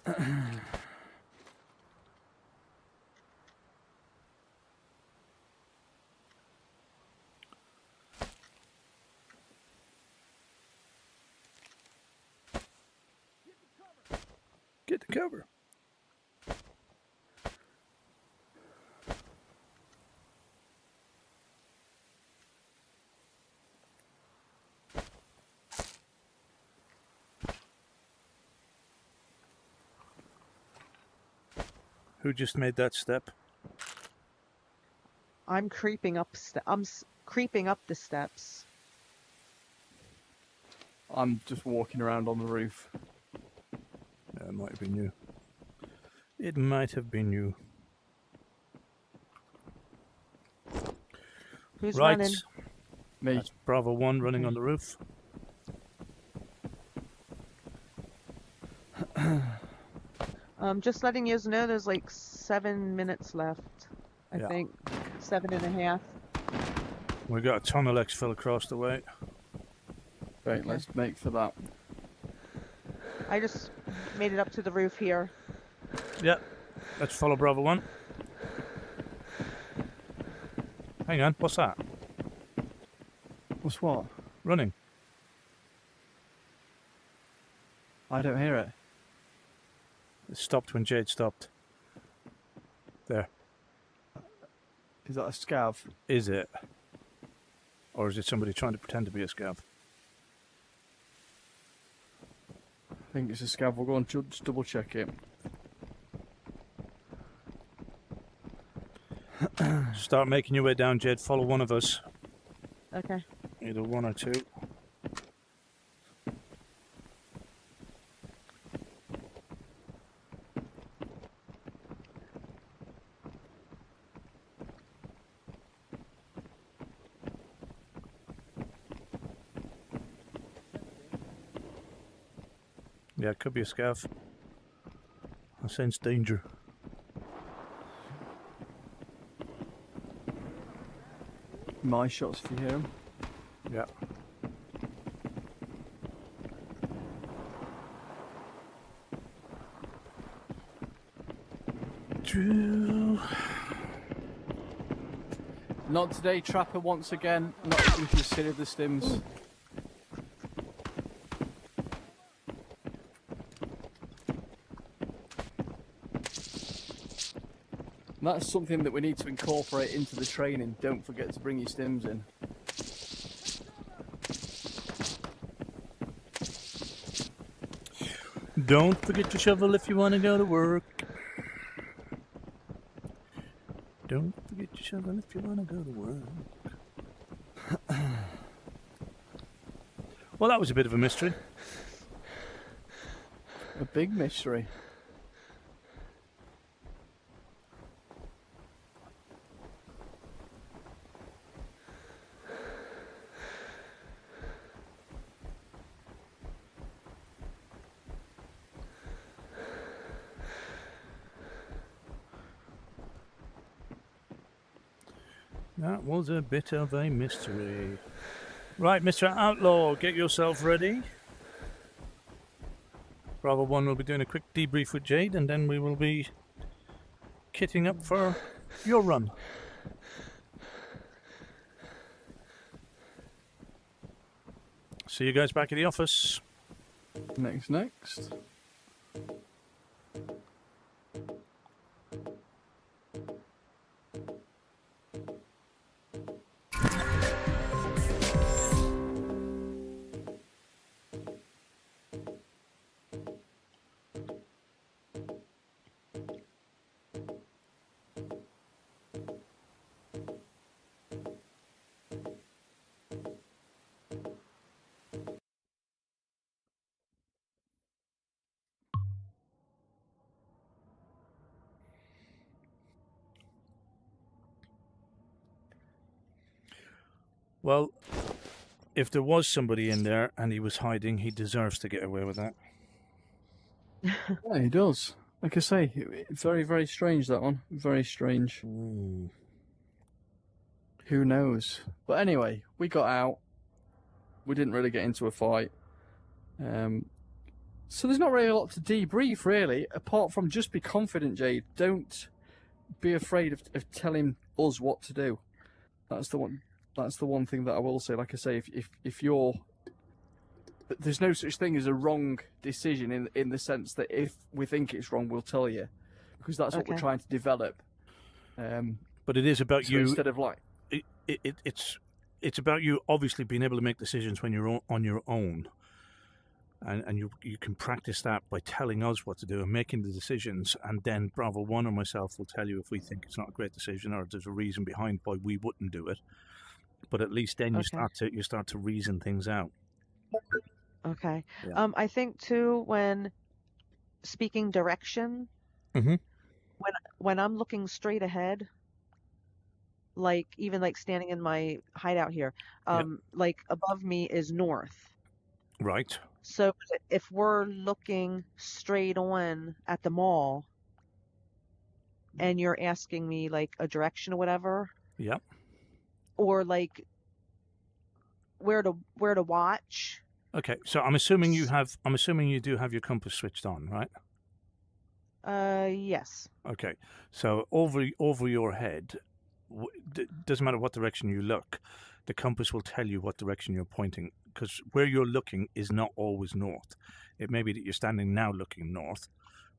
Get the cover. Who just made that step? I'm creeping up. Creeping up the steps. I'm just walking around on the roof. It might have been you. It might have been you. Who's Right. running? Me. That's Bravo 1 running on the roof. Just letting you know, there's like 7 minutes left. I Yeah. think 7.5. We've got a tunnel exfil across the way. Great, let's make for that. I just made it up to the roof here. Yeah. Let's follow Bravo 1. Hang on, what's that? What's what? Running. I don't hear it. It stopped when Jade stopped. There. Is that a scav? Is it? Or is it somebody trying to pretend to be a scav? I think it's a scav. We'll go and just double check it. Start making your way down, Jade. Follow one of us. Okay. Either one or two. Yeah, it could be a scav. I sense danger. My shots if you hear them. Yeah. True. Not today, Trapper, once again. Not with your silly the stims. That's something that we need to incorporate into the training. Don't forget to bring your stims in. Don't forget to shovel if you want to go to work. Don't forget to shovel if you want to go to work. Well, that was a bit of a mystery. A big mystery. That was a bit of a mystery. Right, Mr. Outlaw, get yourself ready. Bravo 1 will be doing a quick debrief with Jade, and then we will be kitting up for your run. See you guys back at the office. Next. Well, if there was somebody in there and he was hiding, he deserves to get away with that. Yeah, he does. Like I say, very, very strange, that one. Very strange. Ooh. Who knows? But anyway, we got out. We didn't really get into a fight. So there's not really a lot to debrief, really, apart from just be confident, Jade. Don't be afraid of telling us what to do. That's the one. That's the one thing that I will say. Like I say, if you're, there's no such thing as a wrong decision in the sense that if we think it's wrong, we'll tell you, because that's what we're Okay. trying to develop. But it is about So you. instead of like, It's about you obviously being able to make decisions when you're on your own. And you can practice that by telling us what to do and making the decisions, and then Bravo 1 or myself will tell you if we think it's not a great decision or there's a reason behind why we wouldn't do it. But at least then you Okay. start to reason things out. Okay. Yeah. I think too, when speaking direction, Mhm. when I'm looking straight ahead, like even like standing in my hideout here, Yep. like above me is north. Right. So if we're looking straight on at the mall and you're asking me like a direction or whatever, Yep. or like where to watch. Okay. So I'm assuming you do have your compass switched on, right? Yes. Okay. So over your head, doesn't matter what direction you look, the compass will tell you what direction you're pointing, because where you're looking is not always north. It may be that you're standing now looking north,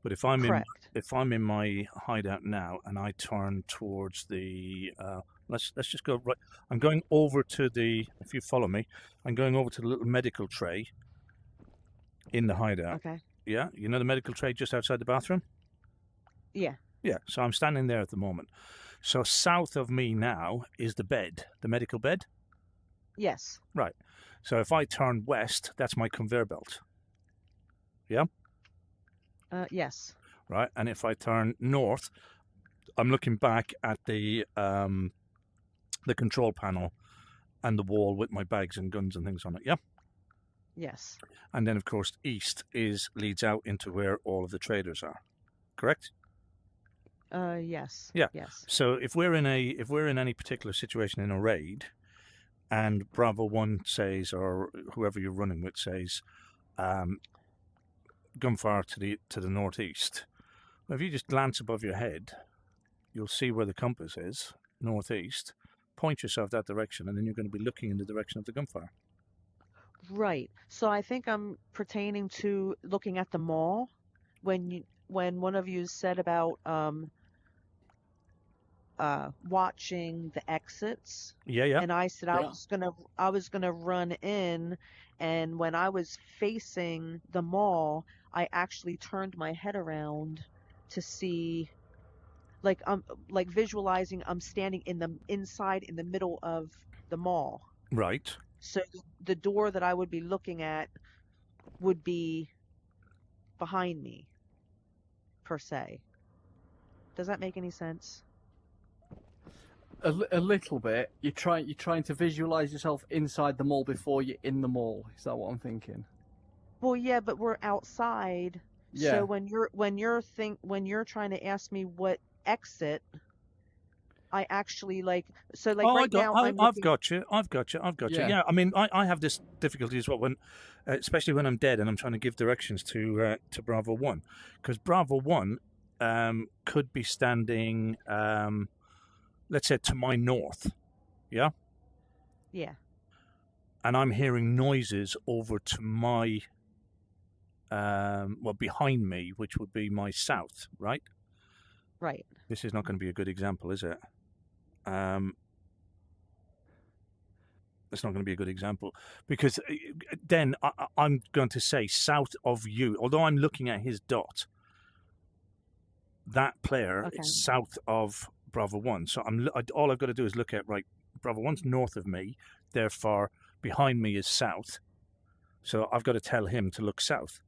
but if I'm Correct. in my hideout now and I turn towards the let's just go right. I'm going over to the, if you follow me, I'm going over to the little medical tray in the hideout. Okay. Yeah, you know the medical tray just outside the bathroom? Yeah. Yeah, so I'm standing there at the moment. So south of me now is the bed, the medical bed. Yes. Right. So if I turn west, that's my conveyor belt. Yeah. Yes. Right. And if I turn north, I'm looking back at the control panel and the wall with my bags and guns and things on it. Yeah. Yes. And then of course east leads out into where all of the traders are. Correct? Yes. Yeah. Yes. So if we're in any particular situation in a raid, and Bravo 1 says, or whoever you're running with says, gunfire to the northeast. Well, if you just glance above your head, you'll see where the compass is, northeast. Point yourself that direction, and then you're going to be looking in the direction of the gunfire. Right. So I think I'm pertaining to looking at the mall when one of you said about watching the exits. Yeah, yeah. And I said Yeah. I was gonna run in, and when I was facing the mall, I actually turned my head around to see, like like visualizing I'm standing inside in the middle of the mall. Right. So the door that I would be looking at would be behind me, per se. Does that make any sense? a little bit. You're trying to visualize yourself inside the mall before you're in the mall. Is that what I'm thinking? Well, yeah, but we're outside. Yeah. So when you're trying to ask me what exit, I actually like right now I'm I've looking. got you. Yeah. Yeah, I mean, I have this difficulty as well when, especially when I'm dead and I'm trying to give directions to Bravo 1, because Bravo 1 could be standing, let's say, to my north, yeah, Yeah. and I'm hearing noises over to my, behind me, which would be my south, right? Right. This is not going to be a good example, is it? That's not going to be a good example, because then I'm going to say south of you, although I'm looking at his dot, that player Okay. is south of Bravo 1. So all I've got to do is look at, right, Bravo 1's north of me, therefore behind me is south. So I've got to tell him to look south.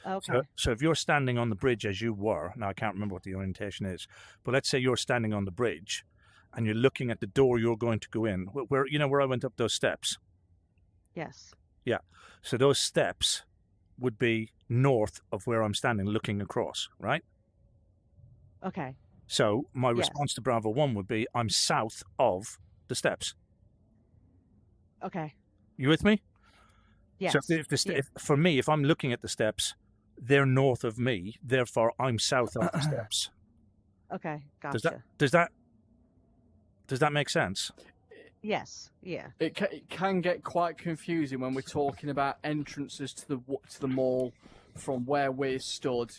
Okay. So if you're standing on the bridge as you were, now I can't remember what the orientation is, but let's say you're standing on the bridge and you're looking at the door you're going to go in, where I went up those steps. Yes. Yeah. So those steps would be north of where I'm standing looking across, right? Okay. So my Yes. response to Bravo 1 would be, I'm south of the steps. Okay. You with me? Yes. So if for me, if I'm looking at the steps, they're north of me, therefore I'm south of the steps. Okay. Does Gotcha. that make sense? Yes. Yeah. It can get quite confusing when we're talking about entrances to the mall from where we're stood,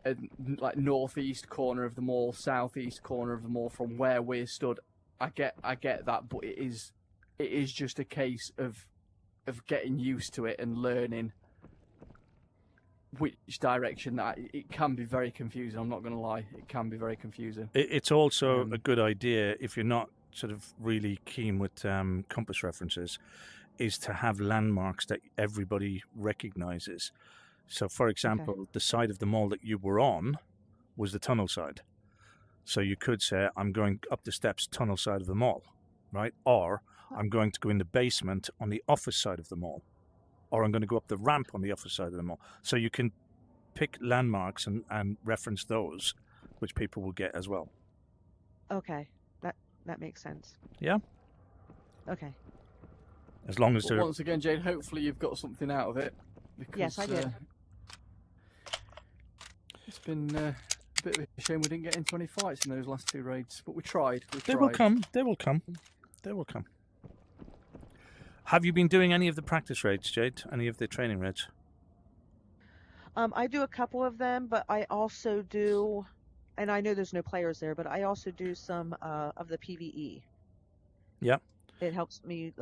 and like northeast corner of the mall, southeast corner of the mall from where we're stood. I get that, but it is just a case of getting used to it and learning which direction that it can be very confusing. I'm not going to lie, it can be very confusing. It's also a good idea if you're not sort of really keen with compass references, is to have landmarks that everybody recognizes. So, for example, the side of the mall that you were on was the tunnel side. So you could say, I'm going up the steps, tunnel side of the mall, right? Or I'm going to go in the basement on the office side of the mall. Or I'm going to go up the ramp on the office side of the mall. So you can pick landmarks and reference those, which people will get as well. Okay. That makes sense. Yeah? Okay. As long as But they're... once again, Jade, hopefully you've got something out of it. Because, Yes, I did. It's been a bit of a shame we didn't get into any fights in those last 2 raids, but we tried. They will come. They will come. They will come. Have you been doing any of the practice raids, Jade? Any of the training raids? I do a couple of them, but I also do, and I know there's no players there, but I also do some of the PvE. Yeah. It helps me,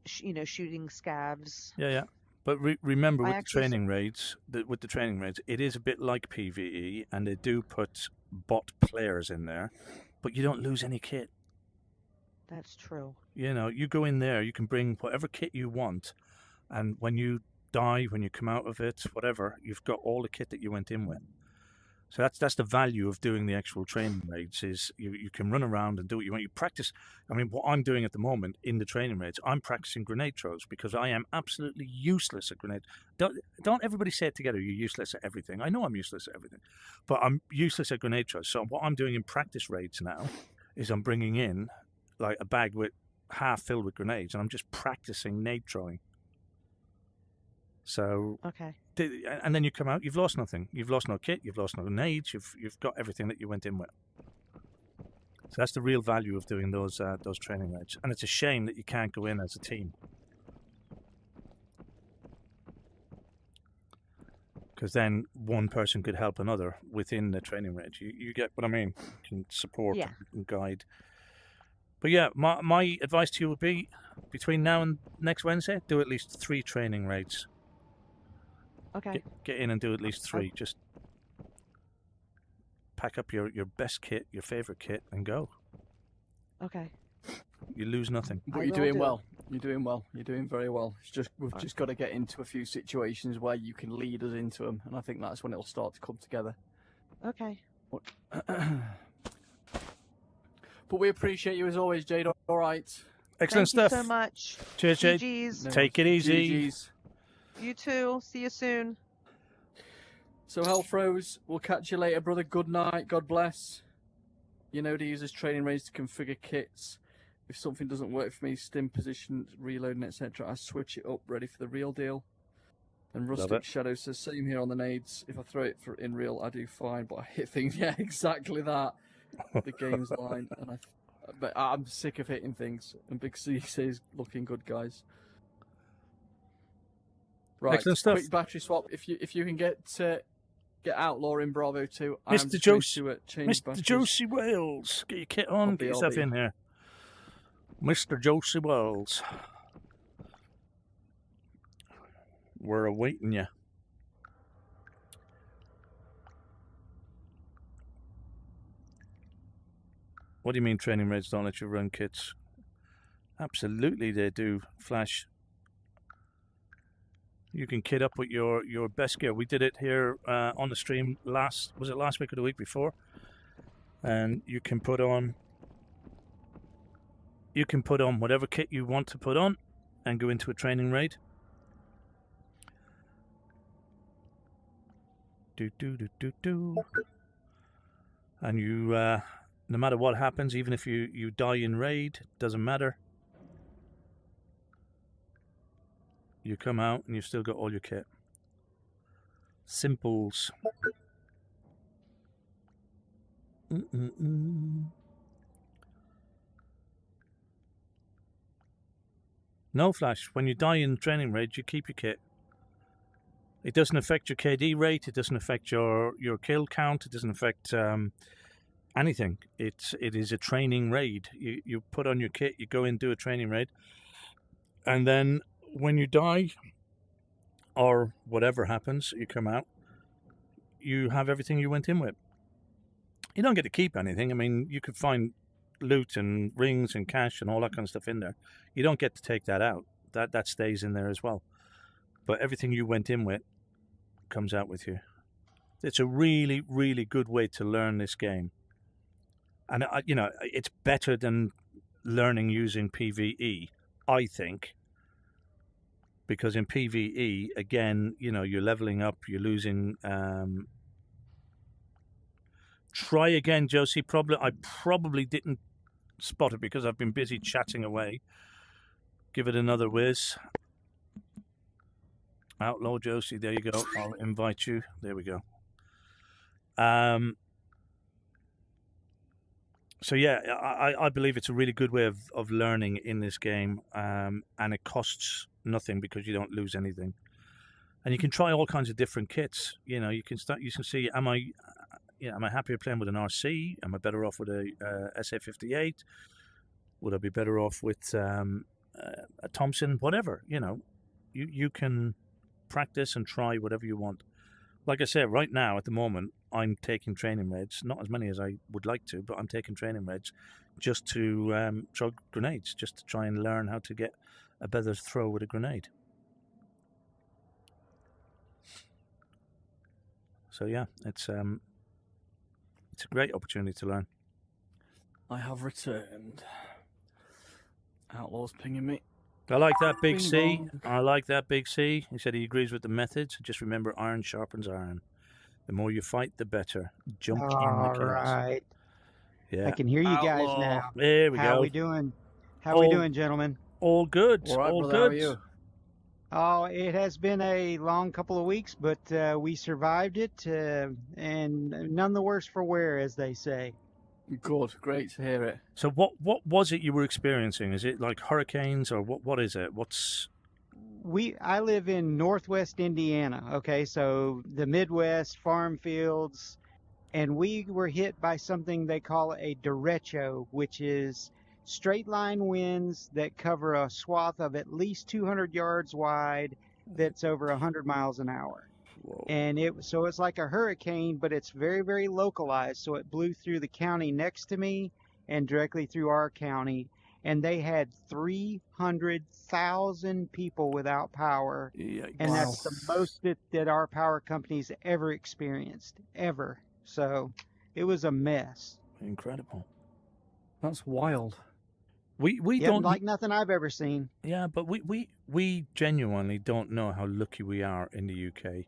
shooting scavs. Yeah. But remember, I with the actually training raids, it is a bit like PvE, and they do put bot players in there, but you don't lose any kit. That's true. You know, you go in there, you can bring whatever kit you want, and when you die, when you come out of it, whatever, you've got all the kit that you went in with. So that's the value of doing the actual training raids, is you can run around and do what you want. You practice. I mean, what I'm doing at the moment in the training raids, I'm practicing grenade throws because I am absolutely useless at grenade. Don't everybody say it together, you're useless at everything. I know I'm useless at everything, but I'm useless at grenade throws. So what I'm doing in practice raids now is I'm bringing in like a bag with half filled with grenades, and I'm just practicing nade throwing. So Okay. and then you come out, you've lost nothing. You've lost no kit, you've lost no nades, you've got everything that you went in with. So that's the real value of doing those training raids. And it's a shame that you can't go in as a team, because then one person could help another within the training raid. You get what I mean? You can support and guide. But yeah, my advice to you would be, between now and next Wednesday, do at least 3 training raids. Okay. Get in and do at least 3. Just pack up your best kit, your favorite kit, and go. Okay. You lose nothing. But I you're will doing do. well. You're doing well. You're doing very well. It's just we've just got to get into a few situations where you can lead us into them, and I think that's when it'll start to come together. Okay. But we appreciate you as always, Jade. All right. Excellent Thank stuff. you so much. Cheers, Jade. GGs. Take it easy. GGs. You too. See you soon. So, Hellfroze, we'll catch you later, brother. Good night. God bless. You know to use this training range to configure kits. If something doesn't work for me, stim position, reloading, etc., I switch it up, ready for the real deal. And Love Rustic it. Shadow says, same here on the nades. If I throw it in real, I do fine, but I hit things. Yeah, exactly that. The game's line. But I'm sick of hitting things. And Big C says, looking good, guys. Right, Excellent stuff. quick battery swap. If you can get Outlaw in Bravo 2, I am Mr. just going Josie, to change Mr. batteries. Josie Wales, get your kit on, get yourself in here. Mr. Josie Wales, we're awaiting you. What do you mean training raids don't let you run kits? Absolutely they do, Flash. You can kit up with your best gear. We did it here on the stream last week or the week before? And you can put on whatever kit you want to put on and go into a training raid. And you no matter what happens, even if you die in raid, doesn't matter. You come out and you've still got all your kit. Simples. No Flash. When you die in training raid, you keep your kit. It doesn't affect your KD rate. It doesn't affect your kill count. It doesn't affect anything. It is a training raid. You put on your kit. You go in, do a training raid, and then when you die or whatever happens, you come out. You have everything you went in with. You don't get to keep anything. I mean, you could find loot and rings and cash and all that kind of stuff in there. You don't get to take that out. That stays in there as well. But everything you went in with comes out with you. It's a really, really good way to learn this game. And, it's better than learning using PvE, I think. Because in PvE, again, you're leveling up, you're losing... Try again, Josie. I probably didn't spot it because I've been busy chatting away. Give it another whiz. Outlaw Josie, there you go. I'll invite you. There we go. So yeah, I believe it's a really good way of learning in this game, and it costs nothing because you don't lose anything. And you can try all kinds of different kits. You can see, am I happier playing with an RC? Am I better off with a SA58? Would I be better off with a Thompson? Whatever, you can practice and try whatever you want. Like I said, right now at the moment, I'm taking training raids, not as many as I would like to, but I'm taking training raids just to throw grenades, just to try and learn how to get a better throw with a grenade. So yeah, it's a great opportunity to learn. I have returned. Outlaw's pinging me. I like that big Bing C. bong. I like that big C. He said he agrees with the methods. Just remember, iron sharpens iron. The more you fight, the better. Jump in the All chaos. right. Yeah. I can hear you guys Outlaw. now. There we How go. we doing? How we All- doing, gentlemen? All good. All right, all brother, how are good. you? Oh, it has been a long couple of weeks, but we survived it, and none the worse for wear, as they say. Good, great to hear it. So what was it you were experiencing? Is it like hurricanes or what is it? I live in Northwest Indiana. Okay, so the Midwest farm fields, and we were hit by something they call a derecho, which is straight line winds that cover a swath of at least 200 yards wide that's over 100 miles an hour. Whoa. And so it's like a hurricane, but it's very, very localized. So it blew through the county next to me and directly through our county. And they had 300,000 people without power. Yikes. And that's the most that our power company's ever experienced, ever. So it was a mess. Incredible. That's wild. We Yeah, don't like nothing I've ever seen. Yeah, but we genuinely don't know how lucky we are in the UK.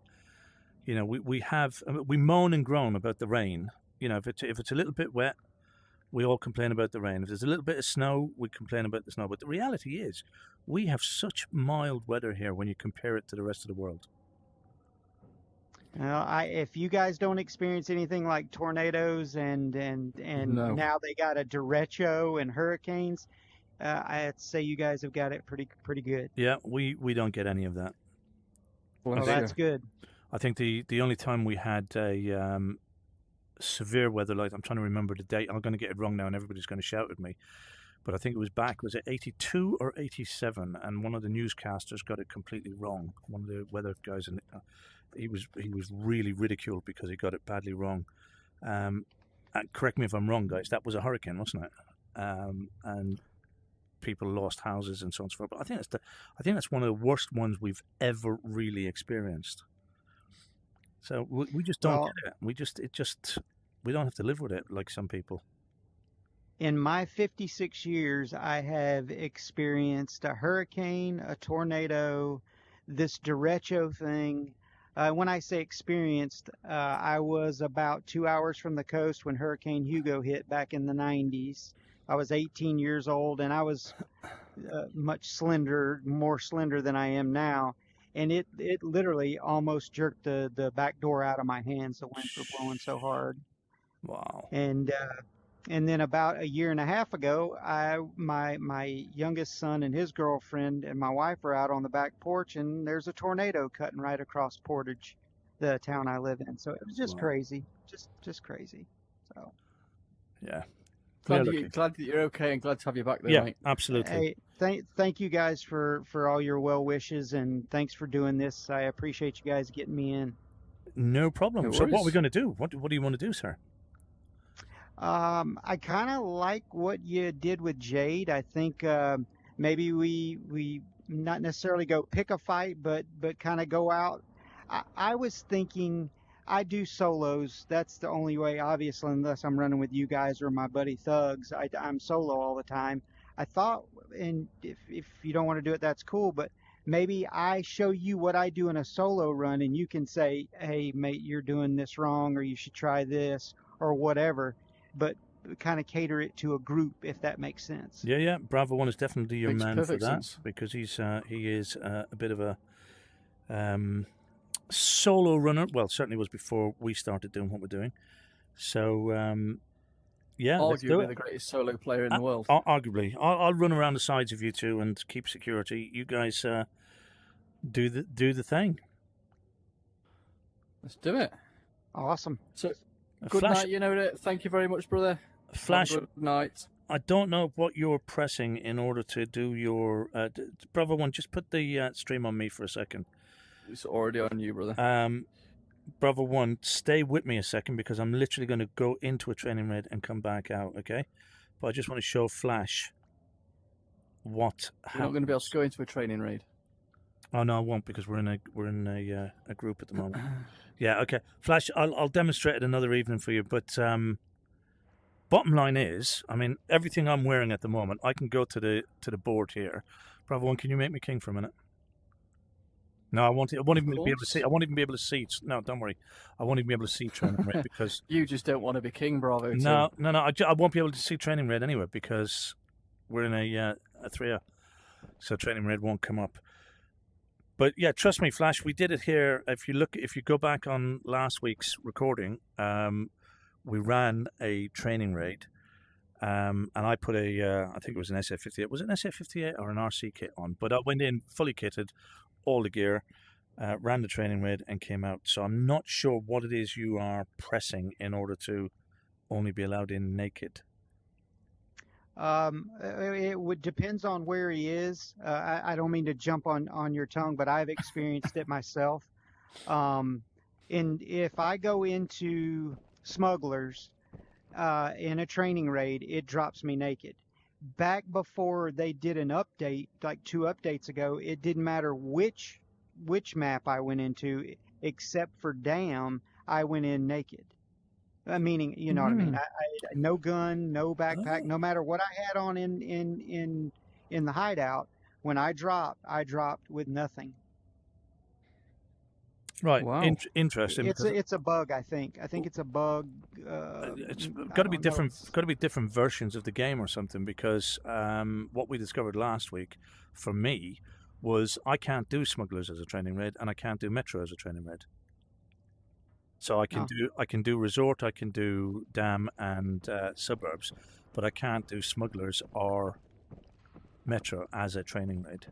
We moan and groan about the rain. If it's a little bit wet, we all complain about the rain. If there's a little bit of snow, we complain about the snow. But the reality is, we have such mild weather here when you compare it to the rest of the world. If you guys don't experience anything like tornadoes and No. now they got a derecho and hurricanes, I'd say you guys have got it pretty good. Yeah, we don't get any of that. Bless Well, you. that's good. I think the only time we had a severe weather, like I'm trying to remember the date. I'm going to get it wrong now, and everybody's going to shout at me. But I think it was it 82 or 87? And one of the newscasters got it completely wrong. One of the weather guys, and he was really ridiculed because he got it badly wrong. And correct me if I'm wrong, guys. That was a hurricane, wasn't it? And people lost houses and so on and so forth. But I think that's one of the worst ones we've ever really experienced. So we just don't Well- get it. We don't have to live with it like some people. In my 56 years, I have experienced a hurricane, a tornado, this derecho thing. When I say experienced, I was about 2 hours from the coast when Hurricane Hugo hit back in the 90s. I was 18 years old, and I was much more slender than I am now, and it literally almost jerked the back door out of my hands. The winds were blowing so hard, Wow. and then about a year and a half ago, my youngest son and his girlfriend and my wife are out on the back porch, and there's a tornado cutting right across Portage, the town I live in. So it was just Wow. crazy, just crazy. So Yeah. Glad, Yeah, you, look, glad that you're okay and glad to have you back there, yeah, mate. absolutely. hey, thank you guys for all your well wishes, and thanks for doing this. I appreciate you guys getting me in. No problem. No So what are we worries. going to do? What do you want to do, sir? I kind of like what you did with Jade. I think maybe we not necessarily go pick a fight, but kind of go out. I was thinking I do solos. That's the only way, obviously, unless I'm running with you guys or my buddy Thugs. I'm solo all the time. I thought, and if you don't want to do it, that's cool. But maybe I show you what I do in a solo run, and you can say, "Hey, mate, you're doing this wrong, or you should try this, or whatever." But kind of cater it to a group, if that makes sense. Yeah, yeah. Bravo One is definitely your Makes man for perfect that sense. because he is a bit of a solo runner. Well, certainly was before we started doing what we're doing. So yeah, let's do Arguably it. the greatest solo player in the world. Arguably, I'll run around the sides of you two and keep security. You guys do the thing. Let's do it. Awesome. So, good Flash, night, you know it. Thank you very much, brother. Flash. Have a good night. I don't know what you're pressing in order to do your Bravo One. Just put the stream on me for a second. It's already on you, brother. Bravo One, stay with me a second because I'm literally going to go into a training raid and come back out. Okay, but I just want to show Flash what You're not going to be able to go into a training raid. Oh no, I won't because we're in a group at the moment. Yeah, okay. Flash, I'll demonstrate it another evening for you. But bottom line is, I mean, everything I'm wearing at the moment, I can go to the board here. Bravo One, can you make me king for a minute? No, I won't even be able to see. I won't even be able to see. No, don't worry. I won't even be able to see training raid because You just don't want to be king, Bravo. no. I won't be able to see training raid anyway because we're in a 3-0, so training raid won't come up. But yeah, trust me, Flash. We did it here. If you go back on last week's recording, we ran a training raid, and I put I think it was an SF58. Was it an SF58 or an RC kit on? But I went in fully kitted, all the gear, ran the training raid, and came out. So I'm not sure what it is you are pressing in order to only be allowed in naked. It depends on where he is. I don't mean to jump on your tongue, but I've experienced it myself. And if I go into smugglers in a training raid, it drops me naked. Back before they did an update, like 2 updates ago, it didn't matter which map I went into, except for Dam, I went in naked. Meaning, you know what I mean. I no gun, no backpack, no matter what I had on in the hideout. When I dropped with nothing. Right. Wow. Interesting. It's a bug. I think it's a bug. It's I got to be don't know. different. Got to be different versions of the game or something because what we discovered last week, for me, was I can't do smugglers as a training raid and I can't do metro as a training raid. So I can do resort, I can do dam and suburbs, but I can't do smugglers or metro as a training raid.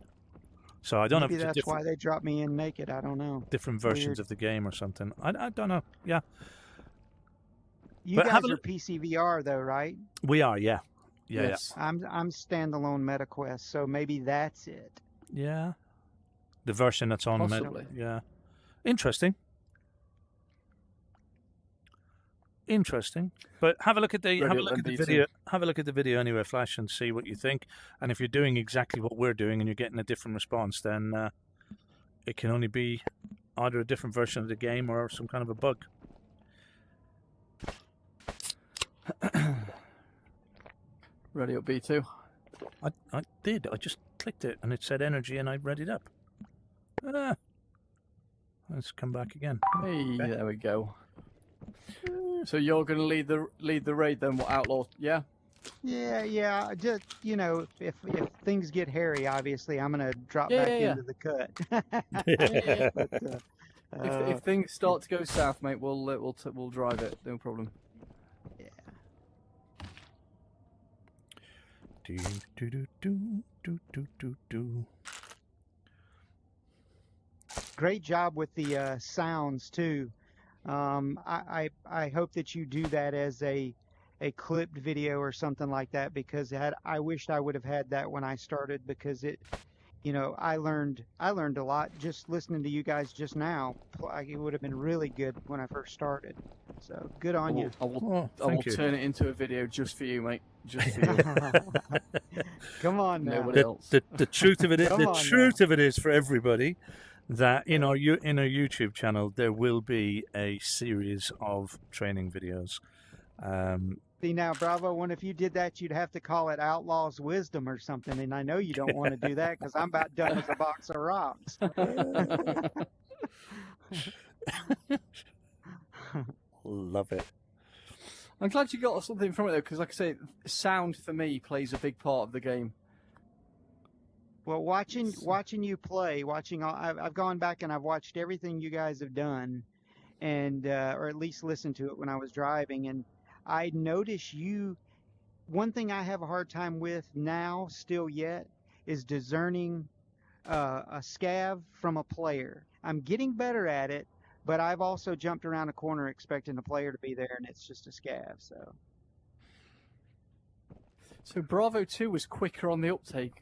So I don't know Maybe if it's that's why they dropped me in naked. I don't know. different versions Weird. of the game or something. I don't know. Yeah, You But have guys a are look- PCVR though, right? we are. Yeah. Yes. I'm standalone MetaQuest, so maybe that's it. Yeah. The version that's on Possibly. yeah. Interesting. But have a look at the video. Have a look at the video anyway, Flash, and see what you think. And if you're doing exactly what we're doing and you're getting a different response, then it can only be either a different version of the game or some kind of a bug. Ready up B2. I did. I just clicked it and it said energy, and I read it up. Let's come back again. Hey, there we go. So you're going to lead the raid then, what, Outlaw? Yeah? Yeah. Just if things get hairy, obviously I'm gonna drop Yeah, back yeah, yeah. into the cut. Yeah. But, If things start to go south, mate, we'll drive it. No problem. yeah. Do, do, do, do, do, do, do, do. Great job with the sounds too. I hope that you do that as a clipped video or something like that, because I wished I would have had that when I started, because I learned a lot just listening to you guys just now. It would have been really good when I first started. So good on you. I will Oh, I will thank you. turn it into a video just for you, mate. Just for you. Come on now. Nobody else. The truth of it is, Come the on truth of it is for everybody that in our YouTube channel there will be a series of training videos. See now, Bravo, one if you did that, you'd have to call it Outlaw's Wisdom or something, and I know you don't want to do that because I'm about done with a box of rocks. Love it. I'm glad you got something from it though, because like I say, sound for me plays a big part of the game. Well, watching you play, I've gone back and I've watched everything you guys have done, and or at least listened to it when I was driving, and I notice you. One thing I have a hard time with now, still yet, is discerning a scav from a player. I'm getting better at it, but I've also jumped around a corner expecting a player to be there, and it's just a scav. So Bravo 2 was quicker on the uptake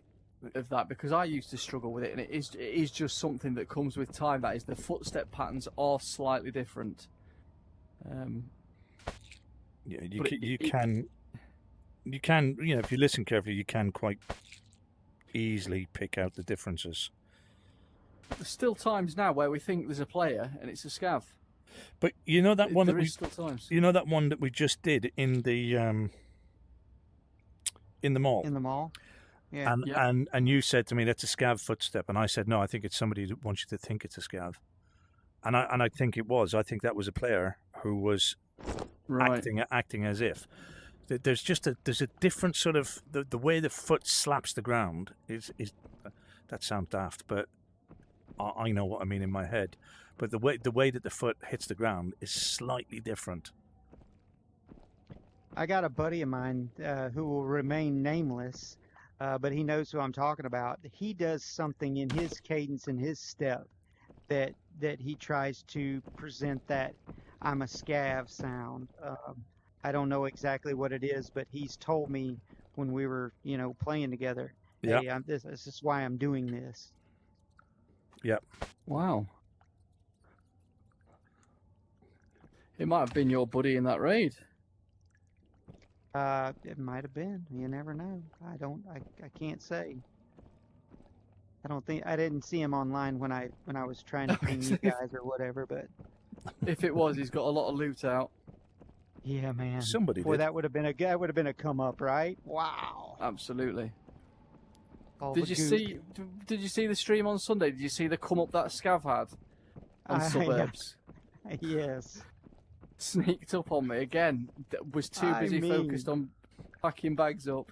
of that, because I used to struggle with it, and it is just something that comes with time. That is, the footstep patterns are slightly different. Yeah, But you can, if you listen carefully, you can quite easily pick out the differences. There's still times now where we think there's a player and it's a scav. But you know that one that There we, is still times. you know that one that we just did in the mall. In the mall, yeah. And you said to me that's a scav footstep, and I said no, I think it's somebody that wants you to think it's a scav, and I think it was. I think that was a player who was Right. acting as if. There's a different sort of the way the foot slaps the ground is that sounds daft, but I know what I mean in my head. But the way that the foot hits the ground is slightly different. I got a buddy of mine who will remain nameless, but he knows who I'm talking about. He does something in his cadence and his step that he tries to present that I'm a scav sound. I don't know exactly what it is, but he's told me when we were, playing together, Yeah. hey, this is why I'm doing this. Yep. Wow. It might have been your buddy in that raid. It might have been. You never know. I can't say. I didn't see him online when I was trying to ping you guys or whatever, but If it was, he's got a lot of loot out. yeah, man. Somebody Boy, did. that would have been a come up, right? Wow. Absolutely. All Did the you goop. Did you see the stream on Sunday? Did you see the come up that Scav had on Yeah. suburbs? Yes. Sneaked up on me again. Was too I busy mean- focused on packing bags up.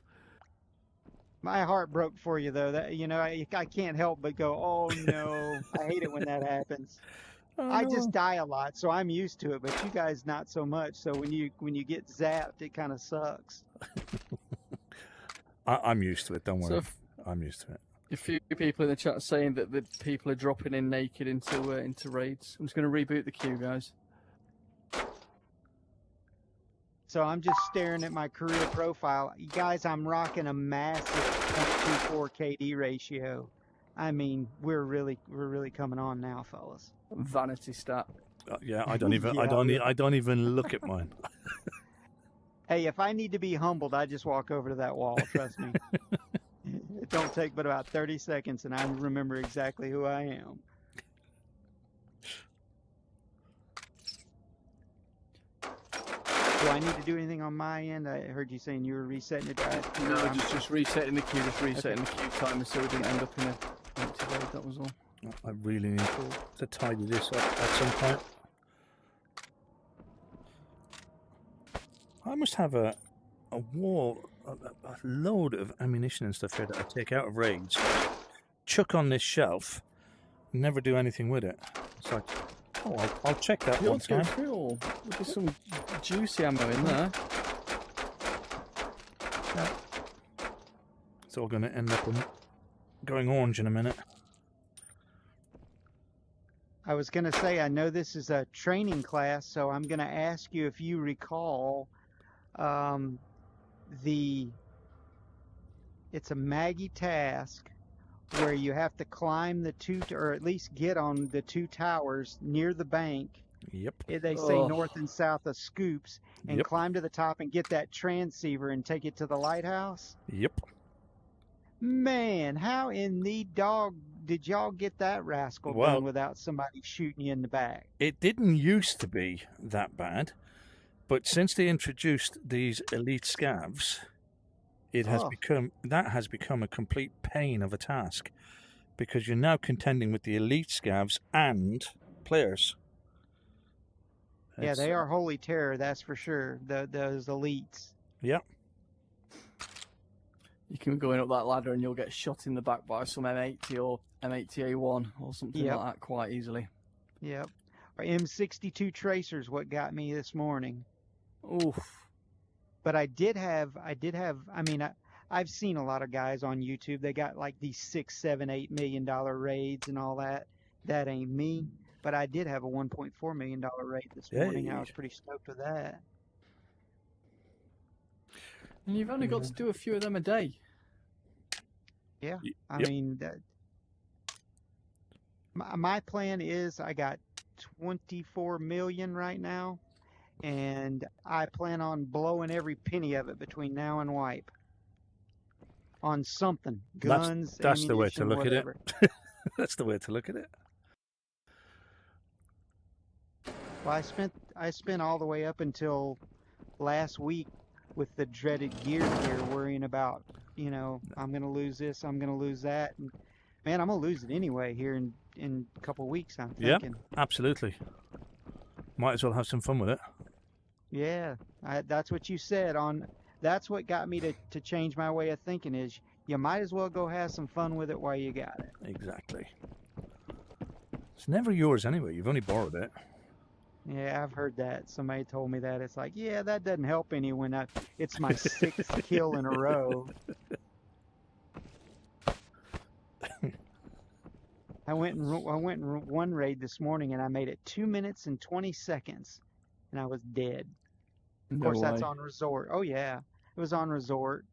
My heart broke for you though. That I can't help but go, oh no. I hate it when that happens. Oh, I no. just die a lot, so I'm used to it, but you guys not so much. So when you get zapped, it kind of sucks. I'm used to it. Don't So worry. I'm used to it. a few people in the chat saying that the people are dropping in naked into raids. I'm just going to reboot the queue, guys. So I'm just staring at my career profile. You guys, I'm rocking a massive 0.24 KD ratio. I mean, we're really coming on now, fellas. Vanity stat. Yeah, I don't even. Yeah, I don't even look at mine. Hey, if I need to be humbled, I just walk over to that wall. Trust me. It don't take but about 30 seconds, and I remember exactly who I am. Do I need to do anything on my end? I heard you saying you were resetting it, guys. No, just resetting the queue, the queue timer so we didn't end up in a empty raid. That was all. I really need to tidy this up at some point. I must have a a wall, a load of ammunition and stuff here that I take out of raids, chuck on this shelf, never do anything with it. It's like, oh, I'll check that You one ought to go time. through. There'll be some juicy ammo in there. It's all going to end up going orange in a minute. I was going to say, I know this is a training class, so I'm going to ask you if you recall it's a Maggie task where you have to climb the or at least get on the 2 towers near the bank. Yep. They say Ugh. north and south of Scoops, and Yep. climb to the top and get that transceiver and take it to the lighthouse. Yep. Man, how in the dog did y'all get that rascal Well- done without somebody shooting you in the back? It didn't used to be that bad, but since they introduced these elite scavs, it has Oh. become a complete pain of a task, because you're now contending with the elite scavs and players. Yeah, It's- they are holy terror, that's for sure. Those elites. Yep. You can go in up that ladder and you'll get shot in the back by some M80 or M80A1 or something Yep. like that quite easily. Yep. Or M62 tracers, what got me this morning. Oof. But I mean, I've seen a lot of guys on YouTube. They got like these $6, $7, $8 million raids and all that. That ain't me. But I did have a $1.4 million raid this morning. I Hey. was pretty stoked with that. And you've only got to do a few of them a day. Yeah. Y- I yep. mean, my plan is I got 24 million right now, and I plan on blowing every penny of it between now and wipe on something. Guns, that's the way to ammunition, look at it. whatever. That's the way to look at it. Well, I spent all the way up until last week with the dreaded gear worrying about, I'm going to lose this, I'm going to lose that. And man, I'm going to lose it anyway here in a couple weeks, I'm Yep. thinking. Absolutely. Might as well have some fun with it. Yeah, that's what you said that's what got me to change my way of thinking is you might as well go have some fun with it while you got it. Exactly. It's never yours anyway. You've only borrowed it. Yeah, I've heard that. Somebody told me that. It's like, yeah, that doesn't help any when it's my 6th kill in a row. I went in one raid this morning and I made it 2 minutes and 20 seconds, and I was dead. Of No course, that's way. on resort. Oh yeah, it was on resort,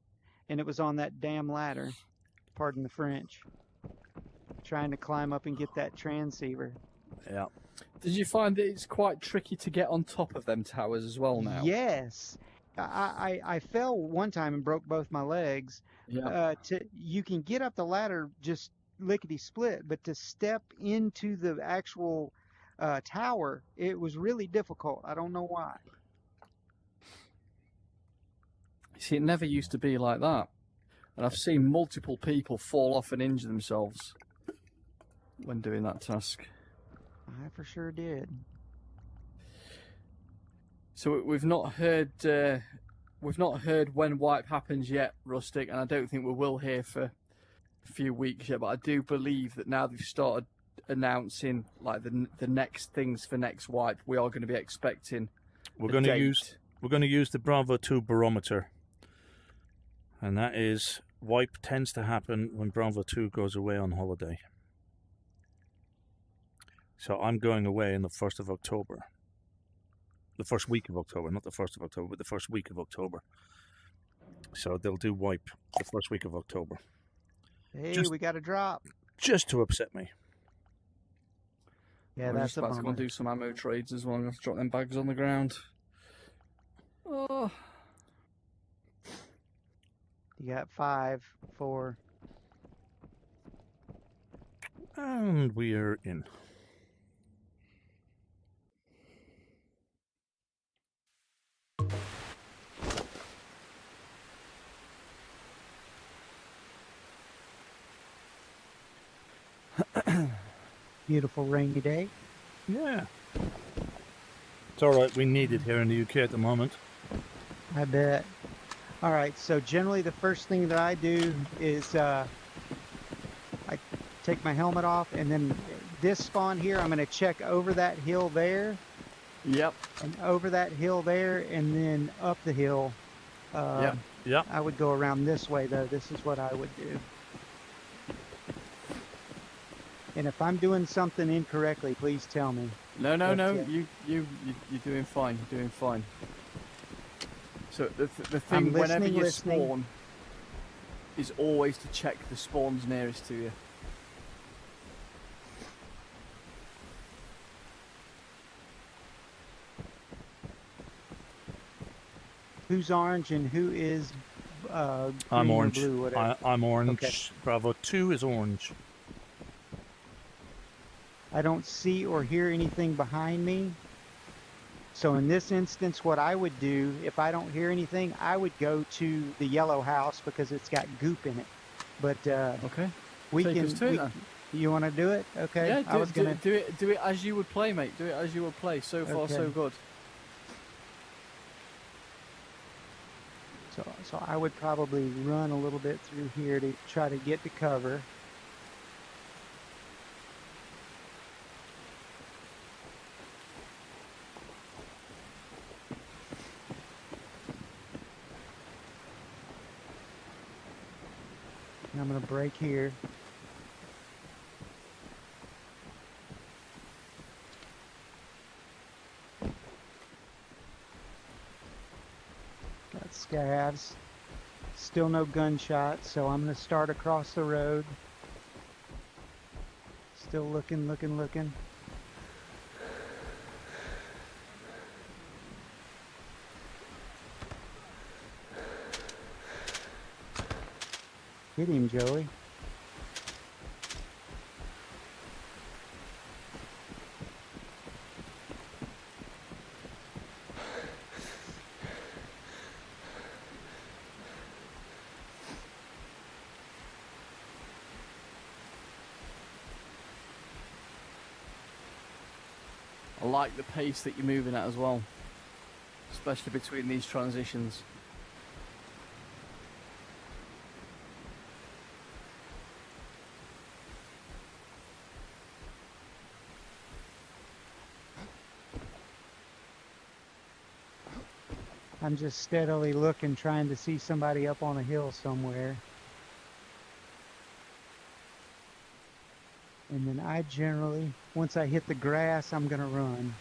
and it was on that damn ladder. Pardon the French. Trying to climb up and get that transceiver. Yeah. Did you find that it's quite tricky to get on top of them towers as well now? Yes, I fell one time and broke both my legs. Yeah. You can get up the ladder just lickety split, but to step into the actual tower, it was really difficult. I don't know why. See, it never used to be like that. And I've seen multiple people fall off and injure themselves when doing that task. I for sure did. So we've not heard when wipe happens yet, Rustic, and I don't think we will hear for a few weeks yet. But I do believe that now they've started announcing like the next things for next wipe, we are going to be expecting. We're a going to date. use the Bravo 2 barometer, and that is wipe tends to happen when Bravo 2 goes away on holiday. So I'm going away in the 1st of October. The first week of October, not the 1st of October, but the first week of October. So they'll do wipe the first week of October, Hey, we got a drop. just to upset me. Yeah, We're that's just a about to go bummer. and do some ammo trades as well. I'm going to have to drop them bags on the ground. Oh, You got 5, 4. And we're in. Beautiful rainy day. Yeah. It's all right. We need it here in the UK at the moment. I bet. All right, so generally the first thing that I do is I take my helmet off, and then this spawn here, I'm going to check over that hill there, Yep. and over that hill there, and then up the hill. Yep. Yeah. I would go around this way, though. This is what I would do. And if I'm doing something incorrectly, please tell me. No, no, But, no. yeah. You're doing fine. You're doing fine. So the I'm thing, whenever listening, you listening. spawn, is always to check the spawns nearest to you. Who's orange and who is I'm green or orange. blue, whatever. I'm orange. Okay. Bravo 2 is orange. I don't see or hear anything behind me. So in this instance, what I would do, if I don't hear anything, I would go to the yellow house because it's got goop in it. But Okay. we Take can. us to it then. You want to do it? Okay. Yeah. I was gonna. Do it as you would play, mate. Do it as you would play. So far, so Okay. good. So I would probably run a little bit through here to try to get to cover. And I'm gonna break here. Got scavs. Still no gunshots, so I'm gonna start across the road. Still looking, looking, looking. Hit him, Joey. I like the pace that you're moving at as well, especially between these transitions. I'm just steadily looking, trying to see somebody up on a hill somewhere. And then I generally, once I hit the grass, I'm gonna run.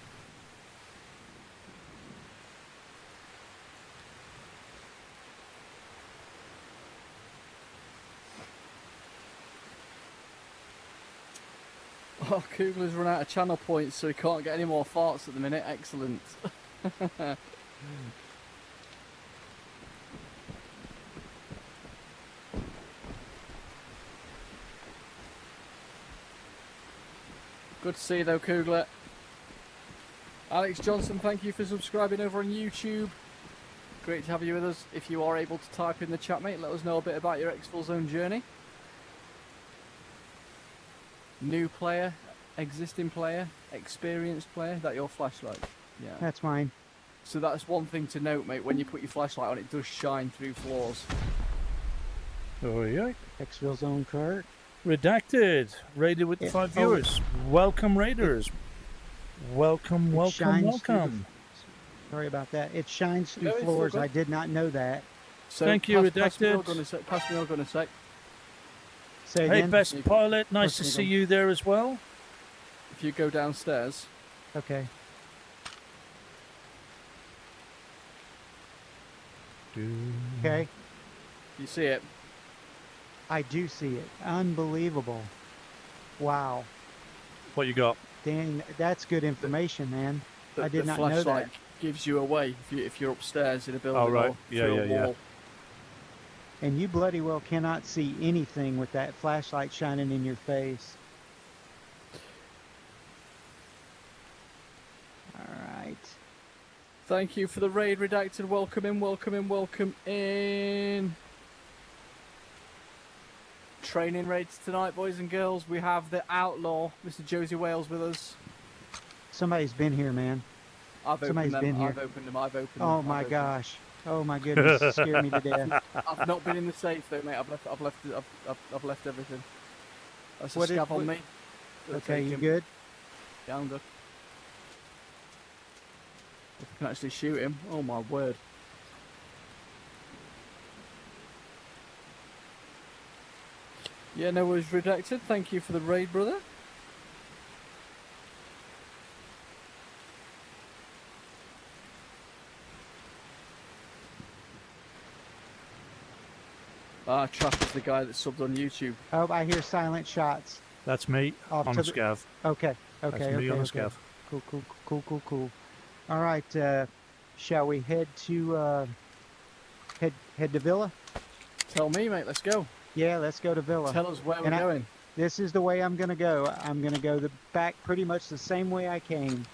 Oh, Kugler's run out of channel points, so he can't get any more farts at the minute. Excellent. Good to see you though, Kugler. Alex Johnson, thank you for subscribing over on YouTube. Great to have you with us. If you are able to type in the chat, mate, let us know a bit about your Exfilzone journey. New player, existing player, experienced player, that your flashlight? Yeah. That's mine. So that's one thing to note, mate. When you put your flashlight on, it does shine through floors. Oh, yeah. Exfilzone cart. Redacted. Raided with the Yeah. 5 Oh. viewers. Welcome, Raiders. Welcome, It welcome, shines through the- welcome. Sorry about that. It shines through No, it's all floors. good. I did not know that. So Thank you, pass me your Redacted. gun a sec. Pass me your gun a sec. Say Hey, again. Best Pilot. Nice to Personal see gun. you there as well. If you go downstairs, Okay. Okay. you see it. I do see it. Unbelievable. Wow. What you got? Dang, that's good information, man. I did the not know flashlight that. gives you away if you're upstairs in a building right. or Yeah, through a yeah, yeah. wall. And you bloody well cannot see anything with that flashlight shining in your face. Alright. Thank you for the raid, Redacted. Welcome in, welcome in, welcome in. Training raids tonight, boys and girls. We have the outlaw, Mr. Josie Wales, with us. Somebody's been here, man. I've opened Somebody's them. been here. I've opened them. I've opened them. Oh I've my opened them. gosh. Oh my goodness, it scared me to death. I've not been in the safe though, mate. I've left everything. That's a What is- scav on what- me. Gonna Okay, take you him. good? Yeah, I'm good. If I can actually shoot him, oh my word. Yeah, no worries, redacted. Thank you for the raid, brother. Trap is the guy that subbed on YouTube. Oh, I hear silent shots. That's me Off on to a the- scav. Okay, That's okay, me okay, on a okay. scav. Cool. All right, shall we head to head to Villa? Tell me, mate. Let's go. Yeah, let's go to Villa. Tell us where we're And I- going. This is the way I'm gonna go. I'm gonna go back pretty much the same way I came.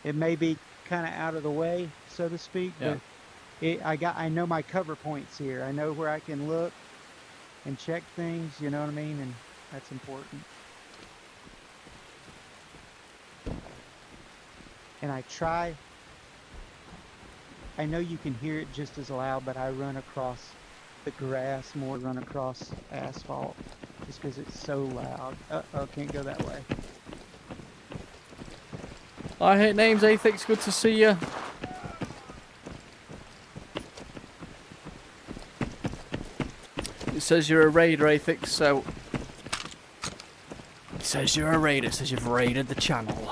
It may be kind of out of the way, so to speak, Yeah. but I know my cover points here. I know where I can look and check things. You know what I mean, and that's important. And I know you can hear it just as loud, but I run across the grass more than run across asphalt just because it's so loud. Uh-oh, can't go that way. I hate names, Athix. Good to see you. It says you're a raider, Athix, so... It says you're a raider. It says you've raided the channel.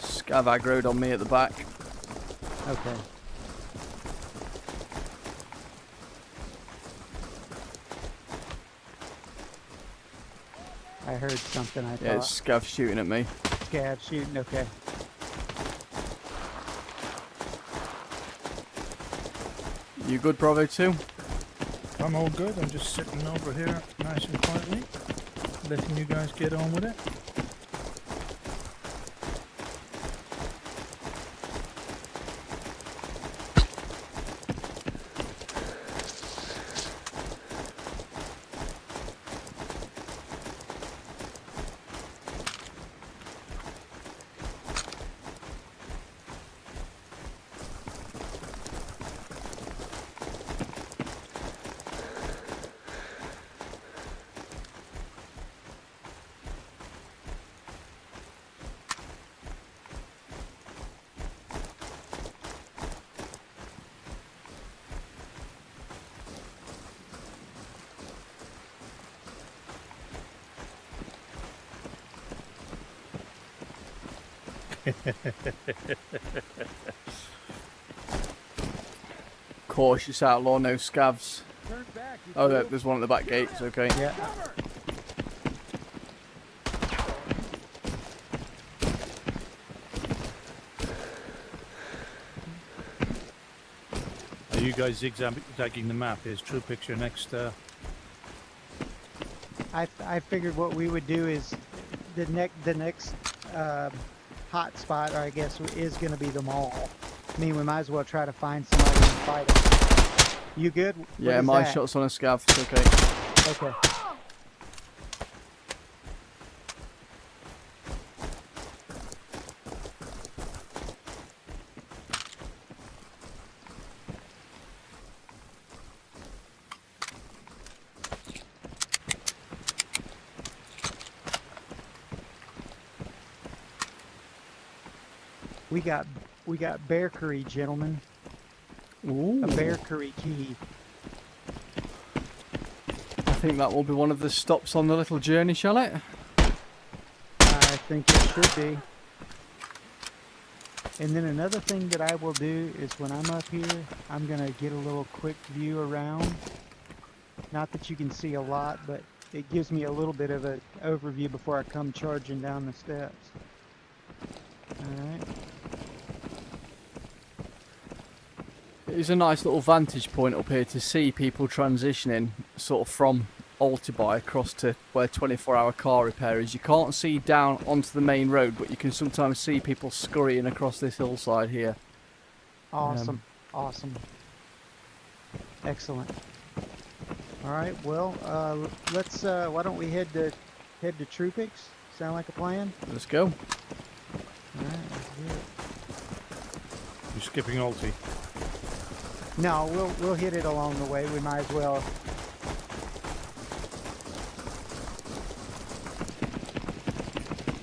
Scav aggroed on me at the back. Okay. I heard something, I Yeah, it's thought. Scav shooting at me. Scav shooting, okay. You good, Bravo 2? I'm all good. I'm just sitting over here nice and quietly, letting you guys get on with it. Cautious outlaw, no scavs. Turn back, you Oh, fool. there's one at the back gate. It's okay. Yeah. Are you guys zigzagging the map? Is true picture next? I figured what we would do is the next hot spot, or I guess, is going to be the mall. I mean, we might as well try to find somebody and fight them. You good? What Yeah, is my that? shot's on a scav. It's okay. Okay. We got bear curry, gentlemen. Ooh. A bear curry key. I think that will be one of the stops on the little journey, shall it? I think it should be. And then another thing that I will do is when I'm up here, I'm going to get a little quick view around. Not that you can see a lot, but it gives me a little bit of an overview before I come charging down the steps. All right. It's a nice little vantage point up here to see people transitioning sort of from Alti-buy across to where 24-hour car repair is. You can't see down onto the main road, but you can sometimes see people scurrying across this hillside here. Awesome. Awesome. Excellent. All right. Well, let's. Why don't we head to Troopix? Sound like a plan? Let's go. All right. Let's do it. You're skipping Alti. No, we'll hit it along the way. We might as well.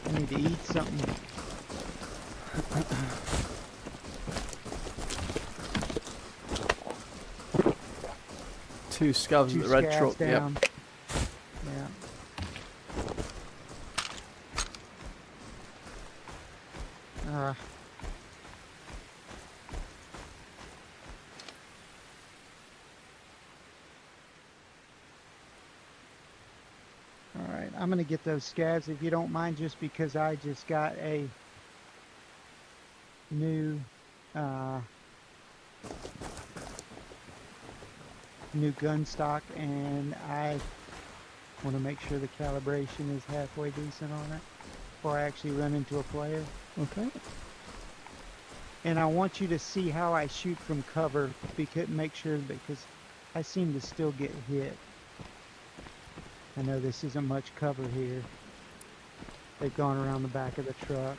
I need to eat something. Two scavs Two at the red scavs truck. down. Yep. Yeah. All right, I'm gonna get those scavs if you don't mind, just because I just got a new gun stock, and I want to make sure the calibration is halfway decent on it before I actually run into a player. Okay. And I want you to see how I shoot from cover, because make sure, because I seem to still get hit. I know this isn't much cover here. They've gone around the back of the truck.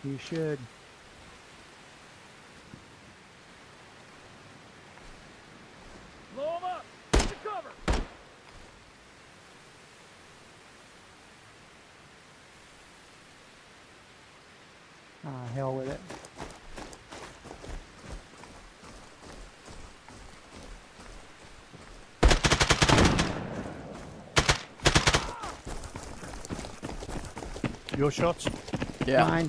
You should. Blow 'em up! Get to cover! Ah, hell with it. Your shots? Yeah. Mine.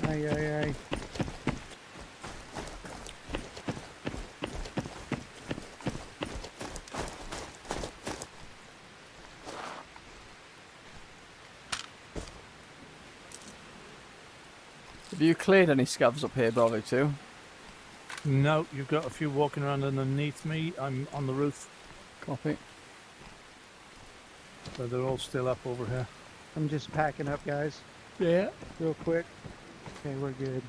Ay, ay, ay. Have you cleared any scavs up here, Bravo 2? No, you've got a few walking around underneath me. I'm on the roof, Copy. so they're all still up over here. I'm just packing up, guys, Yeah. real quick. Okay, we're good.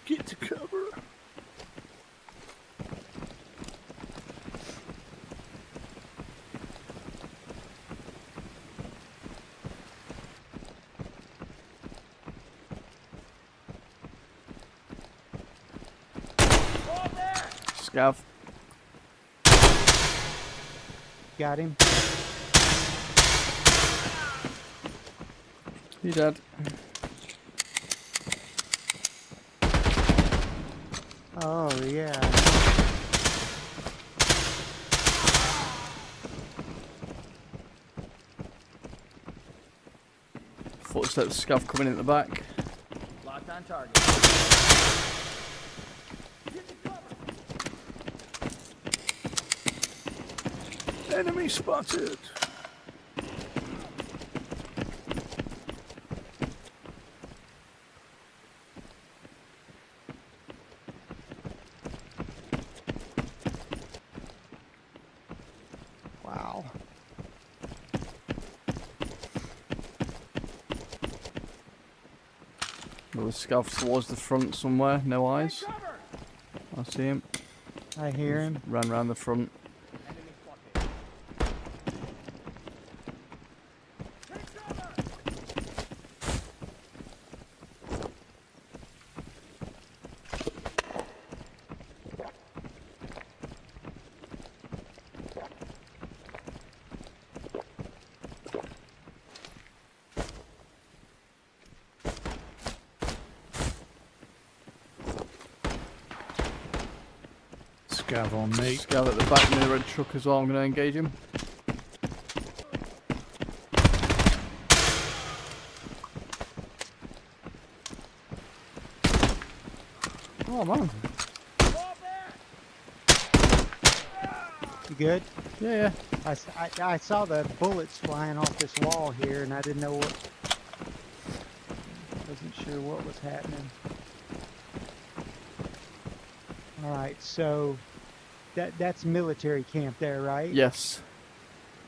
Get to cover. Go up there! Scav. Got him. You dead. Oh, yeah. Footsteps scav coming in at the back. Locked on target. Get to cover! Enemy spotted. Wow. Another scav towards the front somewhere. No eyes. Cover! I see him. I hear him. Ran round the front. Enemy spotted. Take cover! Scav on me. Scav at the back near the red truck as well. I'm going to engage him. Oh man. You good? Yeah. I saw the bullets flying off this wall here, and I didn't know what. Wasn't sure what was happening. All right, so that's military camp there, right? Yes.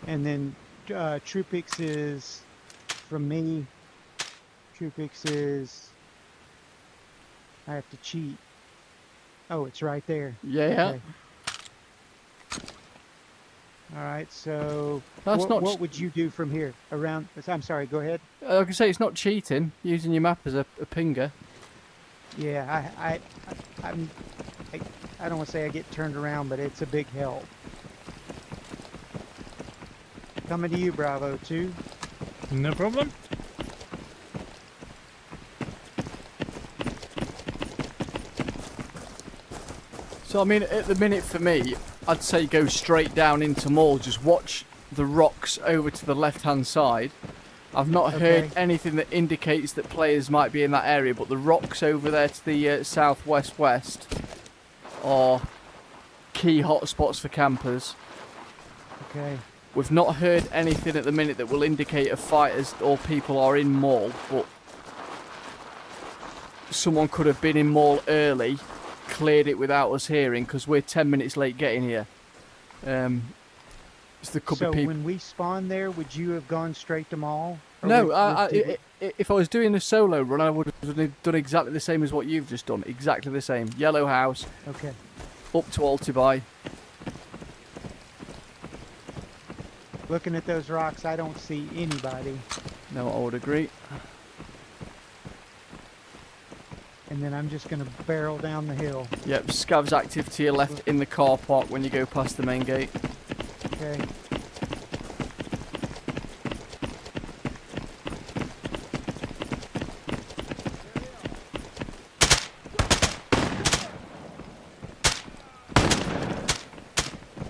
And then Troopix is from me. Troopix is. I have to cheat. Oh, it's right there. Yeah. Okay. All right, so That's what, not what would you do from here? Around? I'm sorry. Go ahead. Like I say, it's not cheating. Using your map as a pinger. Yeah, I don't want to say I get turned around, but it's a big help. Coming to you, Bravo 2. No problem. So I mean, at the minute for me, I'd say go straight down into mall. Just watch the rocks over to the left-hand side. I've not heard anything that indicates that players might be in that area, but the rocks over there to the southwest are key hotspots for campers. Okay. We've not heard anything at the minute that will indicate a fight or people are in mall, but someone could have been in mall early, cleared it without us hearing, because we're 10 minutes late getting here. There could So be people. when we spawned there, would you have gone straight to mall? Or No, did if I was doing a solo run, I would have done exactly the same as what you've just done. Exactly the same. Yellow house, okay. up to Altibai. Looking at those rocks, I don't see anybody. No, I would agree. And then I'm just going to barrel down the hill. Yep, Scav's active to your left in the car park when you go past the main gate. Okay.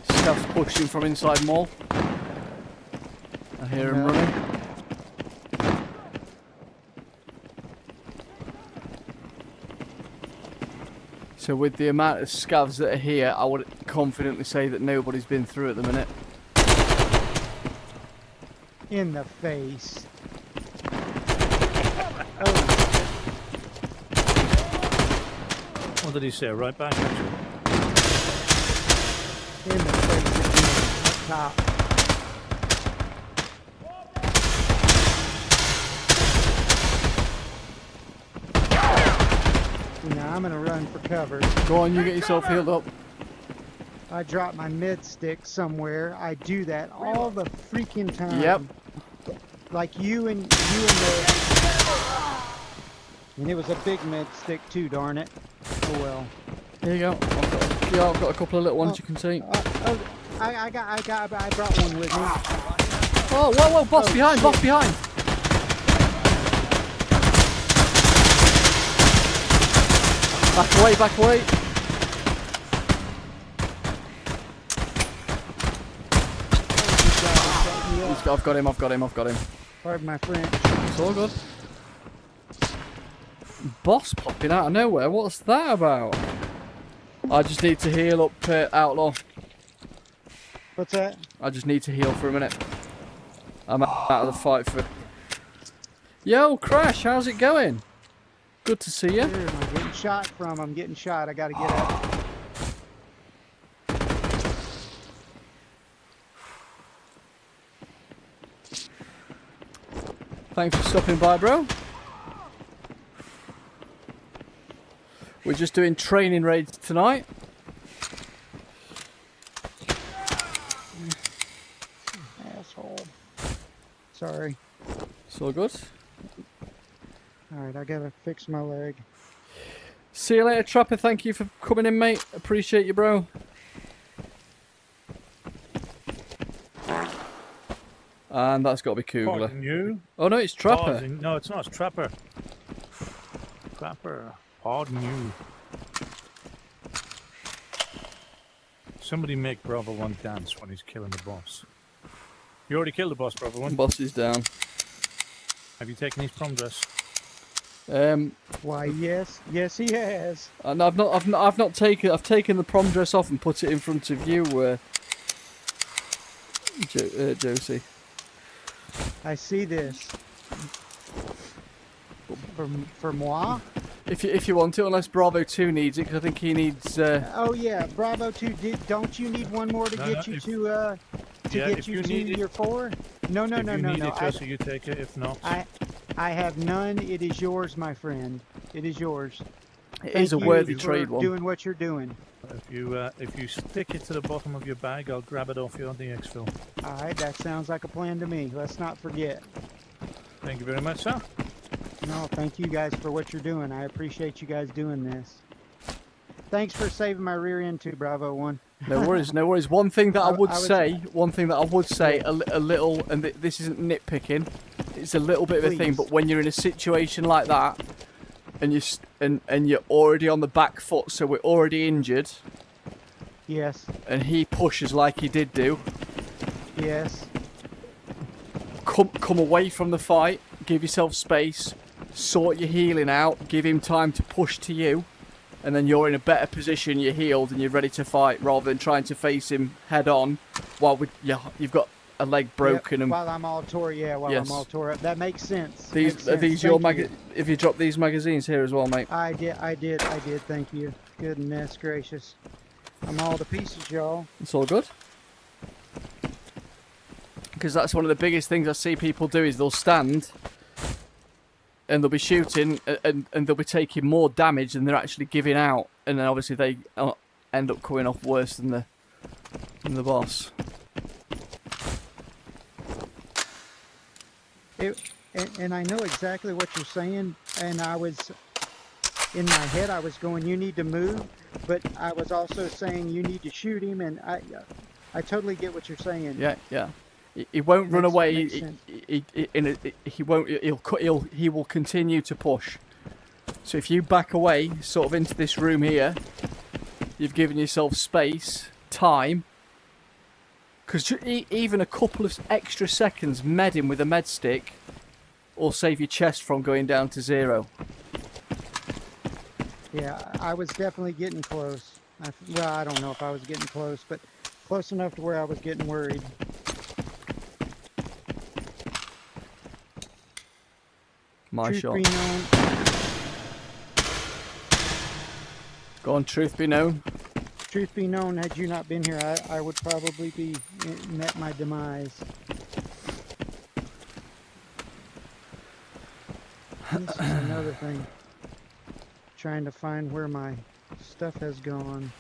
Scav's pushing from inside mall. I hear him running. So with the amount of scavs that are here, I would confidently say that nobody's been through at the minute. In the face. Oh, What did he say? Right back at you. in the face again. Up top. Now I'm going to run for cover. Go on, you get yourself healed up. I drop my mid stick somewhere. I do that all the freaking time. Yep. Like you and the. And it was a big mid stick too, darn it. Oh well. Here you go. I've got a couple of little ones you can take. I brought one with me. Oh, whoa, boss behind, boss behind. Back away, back away. I've got him. Pardon my French. It's all good. Boss popping out of nowhere, what's that about? I just need to heal up, Outlaw. What's that? I just need to heal for a minute. I'm out of the fight for... Yo, Crash, how's it going? Good to see you. I'm getting shot from. I'm getting shot. I gotta get up. Thanks for stopping by, bro. We're just doing training raids tonight. Asshole. Sorry. It's all good. Alright, I gotta fix my leg. See you later, Trapper. Thank you for coming in, mate. Appreciate you, bro. And that's got to be Kugler. Pardon you. Oh no, it's Trapper. Pardon- No, it's not. It's Trapper. Trapper. Pardon you. Somebody make Bravo 1 dance when he's killing the boss. You already killed the boss, Bravo 1. Boss is down. Have you taken his prom dress? Why, yes, he has. And I've not taken. I've taken the prom dress off and put it in front of you, Josie. I see this. For moi? If you want to, unless Bravo 2 needs it, because I think he needs. Oh yeah, Bravo 2. Don't you need one more to No, get no, you if- to yeah, get if you you to need it- your 4? No. If you need it, I, Josie, you take it. If not, I have none. It is yours, my friend. It is yours. It is a Thank you worthy for trade one. doing what you're doing. if you stick it to the bottom of your bag, I'll grab it off you on the exfil. All right, that sounds like a plan to me. Let's not forget. Thank you very much, sir. No, thank you guys for what you're doing. I appreciate you guys doing this. Thanks for saving my rear end too, Bravo 1. No worries, no worries. One thing that I would I was- say, a little, and this isn't nitpicking. It's a little bit of a thing, Please. but when you're in a situation like that, and you're already on the back foot, so we're already injured, Yes, and he pushes like he did do. yes. Come away from the fight. Give yourself space. Sort your healing out. Give him time to push to you. And then you're in a better position, you're healed, and you're ready to fight, rather than trying to face him head on while you've got a leg broken. Yep, And while I'm all tore, Yes. I'm all tore up. That makes sense. these Makes are sense. these your Thank you. If you drop these magazines here as well, mate. I did. Thank you. Goodness gracious. I'm all to pieces, y'all. It's all good. Because that's one of the biggest things I see people do is they'll stand and they'll be shooting and they'll be taking more damage than they're actually giving out, and then obviously they end up coming off worse than the boss. And I know exactly what you're saying, and I was in my head I was going, you need to move, but I was also saying you need to shoot him, and I totally get what you're saying. Yeah. He won't run away. Makes sense. He won't. He will continue to push. So if you back away, sort of into this room here, you've given yourself space, time. Because even a couple of extra seconds medding with a med stick will save your chest from going down to 0. Yeah, I was definitely getting close. Well, I don't know if I was getting close, but close enough to where I was getting worried. My Truth shot. be known, Go on, truth be known. had you not been here, I would probably be met my demise. This is another thing. Trying to find where my stuff has gone.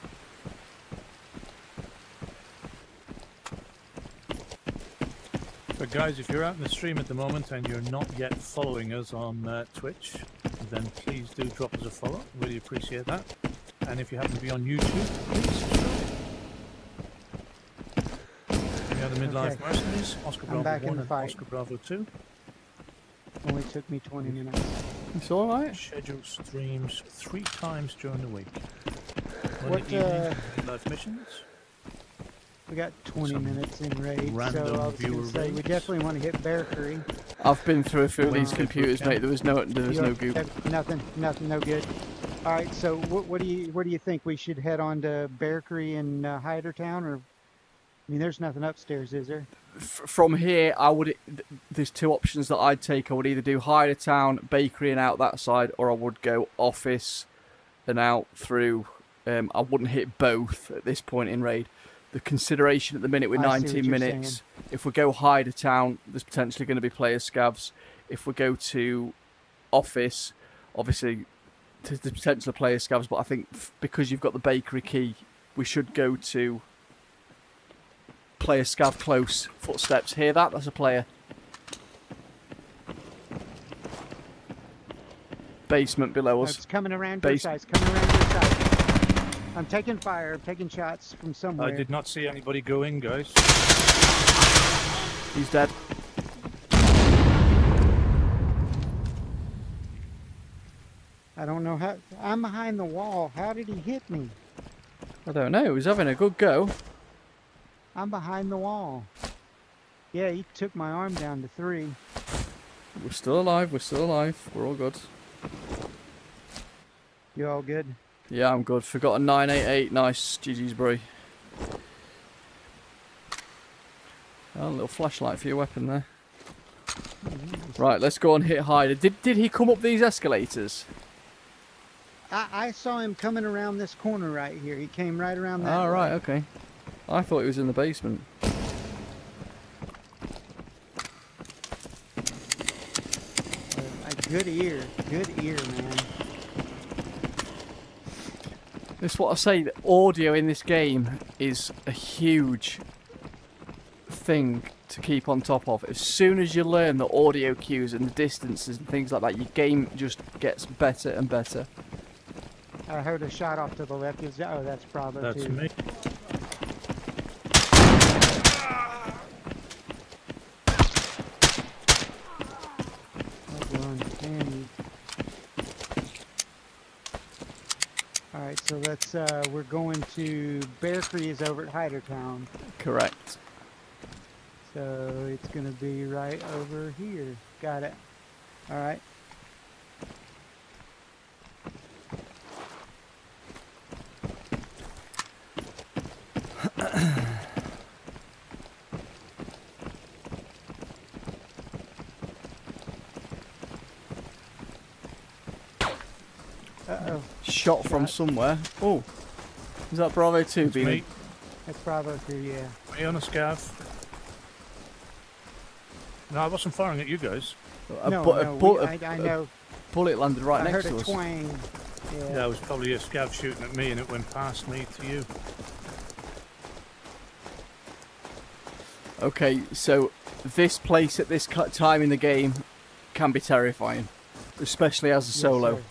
But guys, if you're out in the stream at the moment and you're not yet following us on Twitch, then please do drop us a follow. Really appreciate that. And if you happen to be on YouTube, please subscribe. We are the Midlife Okay. Mercenaries, Oscar I'm Bravo back in 1 the and fight. Oscar Bravo 2. Only took me 20 minutes. It's all right. Schedule streams 3 times during the week. What, Monday evenings, Midlife missions. We got 20 minutes in raid, Random so I was viewer going to say we raids. definitely want to hit Bearcreek. I've been through a few of these Uh, computers, okay. mate. There was no goop. Nothing, no good. All right, so what do you think? We should head on to Bearcreek and Hydertown, or I mean, there's nothing upstairs, is there? From here, there's 2 options that I'd take. I would either do Hydertown, Bakery, and out that side, or I would go Office and out through. I wouldn't hit both at this point in raid. The consideration at the minute with I see what 19 you're minutes. saying. If we go Hydertown, there's potentially going to be player scavs. If we go to Office, obviously there's the potential of player scavs, but I think because you've got the Bakery key, we should go to player scav close. Footsteps. Hear that? That's a player. Basement below us. It's coming around your Base- side. It's coming around your side. I'm taking fire. I'm taking shots from somewhere. I did not see anybody go in, guys. He's dead. I don't know how. I'm behind the wall. How did he hit me? I don't know. He was having a good go. I'm behind the wall. Yeah, he took my arm down to 3. We're still alive. We're still alive. We're all good. You all good? Yeah, I'm good. Forgot a 988. Nice. GG's, bro. Oh, a little flashlight for your weapon there. Right, let's go and hit Hyder. Did he come up these escalators? I saw him coming around this corner right here. He came right around that Ah, right, way. okay. I thought he was in the basement. A good ear, man. This is what I say, the audio in this game is a huge thing to keep on top of. As soon as you learn the audio cues and the distances and things like that, your game just gets better and better. I heard a shot off to the left. Oh, that's Bravo That's too. me. Alright, so let's, we're going to, Bear Creek is over at Hydertown. Correct. So it's going to be right over here. Got it. Alright. Uh-oh. Shot from somewhere. Oh, is that Bravo 2 It's being? me. That's Bravo 2, yeah. Me on a scav. No, I wasn't firing at you guys. A No, I know. bullet landed right I next heard to a us. twang. Yeah, it was probably a scav shooting at me and it went past me to you. Okay, so this place at this time in the game can be terrifying, especially as a Yes, solo, sir.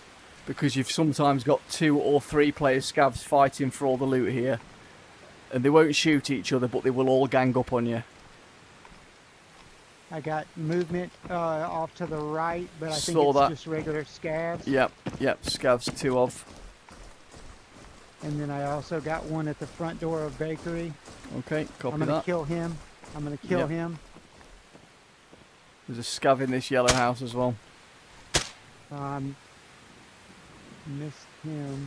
because you've sometimes got 2 or 3 player scavs fighting for all the loot here, and they won't shoot each other, but they will all gang up on you. I got movement off to the right, but I think Saw it's that. just regular scabs. Yep, scavs 2 of. And then I also got one at the front door of bakery. Okay, copy I'm gonna that. kill him. I'm gonna kill Yep. him. There's a scav in this yellow house as well. Missed him.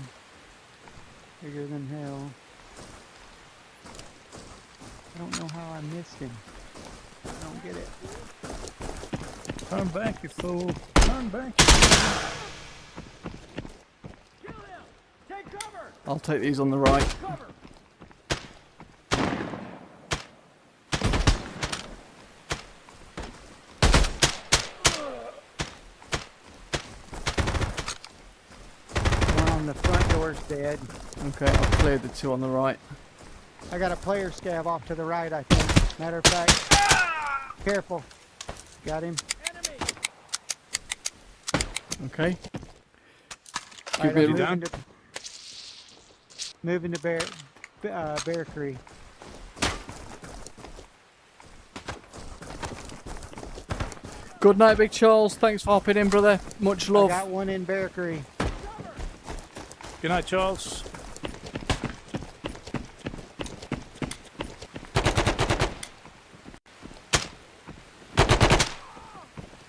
Bigger than hell. I don't know how I missed him. I don't get it. Turn back, you fool. Turn back, you fool. Kill him! Take cover! I'll take these on the right. Cover! One on the front door's dead. Okay, I've cleared the 2 on the right. I got a player scav off to the right, I think. Matter of fact, careful. Got him. Enemy! Okay. Alright, me a I'm look. moving to Bear Creek. Good night, Big Charles. Thanks for hopping in, brother. Much love. I got one in Bear Creek. Good night, Charles.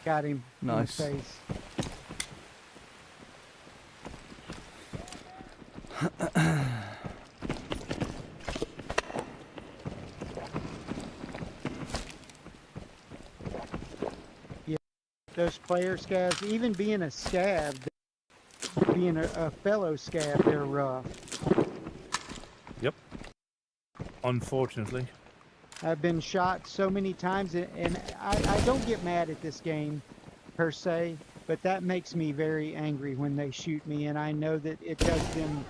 Got him. Nice. In the face. Yeah, those player scabs, even being a scab, being a fellow scab, they're rough. Yep. Unfortunately. I've been shot so many times, and I don't get mad at this game, per se, but that makes me very angry when they shoot me, and I know that it does them.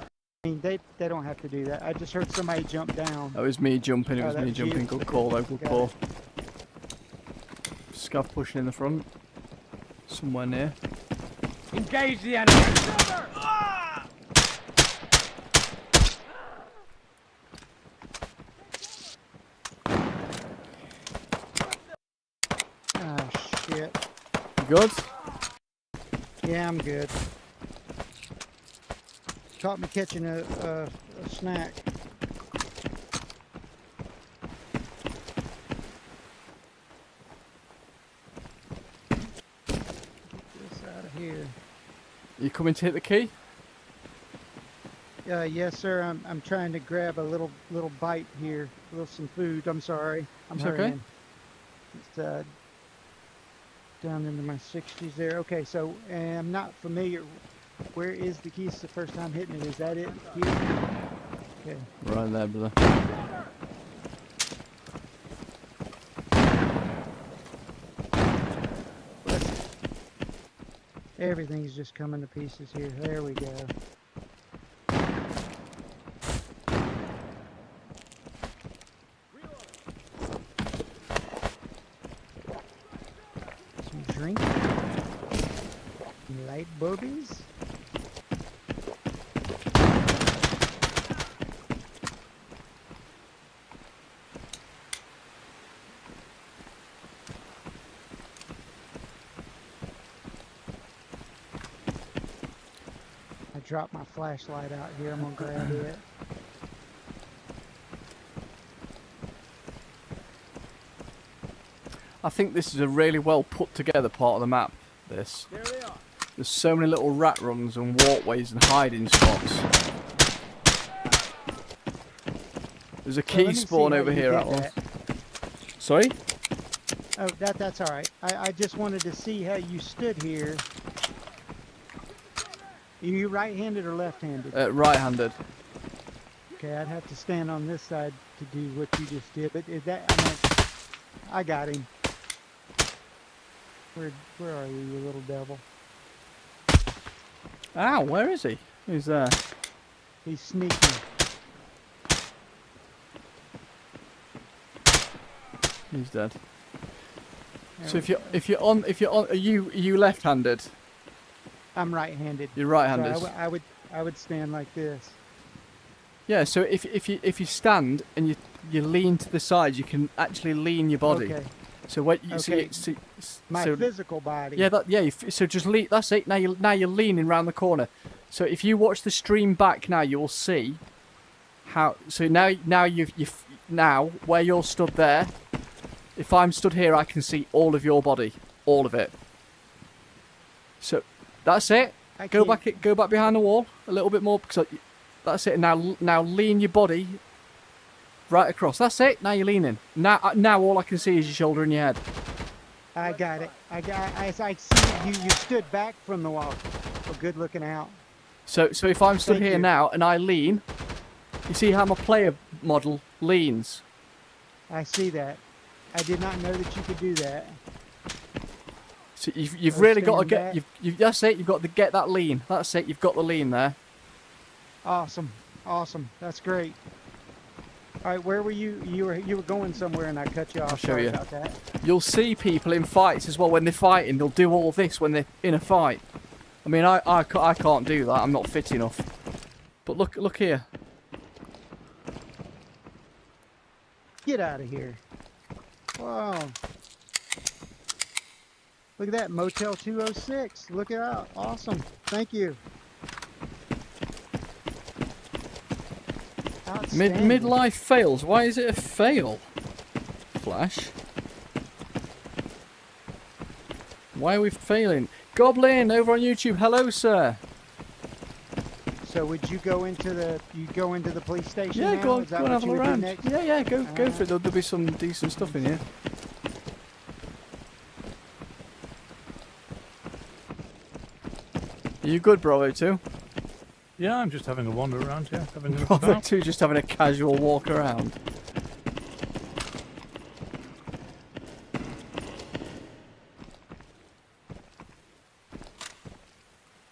I mean, they don't have to do that. I just heard somebody jump down. That was me jumping. It Oh, was that me was you? jumping. Good call, though. Good Got call. Scav pushing in the front. Somewhere near. Engage the enemy! Cover! Ah! Ah, shit. You good? Yeah, I'm good. Caught me catching a snack. You coming to hit the key? Yes, sir. I'm trying to grab a little bite here, some food. I'm sorry. I'm It's okay. hurrying. It's down into my 60s there. Okay, so I'm not familiar. Where is the key? It's the first time hitting it. Is that it? Here? Okay. Right there, brother. Everything's just coming to pieces here. There we go. Some drink. Some light boobies. I dropped my flashlight out here. I'm gonna grab it. I think this is a really well put together part of the map. This. There they are. There's so many little rat rungs and walkways and hiding spots. There's a Well, key let me see spawn how over you here. did At once. that. Sorry? Oh, that's all right. I just wanted to see how you stood here. Are you right-handed or left-handed? Right-handed. Okay, I'd have to stand on this side to do what you just did. But is that? I got him. Where are you, you little devil? Ow, where is he? Who's there? He's sneaking. He's dead. There So we if you're on, are you left-handed? I'm right-handed. You're right-handed. So I would stand like this. Yeah. So if you stand and you lean to the side, you can actually lean your body. Okay. So what you Okay. see, My so physical body. yeah. So just lean. That's it. Now you're leaning round the corner. So if you watch the stream back now, you will see how. So now now where you're stood there. If I'm stood here, I can see all of your body, all of it. So that's it. Go back behind the wall a little bit more because that's it. Now lean your body right across. That's it. Now you're leaning. Now all I can see is your shoulder and your head. I got it. I see you stood back from the wall. Oh, good looking out. So if I'm stood Thank here you. now and I lean, you see how my player model leans. I see that. I did not know that you could do that. So you've So really got to stand get back. that's it. You've got to get that lean. That's it. You've got the lean there. Awesome. That's great. All right, where were you? You were going somewhere, and I cut you off. I'll show Sorry you. about that. You'll see people in fights as well when they're fighting. They'll do all this when they're in a fight. I mean, I can't do that. I'm not fit enough. But look here. Get out of here. Wow. Look at that, Motel 206. Look it out. Awesome. Thank you. Outstanding. Midlife fails. Why is it a fail? Flash. Why are we failing? Goblin over on YouTube. Hello, sir. So would you go into the police station? Yeah, now? go on, Is that go and what have a you look would do around. next? Yeah, go for it. There'll be some decent stuff in here. Are you good, Bravo 2? Yeah, I'm just having a wander around here, having a look Bravo about. 2 just having a casual walk around.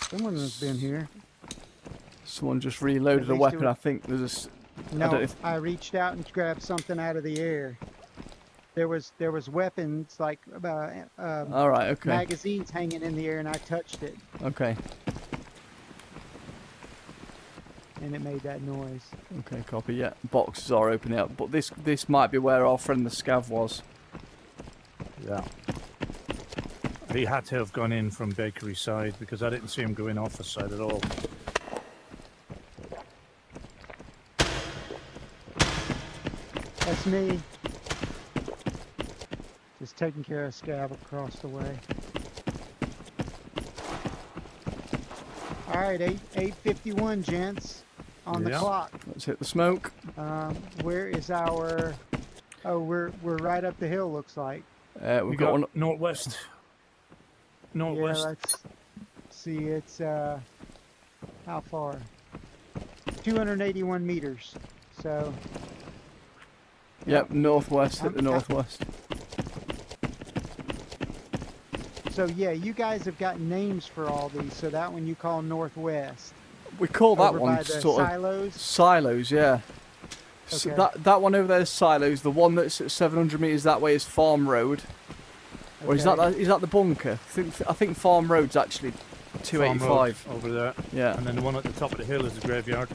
Someone has been here. Someone just reloaded At a least weapon. it- I think there's a. I No, don't know if- I reached out and grabbed something out of the air. There was weapons like All right. Okay. magazines hanging in the air, and I touched it, Okay. and it made that noise. Okay. Copy. Yeah. Boxes are opening up, but this might be where our friend the Scav was. Yeah. He had to have gone in from bakery side because I didn't see him going off the side at all. That's me. Just taking care of Scav across the way. All right, 8:51, gents, on the Yeah. clock. Let's hit the smoke. Where is our? Oh, we're right up the hill. Looks like. We've We got got one. northwest. Yeah, Northwest. let's see. It's how far? 281 meters. So Yep, northwest at the I'm- northwest. yeah, you guys have got names for all these. So that one you call northwest. We call that Over one by the sort of silos. silos, yeah. So Okay. that one over there is silos. The one that's at 700 meters that way is Farm Road. Or is that Okay. the bunker? I think Farm Road's actually Farm 285. Road over there. Yeah. And then the one at the top of the hill is the graveyard.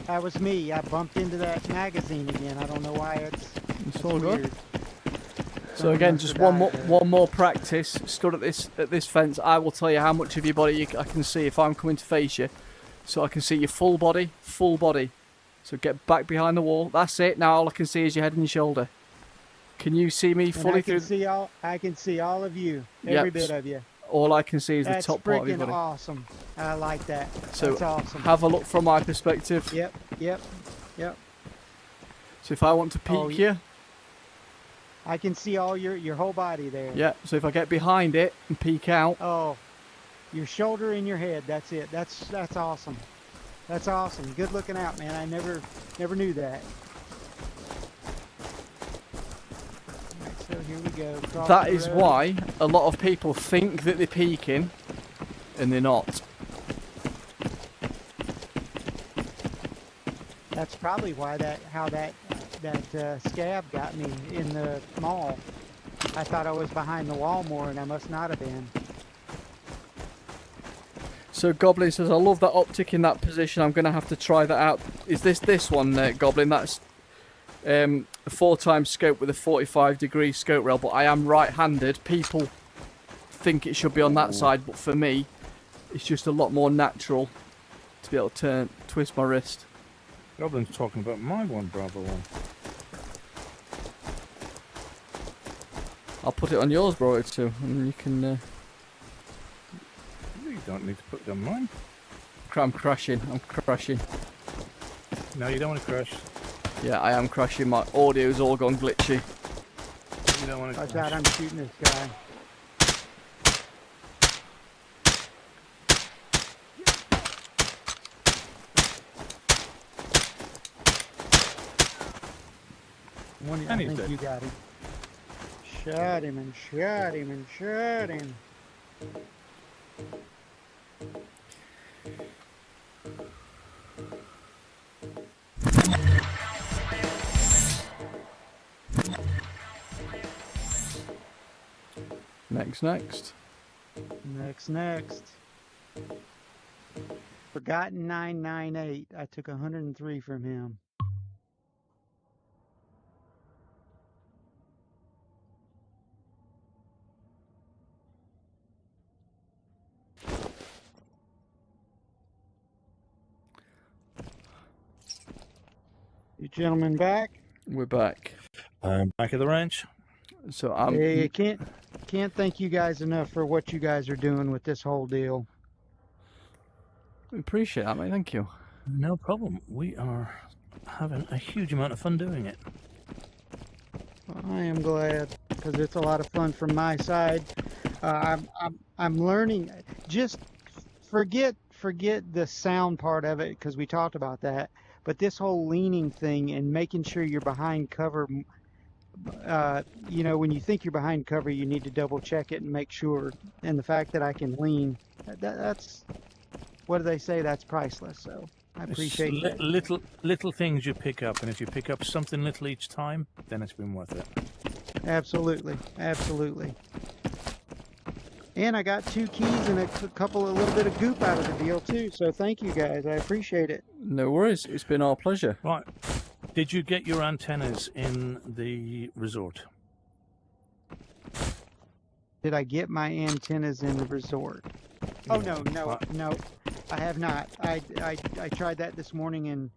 That was me. I bumped into that magazine again. I don't know why It's all good. weird. So again, just one more practice. Stood at this fence. I will tell you how much of your body I can see if I'm coming to face you. So I can see your full body. So get back behind the wall. That's it. Now all I can see is your head and your shoulder. Can you see me And fully I can through? see all. I can see all of you. Yep. Every bit of you. All I can see is That's the top part of your freaking body. awesome. I like that. So That's awesome. have a look from my perspective. Yep. So if I want to peek Oh, you, I can see all your whole body there. yeah. So if I get behind it and peek out, Oh, your shoulder and your head. That's it. That's awesome. That's awesome. Good looking out, man. I never knew that. Alright, so here we go. Cross that the is road. why a lot of people think that they're peeking, and they're not. That's probably why how that scab got me in the mall. I thought I was behind the wall more, and I must not have been. So Goblin says, I love that optic in that position. I'm going to have to try that out. Is this one, Goblin? That's a 4x scope with a 45-degree scope rail, but I am right-handed. People think it should be on that side, but for me, it's just a lot more natural to be able to twist my wrist. Goblin's talking about my one, Bravo one. I'll put it on yours, bro, too, and you can... You don't need to put it on mine. I'm crashing. No, you don't want to crash. Yeah, I am crashing. My audio's all gone glitchy. You don't want to Watch crash. out, I'm shooting this guy. And I he's think dead. you got him. Shot him and shot him and shot him. Next. Next. Forgotten 998. I took 103 from him. You gentlemen back? We're back. Back of the range. So I'm... Hey, can't thank you guys enough for what you guys are doing with this whole deal. Appreciate that, mate. Thank you. No problem. We are having a huge amount of fun doing it. I am glad because it's a lot of fun from my side. I'm learning. Just forget the sound part of it because we talked about that. But this whole leaning thing and making sure you're behind cover. When you think you're behind cover, you need to double check it and make sure. And the fact that I can lean, that's what do they say? That's priceless. So I appreciate It's that. little things you pick up, and if you pick up something little each time, then it's been worth it. Absolutely. And I got 2 keys and a little bit of goop out of the deal too. So thank you guys. I appreciate it. No worries. It's been our pleasure. Right. Did you get your antennas in the resort? Did I get my antennas in the resort? Oh no. I have not. I tried that this morning and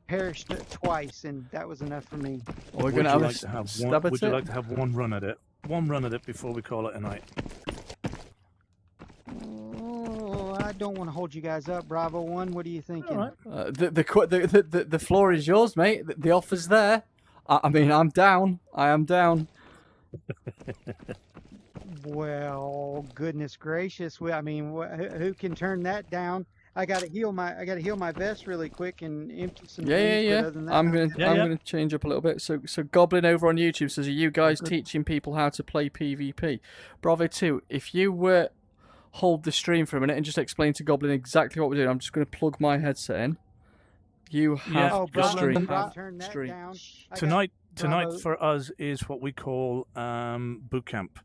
perished twice, and that was enough for me. We're Would gonna you have like a to have stab one? at Would you it. like to have one run at it? One run at it before we call it a night. Oh, I don't want to hold you guys up. Bravo 1, what are you thinking? All right. The floor is yours, mate. The offer's there. I mean, I'm down. I am down. Well, goodness gracious. I mean, who can turn that down? I got to heal my vest really quick and empty some things. But Yeah. other than that, I'm gonna Yeah, I'm yeah. gonna change up a little bit. So Goblin over on YouTube says, "Are you guys teaching people how to play PvP?" Bravo 2, if you hold the stream for a minute and just explain to Goblin exactly what we're doing. I'm just gonna plug my headset in. You have Yeah. Oh, the Bravo, stream. turn that Stream. down. I got- Tonight Bravo. for us is what we call boot camp.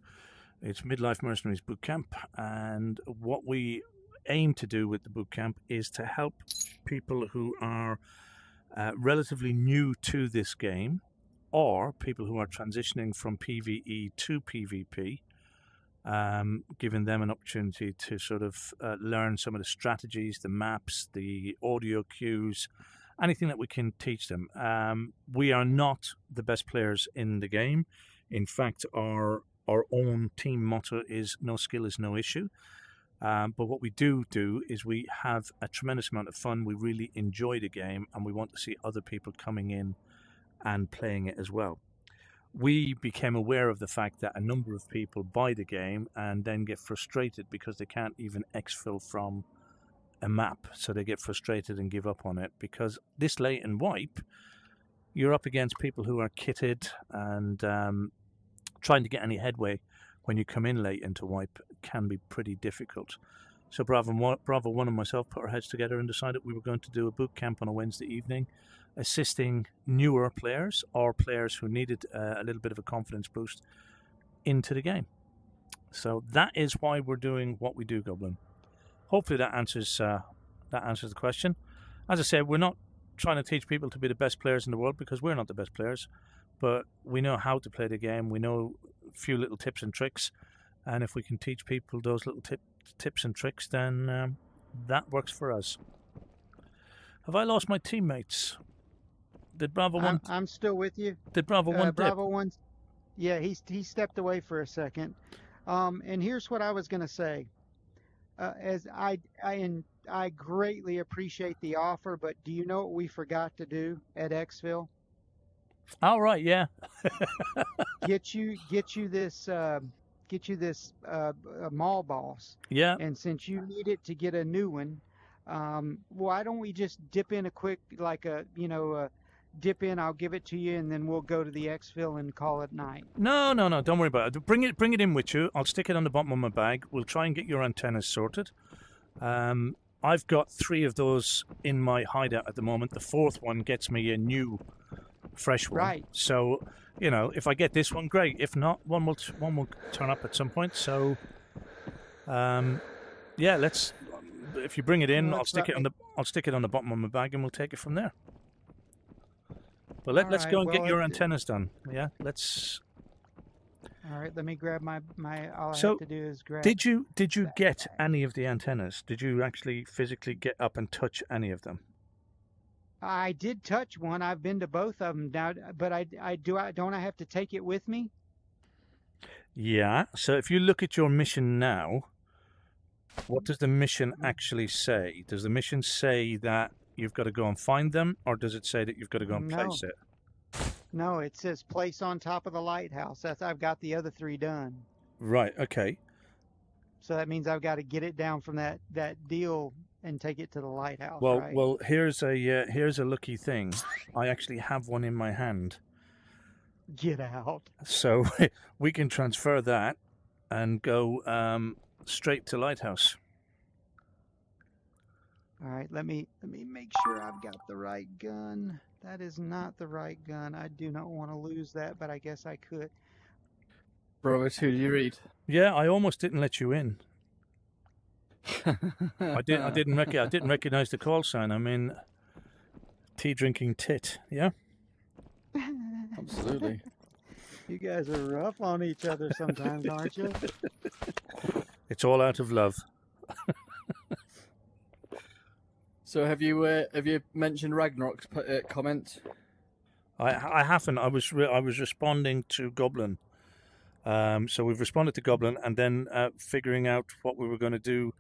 It's Midlife Mercenaries boot camp, and what we aim to do with the boot camp is to help people who are relatively new to this game, or people who are transitioning from PvE to PvP, giving them an opportunity to sort of learn some of the strategies, the maps, the audio cues, anything that we can teach them. We are not the best players in the game. In fact, our own team motto is "no skill is no issue." But what we do is we have a tremendous amount of fun. We really enjoy the game, and we want to see other people coming in and playing it as well. We became aware of the fact that a number of people buy the game and then get frustrated because they can't even exfil from a map, so they get frustrated and give up on it. Because this late in wipe, you're up against people who are kitted and trying to get any headway when you come in late into wipe can be pretty difficult. So Bravo 1 and myself put our heads together and decided we were going to do a boot camp on a Wednesday evening, assisting newer players or players who needed a little bit of a confidence boost into the game. So that is why we're doing what we do, Goblin. Hopefully that answers the question. As I said, we're not trying to teach people to be the best players in the world, because we're not the best players, but we know how to play the game. We know a few little tips and tricks, and if we can teach people those little tips and tricks, then that works for us. Have I lost my teammates? Did Bravo 1? I'm still with you. Did Bravo 1 dip? Bravo 1. Yeah, he stepped away for a second. And here's what I was going to say. As I greatly appreciate the offer, but do you know what we forgot to do at Exfil? All right, yeah. Get you this mall boss. Yeah. And since you need it to get a new one, why don't we just dip in a quick, dip in, I'll give it to you, and then we'll go to the Exfil and call it night. No, don't worry about it. Bring it in with you. I'll stick it on the bottom of my bag. We'll try and get your antennas sorted. I've got 3 of those in my hideout at the moment. The 4th one gets me a new, fresh one. Right. So, if I get this one, great. If not, one will turn up at some point. So, yeah, let's. If you bring it in, Well, I'll stick it on the bottom of my bag, and we'll take it from there. But let's Alright, go and get well, your antennas done. Yeah, let's. All right, let me grab my all I So, have to do is grab. Did you get any of the antennas? Did you actually physically get up and touch any of them? I did touch one. I've been to both of them now, but don't I have to take it with me? Yeah. So if you look at your mission now, what does the mission actually say? Does the mission say that you've got to go and find them, or does it say that you've got to go and place it? No, it says place on top of the lighthouse. I've got the other 3 done. Right. Okay. So that means I've got to get it down from that deal and take it to the lighthouse. Well, right? well. Here's a lucky thing. I actually have one in my hand, Get out. so we can transfer that and go straight to lighthouse. All right, let me make sure I've got the right gun. That is not the right gun. I do not want to lose that, but I guess I could. Bravo 2, do you read? Yeah, I almost didn't let you in. I didn't recognize the call sign. I mean, tea drinking tit. Yeah. Absolutely. You guys are rough on each other sometimes, aren't you? It's all out of love. So have you mentioned Ragnarok's comment? I haven't. I was responding to Goblin. So we've responded to Goblin, and then figuring out what we were going to do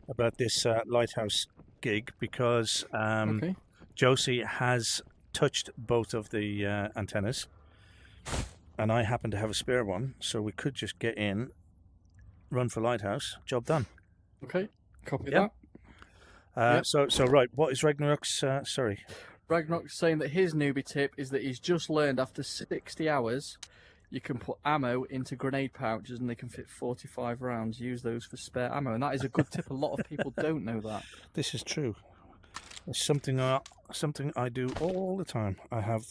about this lighthouse gig, because Okay. Josie has touched both of the antennas, and I happen to have a spare one, so we could just get in, run for lighthouse, job done. Okay. Copy Yep. that. Yep. So right, what is Ragnarok's? Sorry. Ragnarok's saying that his newbie tip is that he's just learned after 60 hours you can put ammo into grenade pouches and they can fit 45 rounds. Use those for spare ammo, and that is a good tip. A lot of people don't know that. This is true. It's something I do all the time. I have,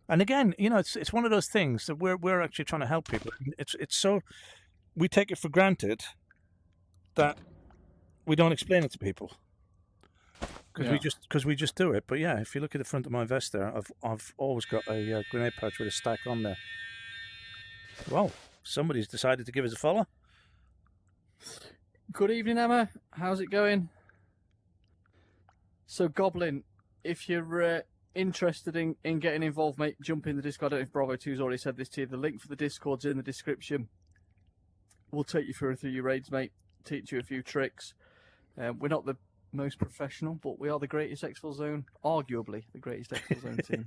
and again, it's one of those things that we're actually trying to help people. It's so we take it for granted that we don't explain it to people because we just do it. But yeah, if you look at the front of my vest there, I've always got a grenade pouch with a stack on there. Well, somebody's decided to give us a follow. Good evening, Emma. How's it going? So, Goblin, if you're interested in getting involved, mate, jump in the Discord. I don't know if Bravo 2's already said this to you. The link for the Discord's in the description. We'll take you through your raids, mate. Teach you a few tricks. We're not the most professional, but we are the greatest Exfilzone, arguably the greatest Exfilzone team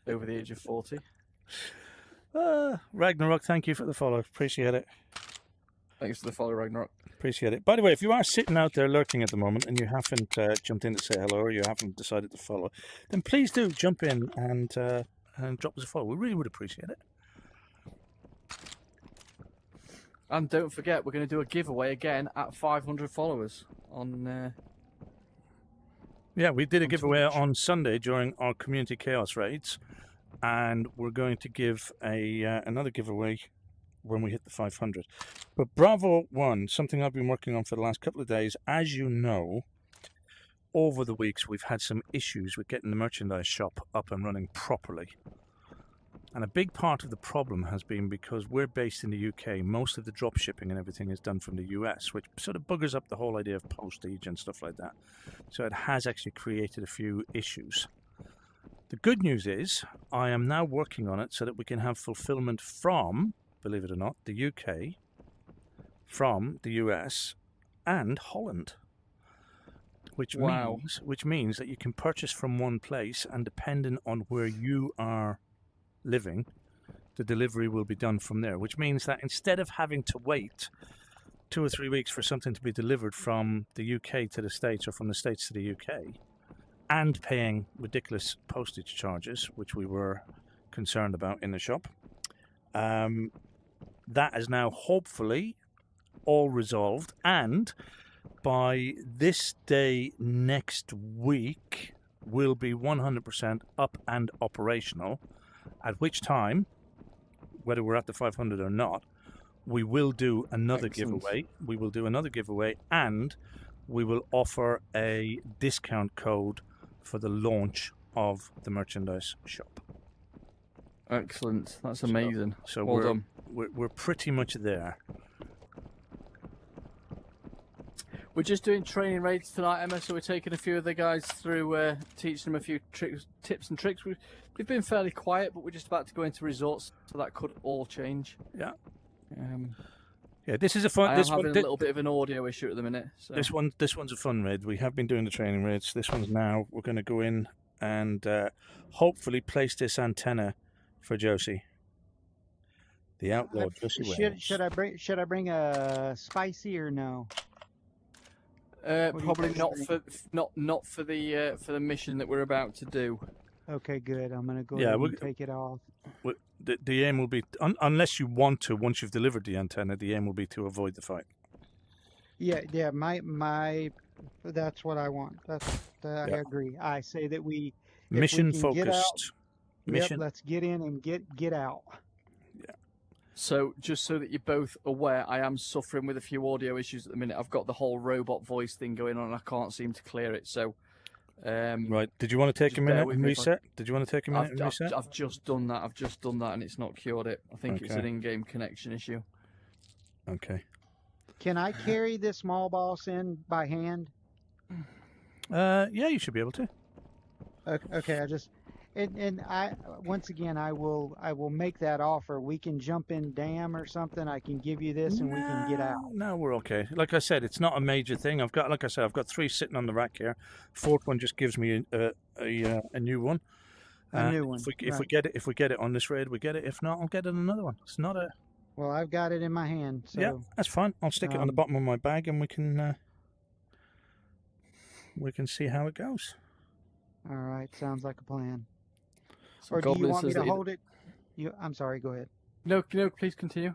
over the age of 40. Ragnarok, thank you for the follow. Appreciate it. Thanks for the follow, Ragnarok. Appreciate it. By the way, if you are sitting out there lurking at the moment and you haven't jumped in to say hello, or you haven't decided to follow, then please do jump in and drop us a follow. We really would appreciate it. And don't forget, we're going to do a giveaway again at 500 followers on. Yeah, we did a on giveaway Twitch. on Sunday during our community chaos raids, and we're going to give another giveaway when we hit the 500. But Bravo 1, something I've been working on for the last couple of days, as you know, over the weeks we've had some issues with getting the merchandise shop up and running properly. And a big part of the problem has been because we're based in the UK, most of the drop shipping and everything is done from the US, which sort of buggers up the whole idea of postage and stuff like that. So it has actually created a few issues. The good news is I am now working on it so that we can have fulfillment from, believe it or not, the UK, from the US, and Holland. Which means that you can purchase from one place, and depending on where you are living, the delivery will be done from there. Which means that instead of having to wait 2 or 3 weeks for something to be delivered from the UK to the States or from the States to the UK, and paying ridiculous postage charges, which we were concerned about in the shop, that is now hopefully all resolved, and by this day next week will be 100% up and operational, at which time, whether we're at the 500 or not, we will do another giveaway. We will do another giveaway, and we will offer a discount code for the launch of the merchandise shop. Excellent. That's amazing. So well done. We're pretty much there. We're just doing training raids tonight, Emma, so we're taking a few of the guys through, teaching them a few tips and tricks. We've been fairly quiet, but we're just about to go into resorts, so that could all change. Yeah. Yeah, this is a fun. I'm having a little bit of an audio issue at the minute. So. This one's a fun raid. We have been doing the training raids. This one's now. We're going to go in and hopefully place this antenna for Josie. The outlaw Josie Wales. Should I bring a spicy or no? Probably not for the mission that we're about to do. Okay, good. I'm gonna go ahead and take it off. The aim will be, unless you want to, once you've delivered the antenna, the aim will be to avoid the fight. Yeah. My, that's what I want. I agree. I say that we mission we can get out, focused. Mission. let's get in and get out. Yeah. So, just so that you're both aware, I am suffering with a few audio issues at the minute. I've got the whole robot voice thing going on, and I can't seem to clear it. So, right. Did you want to take a minute and reset? Did you want to take a minute and reset? I've just done that. And it's not cured it. I think it's an in-game connection issue. Okay. Can I carry this small boss in by hand? Yeah, you should be able to. Okay, I just and I once again I will make that offer. We can jump in dam or something. I can give you this and we can get out. No, we're okay. Like I said, it's not a major thing. I've got, like I said, I've got 3 sitting on the rack here. Fourth one just gives me a new one. A new one. If we right. get it on this raid, we get it. If not, I'll get it another one. It's not a Well, I've got it in my hand. So yeah. That's fine. I'll stick it on the bottom of my bag, and we can see how it goes. all right, sounds like a plan. So Or do you Goblin want me says to that he- hold it? I'm sorry. Go ahead. No, please continue.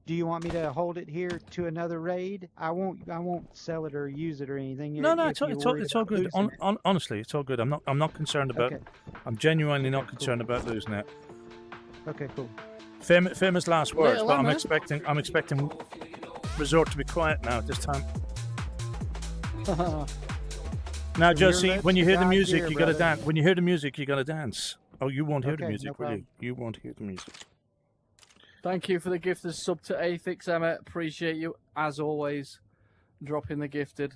Do you want me to hold it here to another raid? I won't sell it or use it or anything. No, if it's all you're worried all about good. losing it. Honestly, it's all good. I'm not concerned about. Okay. I'm genuinely not concerned about losing it. Okay, cool. Famous last words, Little but I'm Emma. expecting Resort to be quiet now at this time. Now, From your Josie, lips when you to hear the God's music, ear, you gotta brother. dance. When you hear the music, you gotta dance. Oh, you won't hear the Okay, music, no will you? problem. You won't hear the music. Thank you for the gift of sub to Athix, Emma. Appreciate you, as always, dropping the gifted.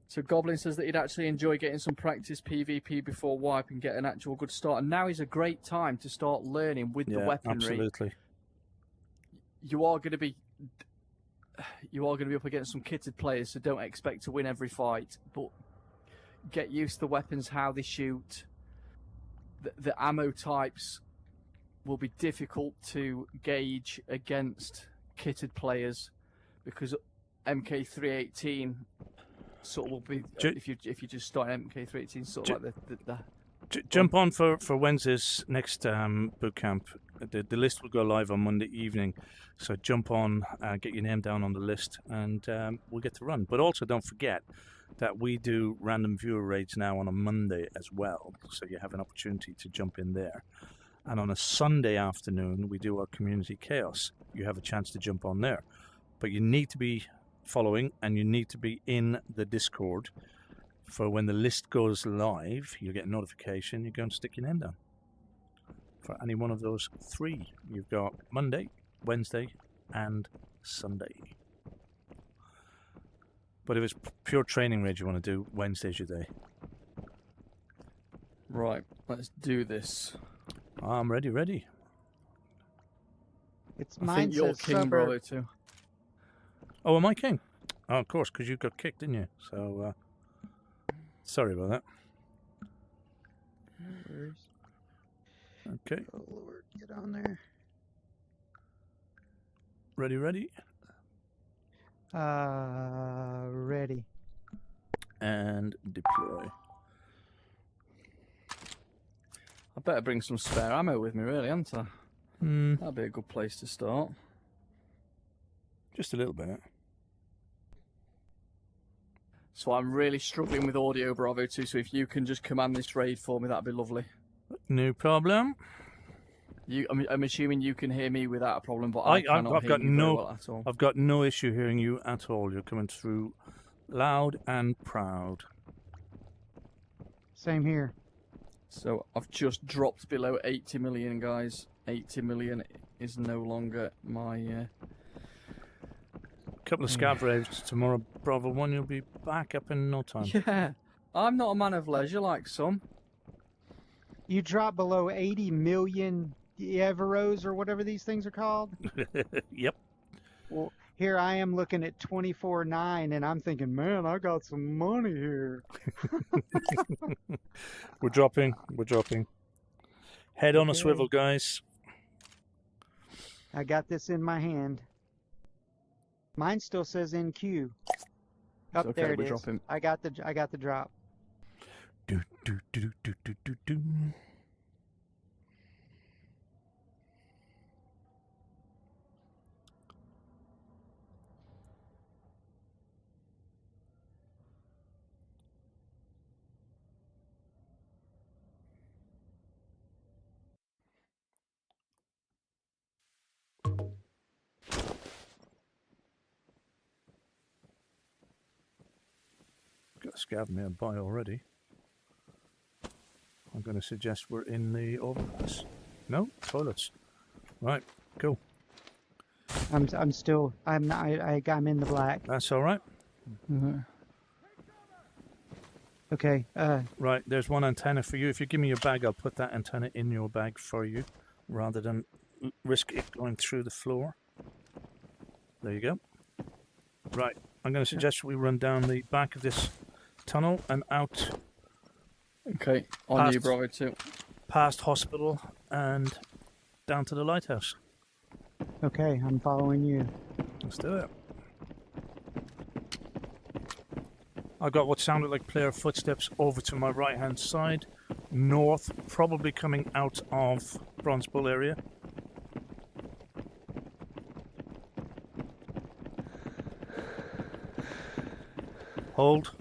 So Goblin says that he'd actually enjoy getting some practice PvP before wipe and get an actual good start. And now is a great time to start learning with the Yeah, weaponry. absolutely. You are going to be up against some kitted players, so don't expect to win every fight. But get used to the weapons, how they shoot. The ammo types will be difficult to gauge against kitted players because MK318 sort of will be if you just start MK318 sort of like the Jump on for Wednesday's next boot camp. The list will go live on Monday evening, so jump on, get your name down on the list, and we'll get to run. But also don't forget that we do random viewer raids now on a Monday as well, so you have an opportunity to jump in there. And on a Sunday afternoon, we do our community chaos. You have a chance to jump on there, but you need to be following and you need to be in the Discord for when the list goes live. You get a notification. You go and stick your name down for any one of those 3. You've got Monday, Wednesday, and Sunday. But if it's pure training raid you want to do, Wednesday's your day. Right, let's do this. I'm ready. It's I mine think you're says king, suburb. Bravo, too. Oh, am I king? Oh, of course, because you got kicked, didn't you? So, sorry about that. No worries. Okay, Oh Lord, get on there. ready. Ready. And deploy. I better bring some spare ammo with me, really, haven't I? Hmm, That'd be a good place to start. just a little bit. So I'm really struggling with audio, Bravo 2, so if you can just command this raid for me, that'd be lovely. No problem. I'm assuming you can hear me without a problem, but I've cannot hear got you very no- well at all. I've got no issue hearing you at all. You're coming through loud and proud. Same here. So I've just dropped below 80 million, guys. 80 million is no longer my... Couple of scav raids tomorrow, Bravo 1. You'll be back up in no time. Yeah, I'm not a man of leisure like some. You drop below 80 million Everos or whatever these things are called. Yep. Well, here I am looking at 24.9 and I'm thinking, man, I got some money here. We're dropping. Head on a Okay. swivel, guys. I got this in my hand. Mine still says NQ. Up okay, there it we're is. dropping. I got the drop. Do, do, do, do, do, do, do. Got a scav nearby already. I'm going to suggest we're in the overpass. No? Toilets. Right, cool. I'm in the black. That's all right. Okay. Right, there's one antenna for you. If you give me your bag, I'll put that antenna in your bag for you, rather than risk it going through the floor. There you go. Right, I'm going to suggest we run down the back of this tunnel and out Okay, on you, Past- Bravo 2. past hospital and down to the lighthouse. Okay, I'm following you. Let's do it. I got what sounded like player footsteps over to my right hand side, north, probably coming out of Bronze Bull area. Hold.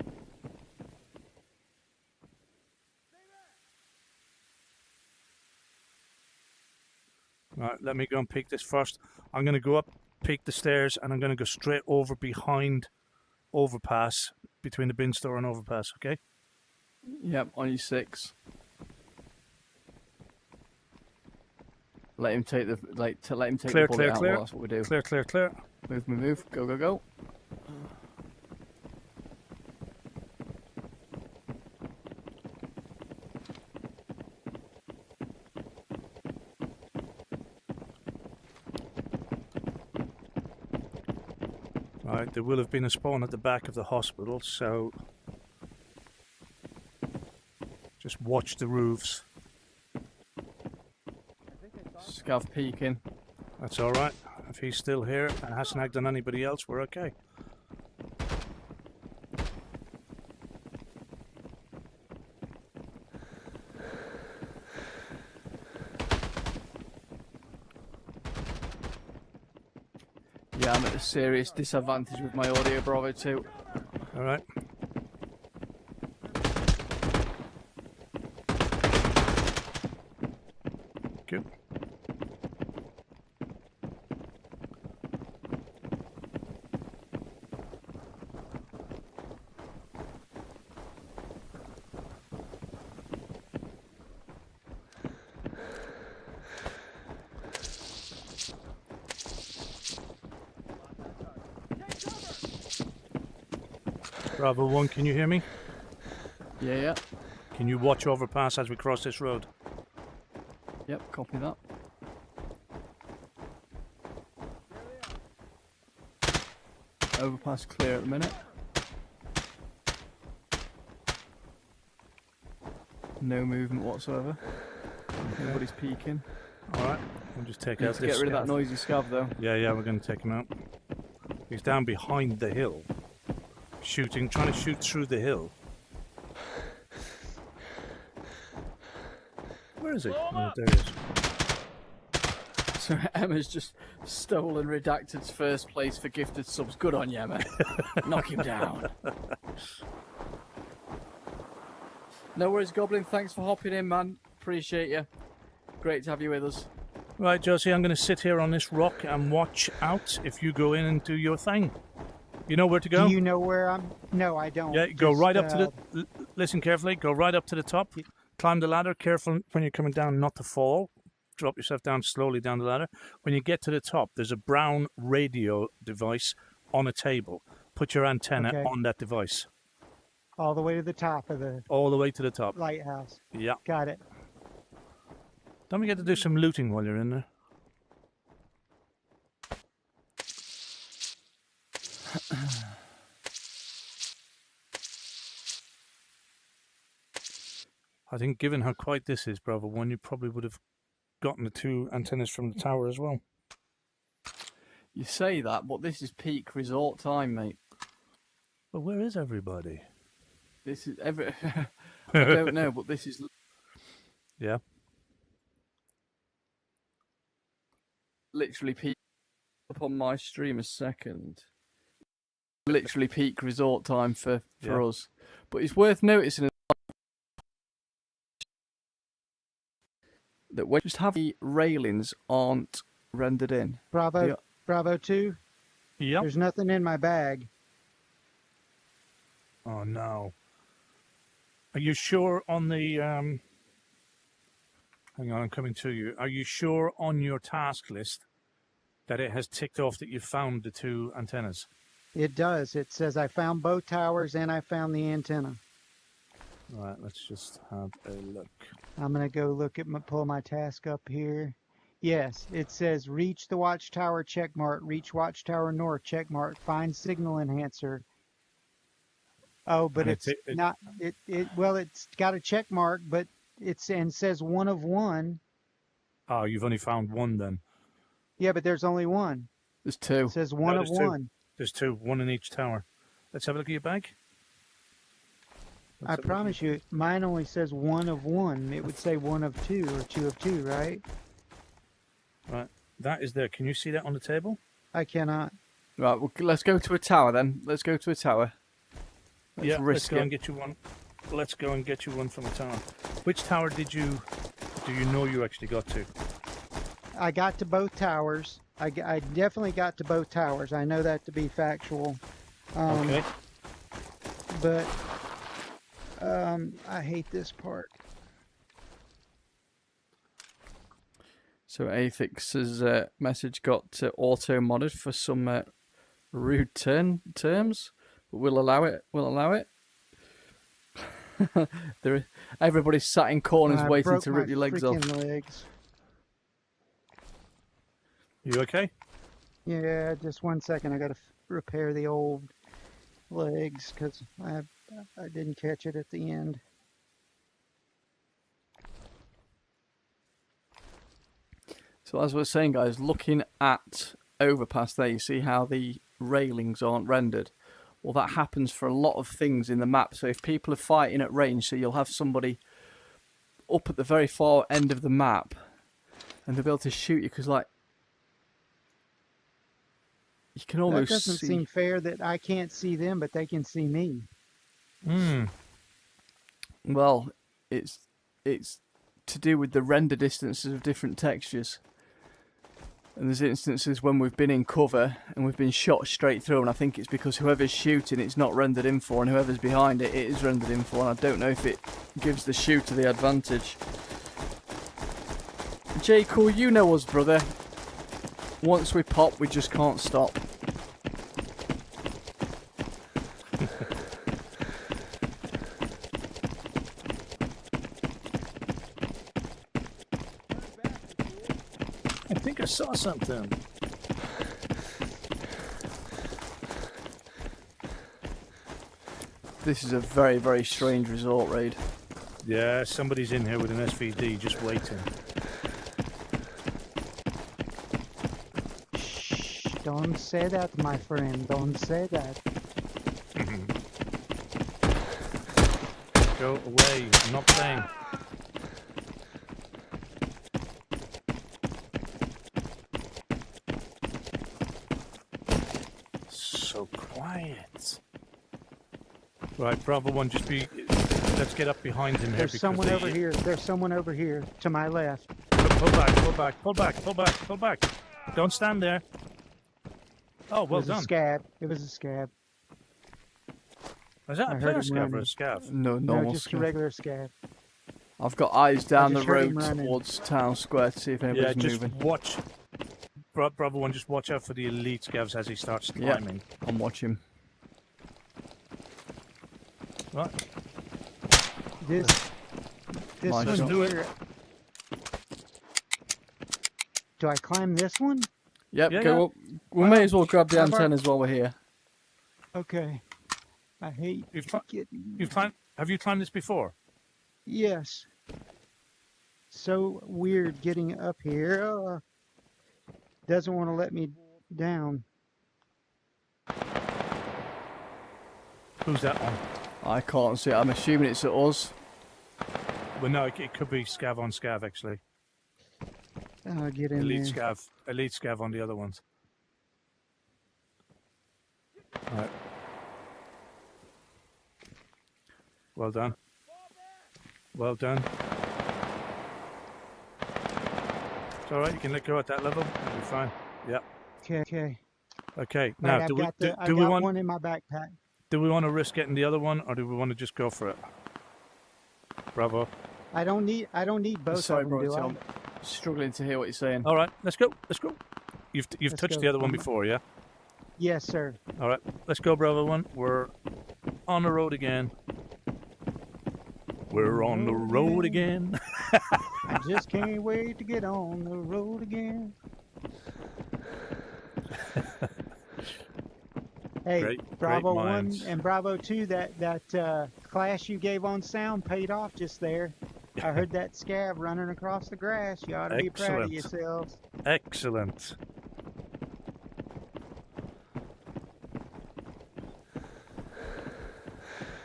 Right, let me go and peek this first. I'm going to go up, peek the stairs, and I'm going to go straight over behind overpass, between the bin store and overpass, okay? Yep, on you 6. Let him take the let him take Clear, the bullet clear, out. clear. Well, that's what we do. Clear, clear, clear. Move, move, move. Go, go, go. Right, there will have been a spawn at the back of the hospital, so just watch the roofs. Scav peeking. That's all right. If he's still here and hasn't acted on anybody else, we're okay. Yeah, I'm at a serious disadvantage with my audio, Bravo 2. All right. Good. Bravo 1, can you hear me? Yeah, yeah. Can you watch overpass as we cross this road? Yep, copy that. Overpass clear at the minute. No movement whatsoever. Everybody's peeking. All right. We'll just take Need out to this. get rid of that noisy scav though. Yeah, yeah, we're going to take him out. He's down behind the hill, shooting, trying to shoot through the hill. Where is he? Oh, there he is. So Emma's just stolen Redacted's first place for gifted subs. Good on you, Emma. Knock him down. No worries, Goblin. Thanks for hopping in, man. Appreciate you. Great to have you with us. Right, Josie, I'm going to sit here on this rock and watch out if you go in and do your thing. You know where to go? Do you know where I'm? No, I don't. Yeah, go Just, right up to the... Listen carefully. Go right up to the top. Climb the ladder. Careful when you're coming down not to fall. Drop yourself down slowly down the ladder. When you get to the top, there's a brown radio device on a table. Put your antenna Okay. on that device. all the way to the top of the All the way to the top. lighthouse. Yeah. Got it. Don't forget to do some looting while you're in there. I think given how quiet this is, Bravo 1, you probably would have gotten the 2 antennas from the tower as well. You say that, but this is peak resort time, mate. But where is everybody? This is I don't know, but this is Yeah. literally peak up on my stream a second. Literally peak resort time for Yeah. us. But it's worth noticing that when just have the railings aren't rendered in. Bravo, Yeah. Bravo 2. Yep. There's nothing in my bag. Oh no. Are you sure on the hang on, I'm coming to you. Are you sure on your task list that it has ticked off that you found the 2 antennas? It does. It says I found both towers and I found the antenna. Right, let's just have a look. I'm gonna go look at pull my task up here. Yes, it says reach the watchtower, check mark. Reach watchtower north, check mark. Find signal enhancer. Oh, but And it's not well, it's got a check mark, but and says 1 of 1. Oh, you've only found one then. Yeah, but there's only one. There's It two. says 1 of there's two. 1. There's two, one in each tower. Let's have a look at your bag. I promise you, mine only says 1 of 1. It would say 1 of 2 or 2 of 2, right? Right, that is there. Can you see that on the table? I cannot. Right, well, let's go to a tower then. Let's go to a tower. Let's let's risk go it. and get you one. Let's go and get you one from a tower. Which tower do you know you actually got to? I got to both towers. I definitely got to both towers. I know that to be factual. Okay. But I hate this part. So Athix's message got auto-modded for some rude terms, but we'll allow it. We'll allow it. Everybody's sat in corners I waiting broke to rip my your legs off. freaking legs. You okay? Yeah, just 1 second. I got to repair the old legs because I didn't catch it at the end. So as we're saying, guys, looking at Overpass there, you see how the railings aren't rendered. Well, that happens for a lot of things in the map. So if people are fighting at range, so you'll have somebody up at the very far end of the map, and they'll be able to shoot you because, like, you can almost That doesn't see. seem fair that I can't see them, but they can see me. Hmm. Well, it's to do with the render distances of different textures. And there's instances when we've been in cover and we've been shot straight through, and I think it's because whoever's shooting it's not rendered in for, and whoever's behind it is rendered in for, and I don't know if it gives the shooter the advantage. J. Cool, you know us, brother. Once we pop, we just can't stop. I think I saw something. This is a very, very strange resort raid. Yeah, somebody's in here with an SVD just waiting. Shh, don't say that, my friend. Don't say that. Go away. I'm not playing. So quiet. Right, Bravo 1, just be... Let's get up behind him here. There's because someone they- over here. There's someone over here to my left. Pull back, pull back, pull back, pull back, pull back. Don't stand there. Oh, well it was a done. scab. It was a scab. Is that I a heard player him scav or a running. scav? No, No, normal just a scav. regular scab. I've got eyes down the just heard him road running. towards town square to see if Yeah, anybody's just moving. watch. Bravo 1, just watch out for the elite scavs as he starts Yeah. climbing. I'm watching. Right. This My one shot. Do it. here. Do I climb this one? Yep, Yeah, go yeah. up. We may as well grab the How about- antennas while we're here. Okay. I hate You've cli- getting. You've climbed. Have you climbed this before? Yes. So weird getting up here. Doesn't want to let me down. Who's that on? I can't see it. I'm assuming it's at us. Well, no, it could be scav on scav actually. I'll get in Elite there. elite scav on the other ones. Right. Well done. Well done. It's all right. You can let go at that level. You'll be fine. Yep. Okay, okay. Okay. Now, Right, do I've we got do, the, I do we got want one in my backpack. do we want to risk getting the other one, or do we want to just go for it? Bravo. I don't need both Sorry, of them, bro. do I? I'm struggling to hear what you're saying. All right. Let's go. Let's go. You've Let's touched go. the other one I'm- before, yeah? Yes, sir. All right. Let's go, Bravo 1. We're on the road again. We're on the road again. I just can't wait to get on the road again. Hey, Great Bravo 1 minds. and Bravo 2, that class you gave on sound paid off just there. I heard that scab running across the grass. You ought to be proud of Excellent. yourselves. Excellent.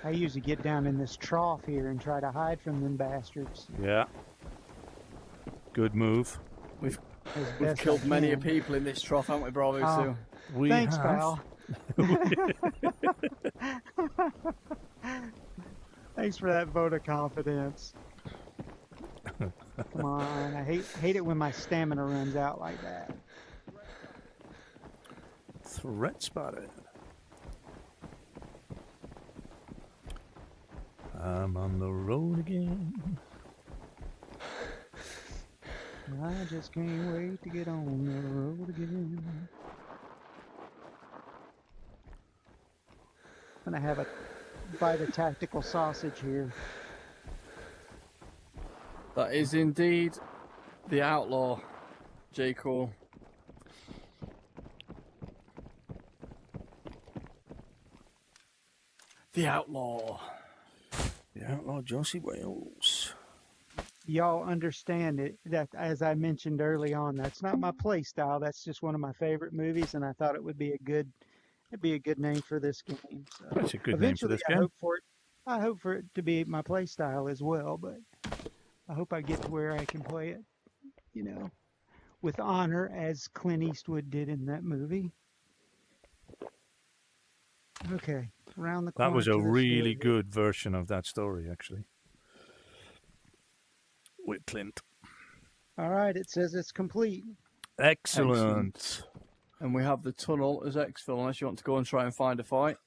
I usually get down in this trough here and try to hide from them bastards. Yeah. Good move. As We've best killed I many can. people in this trough, haven't we, Bravo? Oh. Too? We Thanks, have. pal. Thanks for that vote of confidence. Come on, I hate it when my stamina runs out like that. Threat spotted. I'm on the road again. I just can't wait to get on the road again. I'm gonna have a bite of tactical sausage here. That is indeed the outlaw, J. Cole. The outlaw. The outlaw Josie Wales. Y'all understand it that, as I mentioned early on, that's not my play style. That's just one of my favorite movies, and I thought it would be a good name for this game. So That's a good name for eventually, this I game. hope for it to be my play style as well. But I hope I get to where I can play it, you know, with honor, as Clint Eastwood did in that movie. Okay, around the corner. That was a to this really hill. good version of that story, actually. With Clint. All right, it says it's complete. Excellent. And we have the tunnel as Exfil, unless you want to go and try and find a fight.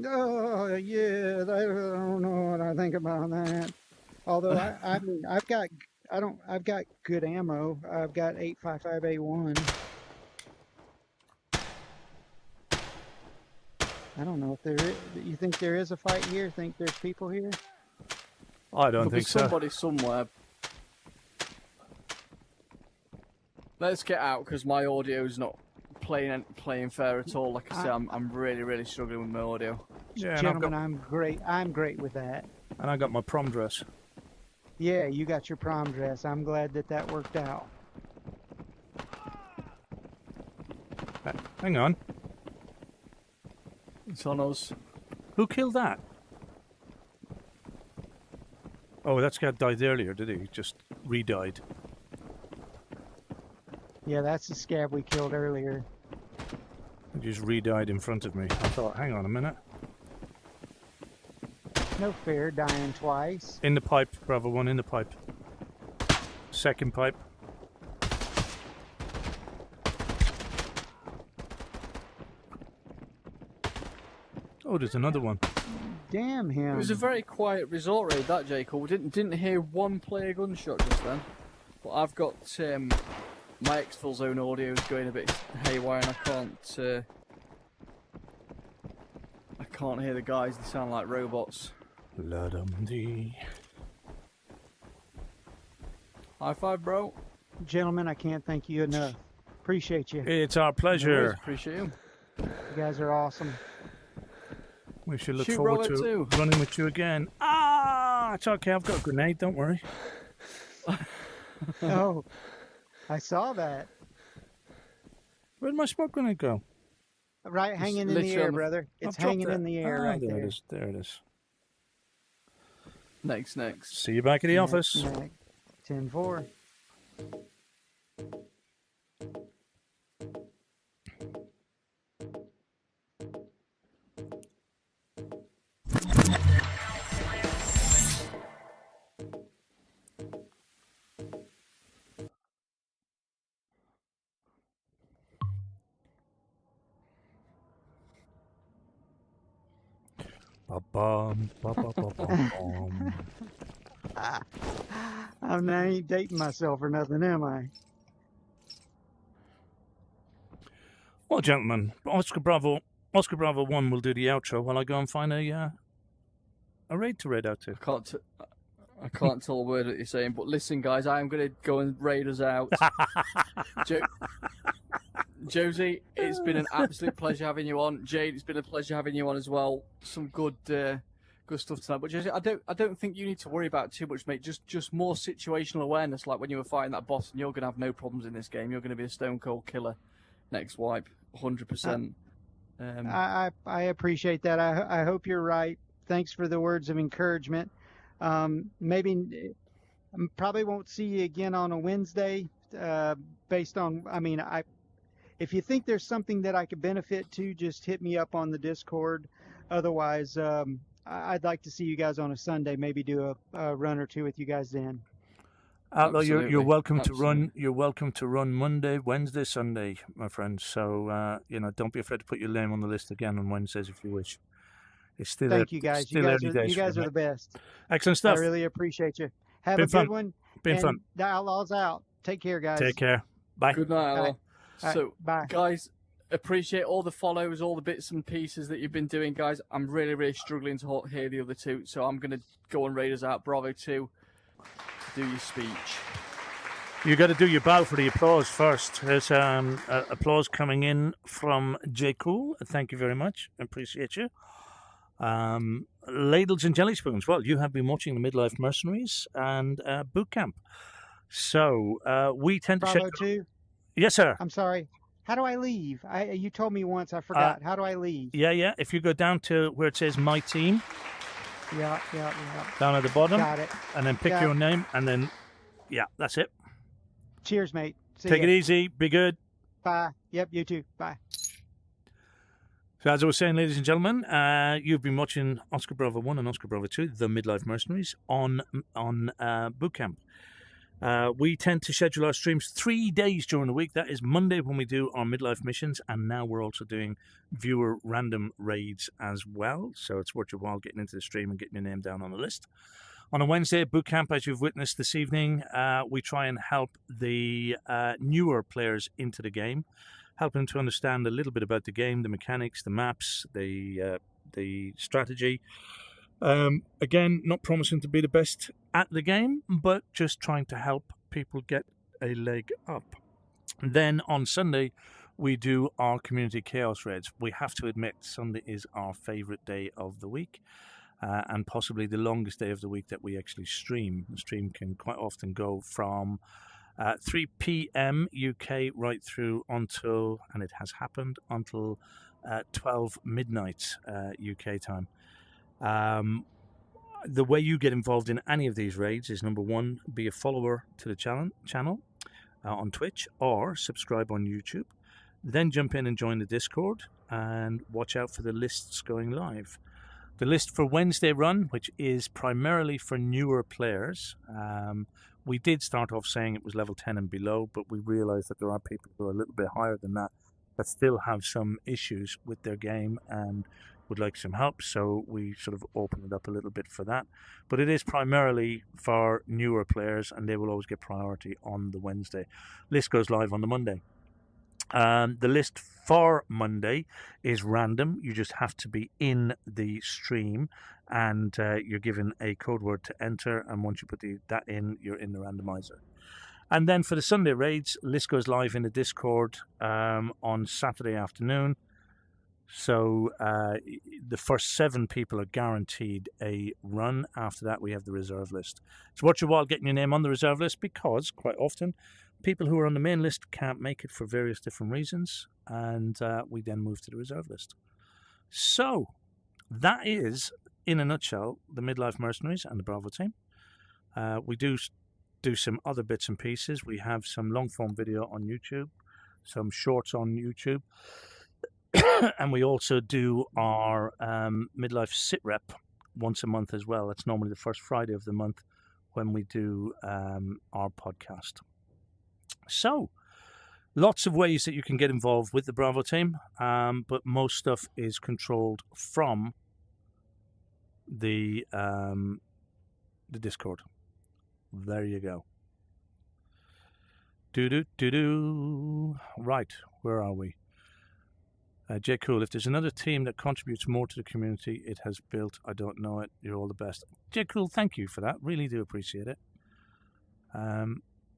Oh yeah, I don't know what I think about that. Although I mean, I've got good ammo. I've got 855A1. I don't know if there is. You think there is a fight here? Think there's people here? I don't There'll be think so. somebody somewhere. Let's get out because my audio's not playing fair at all. Like I say, I'm really struggling with my audio. Yeah, and Gentlemen, I'm great. I'm great with that. I got my prom dress. Yeah, you got your prom dress. I'm glad that worked out. Hang on. It's on us. Who killed that? Oh, that guy died earlier, did he? Just re-died. Yeah, that's the scab we killed earlier. He just re-died in front of me. I thought, hang on a minute. No fair, dying twice. In the pipe, Bravo 1, in the pipe. Second pipe. Oh, there's another one. Damn him. It was a very quiet resort raid, that, Jacob. We didn't hear one player gunshot just then. But I've got my Exfilzone audio is going a bit haywire, and I can't hear the guys. They sound like robots. La-dum-dee. High five, bro. Gentlemen, I can't thank you enough. Appreciate you. It's our Always pleasure. appreciate you. You guys are awesome. We should look Shoot forward Robert to too. running with you again. Ah, it's okay. I've got a grenade. Don't worry. Oh, I saw that. Where'd my smoke grenade go? Right, hanging in the literally air, on the- brother. I've It's dropped hanging it. in the air right there. there. It is. There it is. Next. See you back at the office. 10-4. Ba-bum, ba-ba-ba-bum. I ain't dating myself or nothing, am I? Well, gentlemen, Oscar Bravo 1 will do the outro while I go and find a a raid to raid out to. I can't tell a word what you're saying, but listen, guys, I am going to go and raid us out. Josie, it's been an absolute pleasure having you on. Jade, it's been a pleasure having you on as well. Some good stuff tonight. But Josie, I don't think you need to worry about it too much, mate. Just more situational awareness, like when you were fighting that boss, and you're going to have no problems in this game. You're going to be a stone cold killer next wipe, 100%. I appreciate that. I hope you're right. Thanks for the words of encouragement. Maybe probably won't see you again on a Wednesday. Based on, if you think there's something that I could benefit to, just hit me up on the Discord. Otherwise, I'd like to see you guys on a Sunday. Maybe do a run or two with you guys then. Outlaw, you're Absolutely. welcome to Absolutely. run. You're welcome to run Monday, Wednesday, Sunday, my friends. So don't be afraid to put your name on the list again on Wednesdays if you wish. It's still Thank you guys. You still guys early are days you guys for are me. the best. Excellent I stuff. really appreciate you. Have Been a fun. good one. Been and fun. The Outlaws out. Take care, guys. Take care. Bye. Good night, Ella. All right, So, bye. guys, appreciate all the follows, all the bits and pieces that you've been doing, guys. I'm really, really struggling to hear the other two, so I'm going to go and raid us out. Bravo 2, do your speech. You got to do your bow for the applause first. There's applause coming in from J. Cool. Thank you very much. Appreciate you. Ladles and Jelly Spoons. Well, you have been watching the Midlife Mercenaries and Boot Camp. So we tend to Bravo check. 2. Yes, sir. I'm sorry. How do I leave? You told me once. I forgot. How do I leave? Yeah. If you go down to where it says My Team, Yeah. down at the bottom, Got it. and then pick Got your it. name, and then, yeah, that's it. Cheers, mate. See Take ya. it easy. Be good. Bye. Yep, you too. Bye. So as I was saying, ladies and gentlemen, you've been watching Oscar Bravo 1 and Oscar Bravo 2, The Midlife Mercenaries, on Boot Camp. We tend to schedule our streams 3 days during the week. That is Monday when we do our midlife missions, and now we're also doing viewer random raids as well. So it's worth your while getting into the stream and getting your name down on the list. On a Wednesday at Boot Camp, as you've witnessed this evening, we try and help the newer players into the game, help them to understand a little bit about the game, the mechanics, the maps, the strategy. Again, not promising to be the best at the game, but just trying to help people get a leg up. Then on Sunday, we do our community chaos raids. We have to admit, Sunday is our favourite day of the week, and possibly the longest day of the week that we actually stream. The stream can quite often go from 3 p.m. UK right through until, and it has happened, until 12 midnight UK time. The way you get involved in any of these raids is, number one, be a follower to the channel on Twitch, or subscribe on YouTube. Then jump in and join the Discord and watch out for the lists going live. The list for Wednesday run, which is primarily for newer players, we did start off saying it was level 10 and below, but we realised that there are people who are a little bit higher than that still have some issues with their game and would like some help, so we sort of opened it up a little bit for that. But it is primarily for newer players, and they will always get priority on the Wednesday. List goes live on the Monday. The list for Monday is random. You just have to be in the stream, and you're given a code word to enter, and once you put that in, you're in the randomizer. And then for the Sunday raids, list goes live in the Discord on Saturday afternoon. So the first 7 people are guaranteed a run. After that, we have the reserve list. So watch your while getting your name on the reserve list, because quite often people who are on the main list can't make it for various different reasons, and we then move to the reserve list. So that is, in a nutshell, the Midlife Mercenaries and the Bravo team. We do some other bits and pieces. We have some long-form video on YouTube, some shorts on YouTube, and we also do our Midlife Sit Rep once a month as well. That's normally the first Friday of the month when we do our podcast. So, lots of ways that you can get involved with the Bravo team, but most stuff is controlled from the Discord. There you go. Right, where are we? J. Cool, if there's another team that contributes more to the community it has built, I don't know it. You're all the best. J. Cool, thank you for that. Really do appreciate it.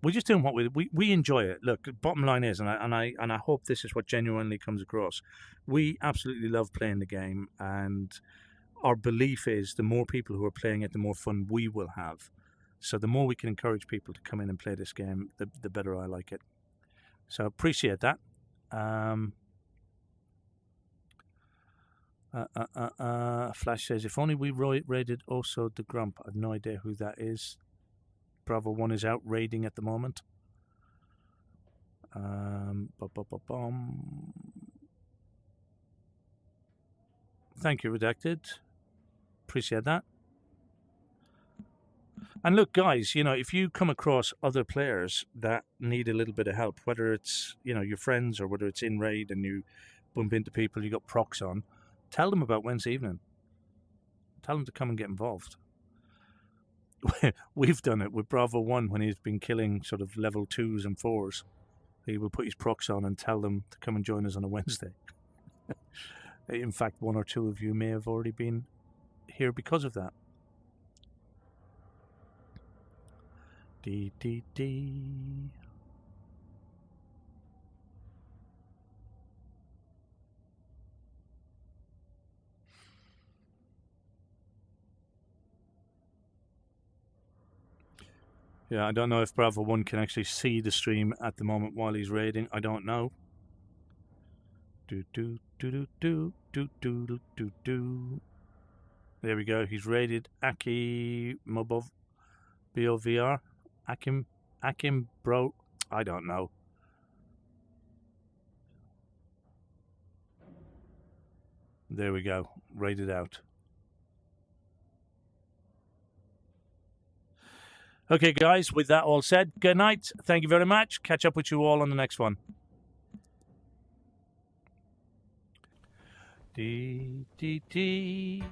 We're just doing what we enjoy it. Look, the bottom line is, and I hope this is what genuinely comes across. We absolutely love playing the game, and our belief is the more people who are playing it, the more fun we will have. So the more we can encourage people to come in and play this game, the better I like it. So appreciate that. Flash says, if only we raided also the Grump. I've no idea who that is. Bravo 1 is out raiding at the moment. Thank you, Redacted. Appreciate that. And look, guys, you know, if you come across other players that need a little bit of help, whether it's, you know, your friends or whether it's in raid and you bump into people, you got procs on, tell them about Wednesday evening. Tell them to come and get involved. We've done it with Bravo 1 when he's been killing sort of level 2s and 4s. He will put his procs on and tell them to come and join us on a Wednesday. In fact, 1 or 2 of you may have already been here because of that. Dee, dee, dee. Yeah, I don't know if Bravo 1 can actually see the stream at the moment while he's raiding. I don't know. Do do do do do do do do do. There we go. He's raided Aki Mobov BOVR. Akim bro. I don't know. There we go. Raided out. Okay, guys, with that all said, good night. Thank you very much. Catch up with you all on the next one. Dee, dee, dee.